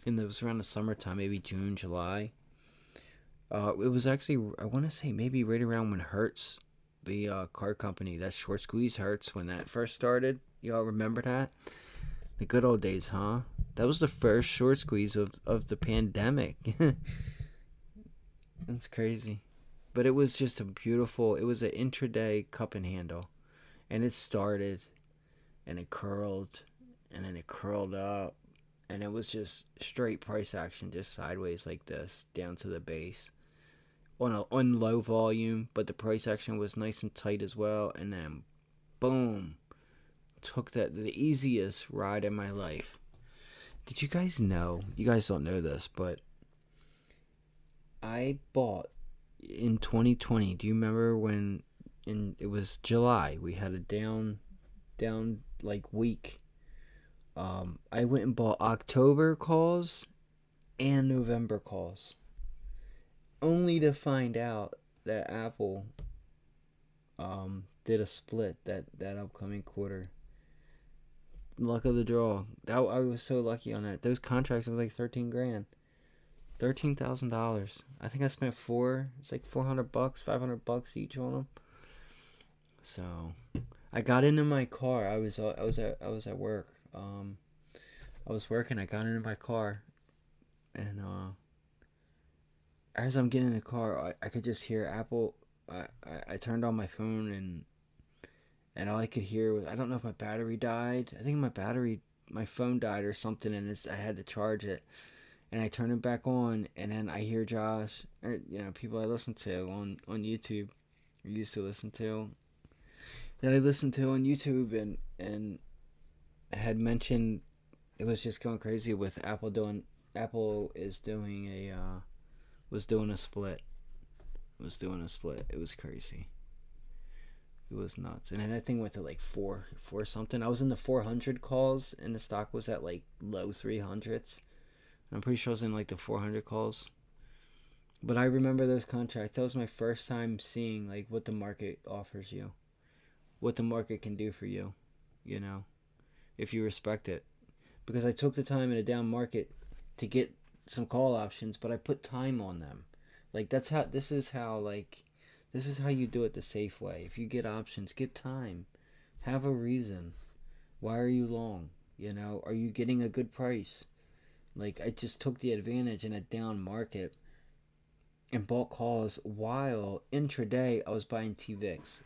and it was around the summertime, maybe June, July. It was actually, I want to say maybe right around when Hertz, the car company, that short squeeze Hertz, when that first started. Y'all remember that? The good old days, huh? That was the first short squeeze of the pandemic. That's crazy. But it was just a beautiful, it was an intraday cup and handle. And it started, and it curled, and then it curled up, and it was just straight price action, just sideways like this, down to the base. On low volume, but the price action was nice and tight as well, and then boom, took the easiest ride in my life. Did you guys know, you guys don't know this, but I bought in 2020, do you remember when it was July, we had a down like week. I went and bought October calls and November calls, only to find out that Apple did a split that upcoming quarter. Luck of the draw. I was so lucky on that. Those contracts were like $13,000, $13,000. I think I spent it's like $400, $500 each on them. So I got into my car. I was at work. I was working. I got into my car, and as I'm getting in the car, I could just hear Apple. I turned on my phone, and all I could hear was, I don't know if my battery died. I think my phone died or something, and I had to charge it. And I turned it back on, and then I hear Josh, or people I listen to on YouTube, or used to listen to, that I listened to on YouTube, and had mentioned it was just going crazy with Apple was doing a split. It was crazy. It was nuts. And then that thing went to like four something. I was in the 400 calls, and the stock was at like low 300s. I'm pretty sure I was in like the 400 calls. But I remember those contracts. That was my first time seeing like what the market offers you, what the market can do for you, if you respect it. Because I took the time in a down market to get some call options, but I put time on them. Like, this is how you do it the safe way. If you get options, get time. Have a reason. Why are you long? Are you getting a good price? Like, I just took the advantage in a down market and bought calls while intraday I was buying TVIX.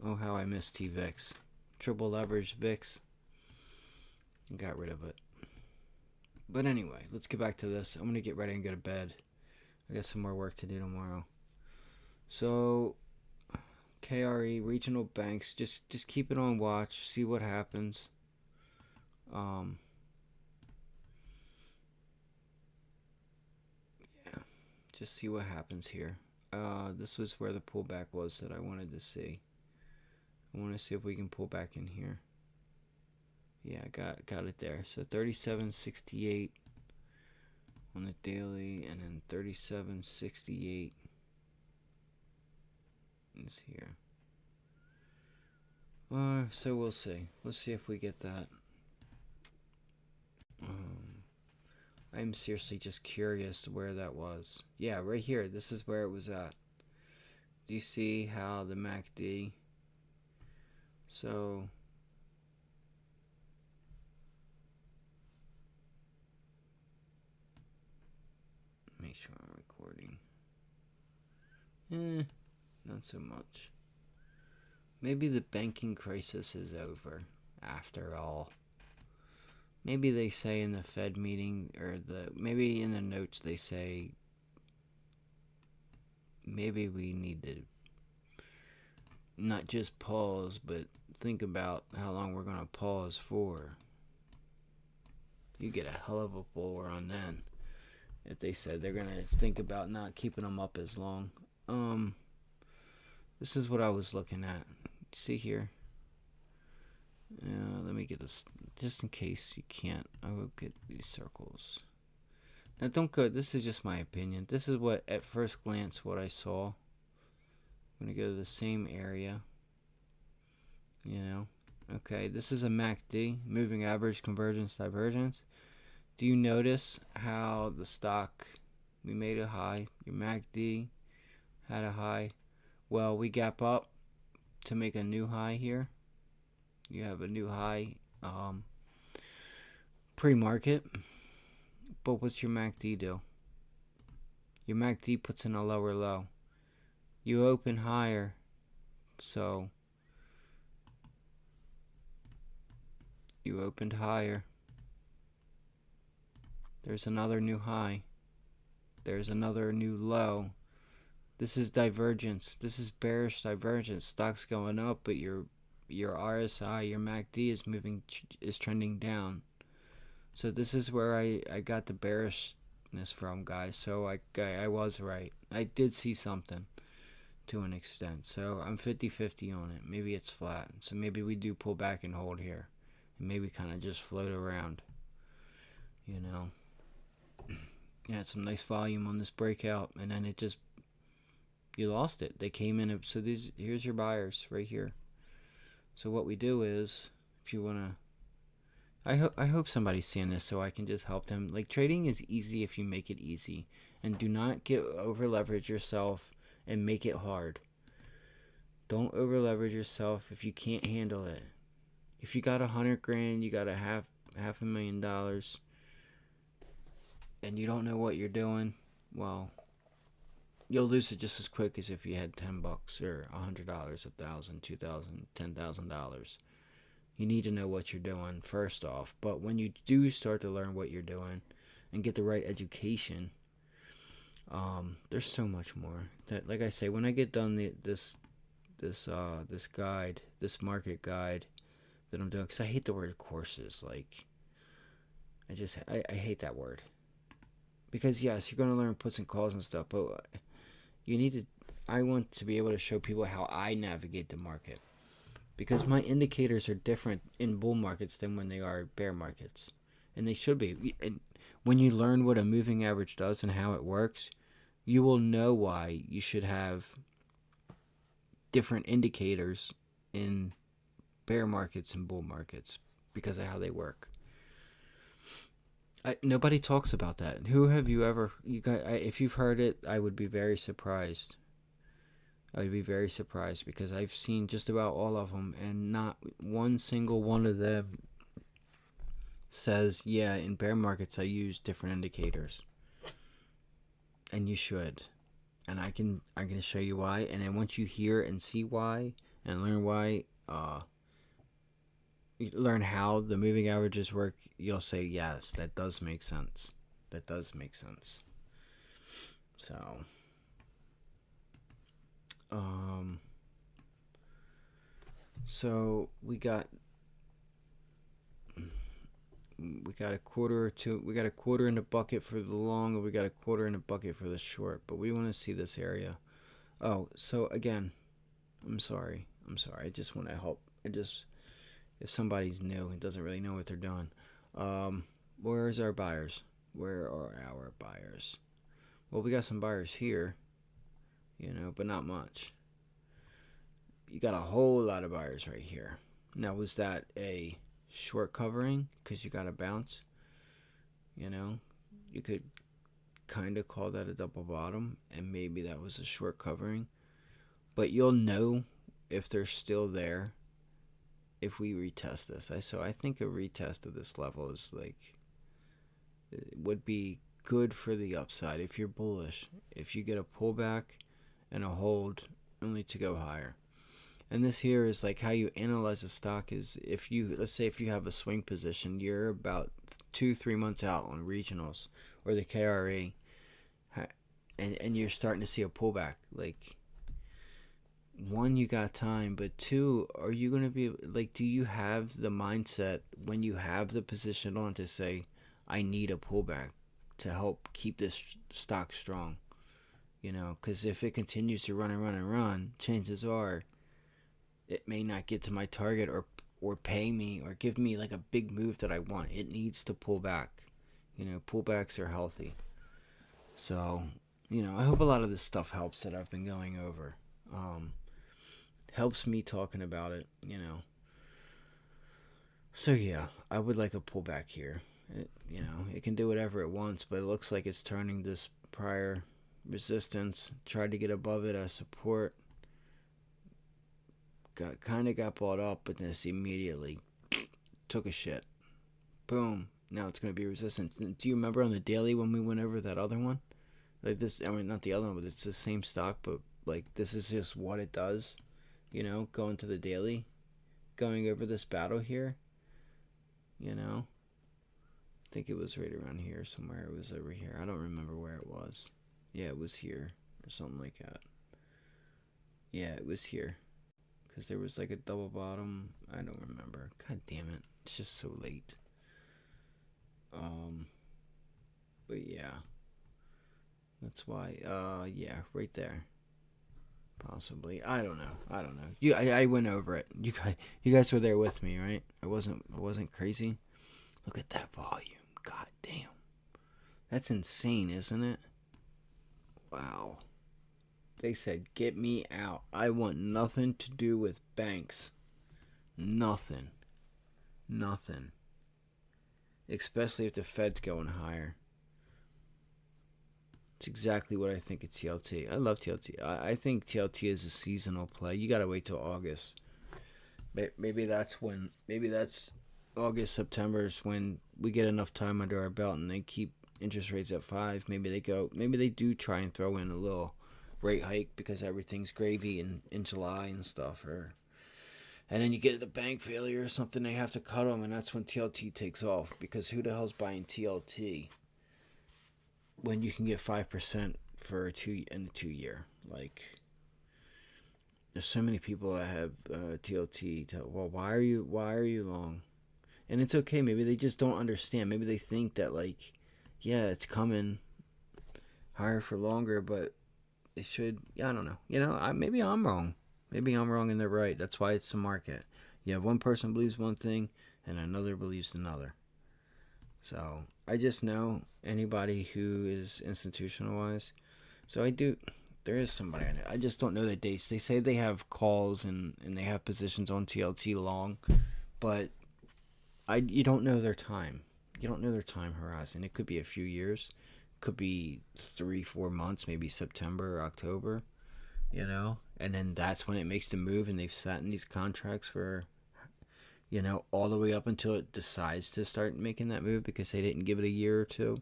Oh, how I miss TVIX. Triple leverage VIX. Got rid of it. But anyway, let's get back to this. I'm going to get ready and go to bed. I got some more work to do tomorrow. So, KRE, regional banks, just keep it on watch. See what happens. Just see what happens here. This was where the pullback was that I wanted to see. I want to see if we can pull back in here. Yeah, got it there. So 37.68 on the daily, and then 37.68 is here. So we'll see. Let's see if we get that. I'm seriously just curious where that was. Yeah, right here. This is where it was at. Do you see how the MACD? So make sure I'm recording. Not so much. Maybe the banking crisis is over after all. maybe they say in the Fed meeting, or maybe in the notes they say maybe we need to not just pause, but think about how long we're going to pause for. You get a hell of a blower on that. If they said they're going to think about not keeping them up as long. This is what I was looking at. See here? Let me get this, just in case you can't. I will get these circles. Now don't go, this is just my opinion. This is what, at first glance, what I saw. I'm going to go to the same area. Okay, this is a MACD, moving average convergence divergence. Do you notice how the stock, we made a high, your MACD had a high? Well, we gap up to make a new high here. You have a new high pre-market, but what's your MACD do? Your MACD puts in a lower low. You open higher, so you opened higher. There's another new high. There's another new low. This is divergence. This is bearish divergence. Stock's going up, but your RSI, your MACD is trending down. So this is where I got the bearishness from, guys. So I was right. I did see something to an extent. So I'm 50-50 on it. Maybe it's flat. So maybe we do pull back and hold here. And maybe kind of just float around. Yeah, some nice volume on this breakout. And then it just, you lost it. They came in. So here's your buyers right here. So what we do is, if you want to, I hope somebody's seeing this so I can just help them. Like, trading is easy if you make it easy. And do not over leverage yourself and make it hard. Don't over leverage yourself if you can't handle it. If you got $100,000, you got half $500,000, and you don't know what you're doing, well, you'll lose it just as quick as if you had $10 or $100, $1,000, $2,000, $10,000. You need to know what you're doing first off. But when you do start to learn what you're doing and get the right education, there's so much more. That, like I say, when I get done this guide, this market guide that I'm doing, because I hate the word courses. Like, I hate that word. Because yes, you're gonna learn puts and calls and stuff, but I want to be able to show people how I navigate the market, because my indicators are different in bull markets than when they are bear markets, and they should be. And when you learn what a moving average does and how it works, you will know why you should have different indicators in bear markets and bull markets, because of how they work. Nobody talks about that. Who have you ever? If you've heard it, I would be very surprised. I would be very surprised, because I've seen just about all of them, and not one single one of them says, "Yeah, in bear markets I use different indicators." And you should, and I'm gonna show you why. And then once you hear and see why and learn why, learn how the moving averages work, you'll say, yes, that does make sense. That does make sense. So, so we got a quarter or two. We got a quarter in the bucket for the long, and we got a quarter in the bucket for the short. But we want to see this area. Oh, so again, I'm sorry. I just want to help. If somebody's new and doesn't really know what they're doing, where's our buyers? Where are our buyers? Well, we got some buyers here, but not much. You got a whole lot of buyers right here. Now, was that a short covering because you got a bounce? You could kind of call that a double bottom, and maybe that was a short covering. But you'll know if they're still there if we retest this. So I think a retest of this level is would be good for the upside if you're bullish. If you get a pullback and a hold only to go higher. And this here is like how you analyze a stock is if you, let's say if you have a swing position, you're about 2-3 months out on regionals or the KRE, and you're starting to see a pullback. Like, one, you got time, but two, are you going to be like, do you have the mindset when you have the position on to say, I need a pullback to help keep this stock strong? You know, because if it continues to run and run and run, chances are it may not get to my target or pay me or give me like a big move that I want. It needs to pull back. You know, pullbacks are healthy. So, you know, I hope a lot of this stuff helps that I've been going over. Helps me talking about it, you know. So yeah, I would like a pullback here. You know, it can do whatever it wants, but it looks like it's turning this prior resistance. Tried to get above it as support. Got bought up, but this immediately took a shit. Boom. Now it's going to be resistance. Do you remember on the daily when we went over that other one? Like this, I mean, not the other one, but it's the same stock, but like this is just what it does. You know, going to the daily, going over this battle here. You know, I think it was right around here somewhere. It was over here. I don't remember where it was. Yeah, it was here or something like that. Yeah, it was here. Because there was like a double bottom. I don't remember. God damn it. It's just so late. But yeah. That's why, yeah, right there. Possibly. I don't know. I went over it. You guys were there with me, right? I wasn't crazy. Look at that volume. God damn. That's insane, isn't it? Wow. They said, get me out. I want nothing to do with banks. Nothing. Especially if the Fed's going higher. It's exactly what I think of TLT. I love TLT. I think TLT is a seasonal play. You gotta wait till August. Maybe that's August, September is when we get enough time under our belt and they keep interest rates at 5. Maybe they do try and throw in a little rate hike because everything's gravy in July and stuff, and then you get the bank failure or something, they have to cut them, and that's when TLT takes off, because who the hell's buying TLT when you can get 5% for a 2 year? Like, there's so many people that have TLT. Well, why are you long? And it's okay. Maybe they just don't understand. Maybe they think that, like, yeah, it's coming higher for longer, but they should. Yeah, I don't know. You know, maybe I'm wrong. Maybe I'm wrong and they're right. That's why it's the market. You have one person believes one thing and another believes another. So I just know anybody who is institutionalized. So there is somebody in it. I just don't know the dates. They say they have calls and they have positions on TLT long, but you don't know their time. You don't know their time horizon. It could be a few years. It could be 3-4 months, maybe September or October, you know? And then that's when it makes the move, and they've sat in these contracts for, you know, all the way up until it decides to start making that move because they didn't give it a year or two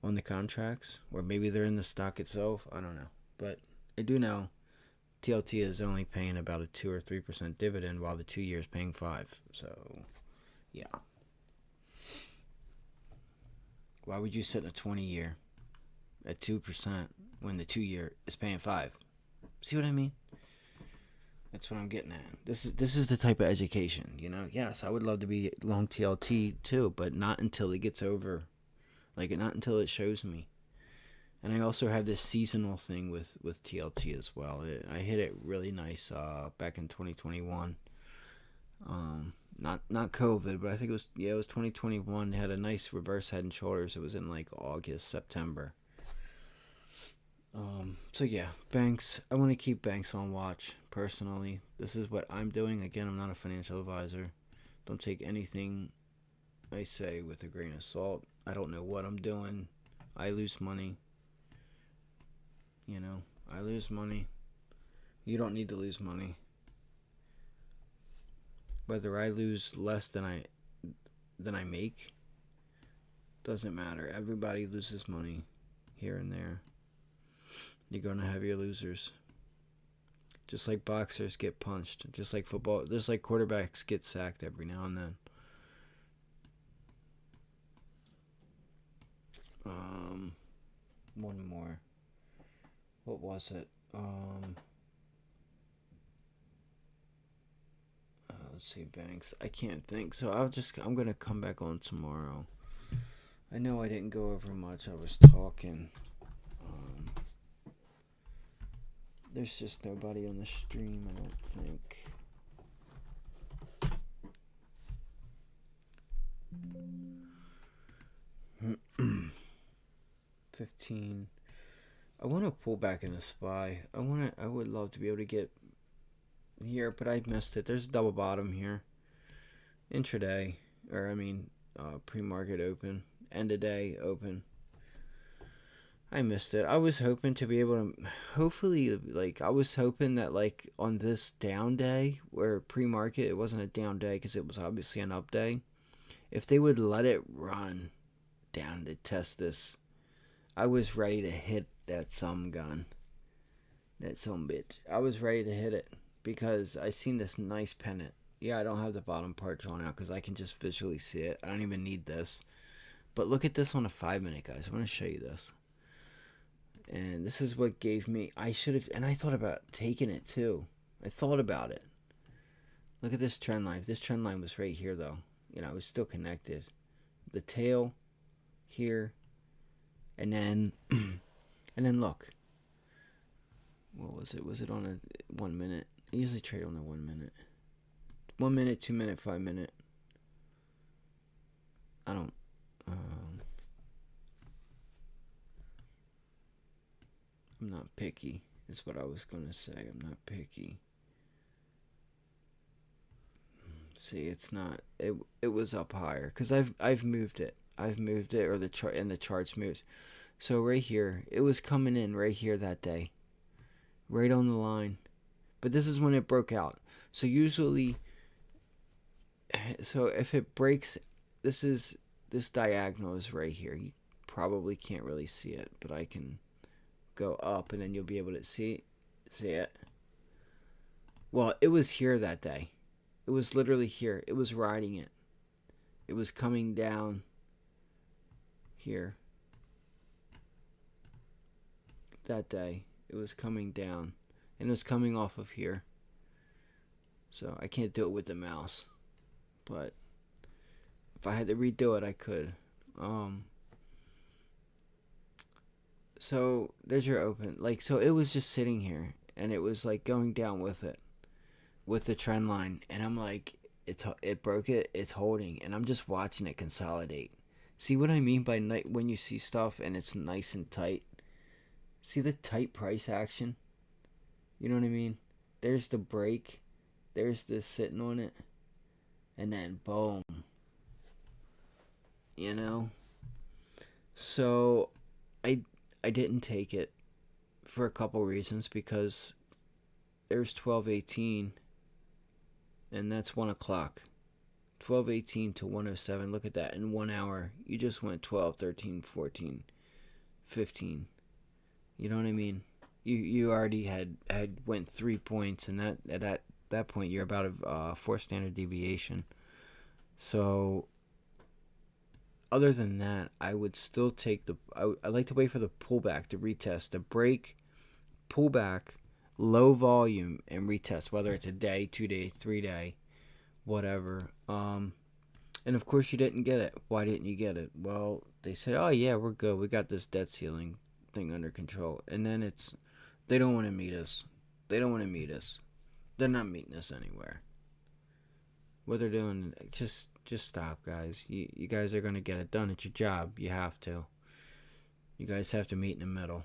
on the contracts. Or maybe they're in the stock itself. I don't know. But I do know TLT is only paying about a 2 or 3% dividend while the 2 years paying 5. So, yeah. Why would you sit in a 20-year at 2% when the 2 year is paying 5? See what I mean? That's what I'm getting at. This is the type of education, you know? Yes, I would love to be long TLT too, but not until it gets over. Like, not until it shows me. And I also have this seasonal thing with TLT as well. I hit it really nice back in 2021. Not COVID, but I think it was 2021. They had a nice reverse head and shoulders. It was in like August, September. So yeah, banks. I want to keep banks on watch personally. This is what I'm doing. Again, I'm not a financial advisor. Don't take anything I say with a grain of salt. I don't know what I'm doing. I lose money. You know, I lose money. You don't need to lose money. Whether I lose less than I make doesn't matter. Everybody loses money here and there. You're going to have your losers. Just like boxers get punched, just like football, just like quarterbacks get sacked every now and then. One more. What was it? Let's see, Banks. I can't think. So I'm gonna come back on tomorrow. I know I didn't go over much. I was talking. There's just nobody on the stream, I don't think. 15. I want to pull back in the SPY. I would love to be able to get here, but I missed it. There's a double bottom here. Intraday, or I mean, pre-market open, end of day open. I missed it. I was hoping to be able to, hopefully, like, I was hoping that, like, on this down day, where pre-market, it wasn't a down day because it was obviously an up day, if they would let it run down to test this, I was ready to hit that some gun. That some bitch. I was ready to hit it because I seen this nice pennant. Yeah, I don't have the bottom part drawn out because I can just visually see it. I don't even need this. But look at this on a 5-minute, guys. I want to show you this. And this is what gave me, I should have, and I thought about taking it too. I thought about it. Look at this trend line. This trend line was right here though. You know, it was still connected. The tail here. And then, and then look. What was it? Was it on a 1 minute? I usually trade on a 1 minute. 1 minute, 2 minute, 5 minute. I don't, I'm not picky, is what I was going to say. I'm not picky. See, it's not, it was up higher because I've moved it. I've moved it, or the chart, and the charts moves. So right here, it was coming in right here that day. Right on the line. But this is when it broke out. So usually, so if it breaks, this diagonal is right here. You probably can't really see it, but I can go up and then you'll be able to see it. Well, it was here that day. It was literally here. It was riding it. It was coming down here. That day. It was coming down. And it was coming off of here. So I can't do it with the mouse. But if I had to redo it, I could. So there's your open. Like, so it was just sitting here. And it was like going down with it. With the trend line. And I'm like, it broke it. It's holding. And I'm just watching it consolidate. See what I mean by when you see stuff and it's nice and tight? See the tight price action? You know what I mean? There's the break. There's this sitting on it. And then boom. You know? So I didn't take it for a couple reasons, because there's 12:18 and that's 1 o'clock. 12:18 to 1:07. Look at that. In 1 hour, you just went 12, 13, 14, 15. You know what I mean? You already had went 3 points, and at that point you're about a 4 standard deviation. So other than that, I would still take I like to wait for the pullback to retest, the break, pullback, low volume, and retest, whether it's a day, 2 day, 3 day, whatever. And of course you didn't get it. Why didn't you get it? Well, they said, oh yeah, we're good. We got this debt ceiling thing under control. And then they don't want to meet us. They don't want to meet us. They're not meeting us anywhere. What they're doing, just stop, guys. You guys are going to get it done. It's your job. You have to. You guys have to meet in the middle.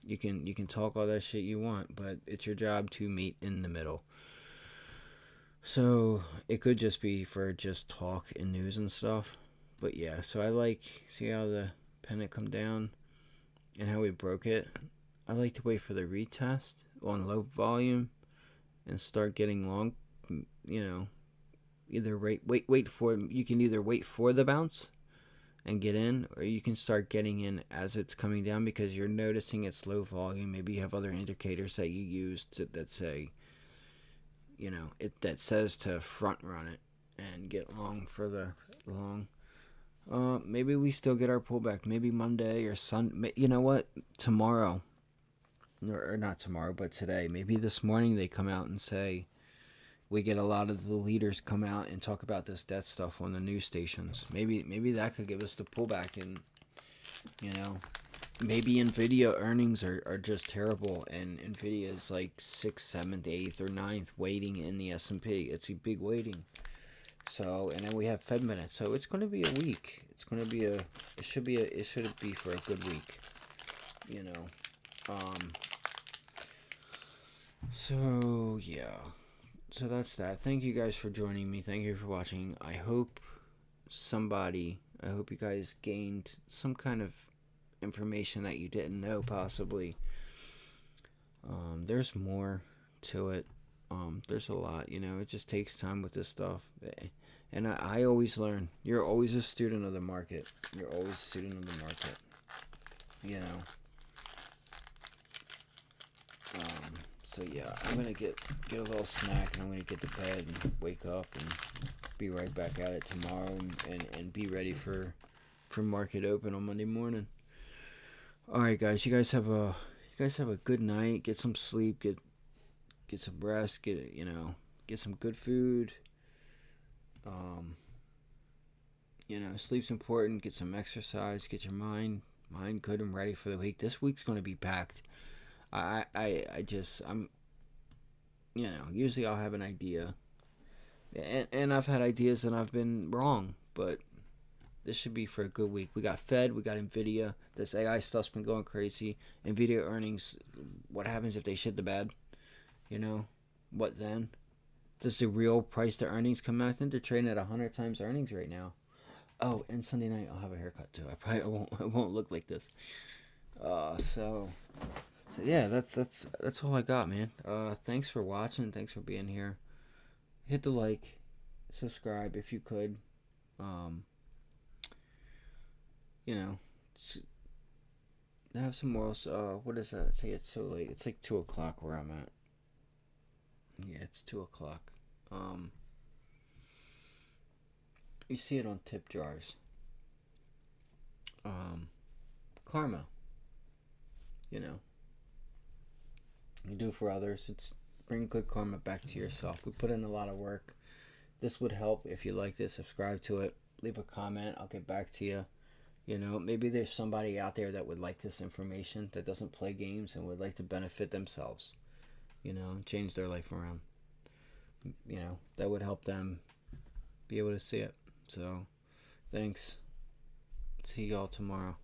You can talk all that shit you want, but it's your job to meet in the middle. So it could just be for just talk and news and stuff. But yeah, so see how the pennant come down and how we broke it? I like to wait for the retest on low volume and start getting long, either wait for, you can either wait for the bounce and get in, or you can start getting in as it's coming down because you're noticing it's low volume. Maybe you have other indicators that you use that say, that says to front run it and get long for the long. Maybe we still get our pullback. Maybe Monday or Sunday. You know what? Tomorrow, or not tomorrow, but today. Maybe this morning they come out and say, we get a lot of the leaders come out and talk about this debt stuff on the news stations. Maybe that could give us the pullback. And maybe Nvidia earnings are just terrible, and Nvidia is like 6th, 7th, 8th, or 9th weighting in the S&P. It's a big weighting. So, and then we have Fed minutes. So it's going to be a week. It should be for a good week. So yeah. So that's that. Thank you guys for joining me. Thank you for watching. I hope you guys gained some kind of information that you didn't know, possibly. There's more to it. There's a lot, it just takes time with this stuff. And I always learn. You're always a student of the market. So yeah, I'm going to get a little snack, and I'm going to get to bed and wake up and be right back at it tomorrow, and be ready for market open on Monday morning. All right, guys, you guys have a good night. Get some sleep, get some rest, get some good food. Sleep's important. Get some exercise. Get your mind good and ready for the week. This week's going to be packed. Usually I'll have an idea, and I've had ideas and I've been wrong, but this should be for a good week. We got Fed, we got Nvidia. This AI stuff's been going crazy. Nvidia earnings. What happens if they shit the bed? What then? Does the real price to earnings come out? I think they're trading at 100 times earnings right now. Oh, and Sunday night I'll have a haircut too. I won't look like this. So yeah, that's all I got, man. Thanks for watching. Thanks for being here. Hit the like, subscribe if you could. Have some morals. What is that? Say it's so late. It's like 2 o'clock where I'm at. Yeah, it's 2 o'clock. You see it on tip jars. Karma. You do for others. It's bring good karma back to yourself. We put in a lot of work. This would help if you like this. Subscribe to it. Leave a comment. I'll get back to you. Maybe there's somebody out there that would like this information, that doesn't play games and would like to benefit themselves. Change their life around. That would help them be able to see it. So, thanks. See y'all tomorrow.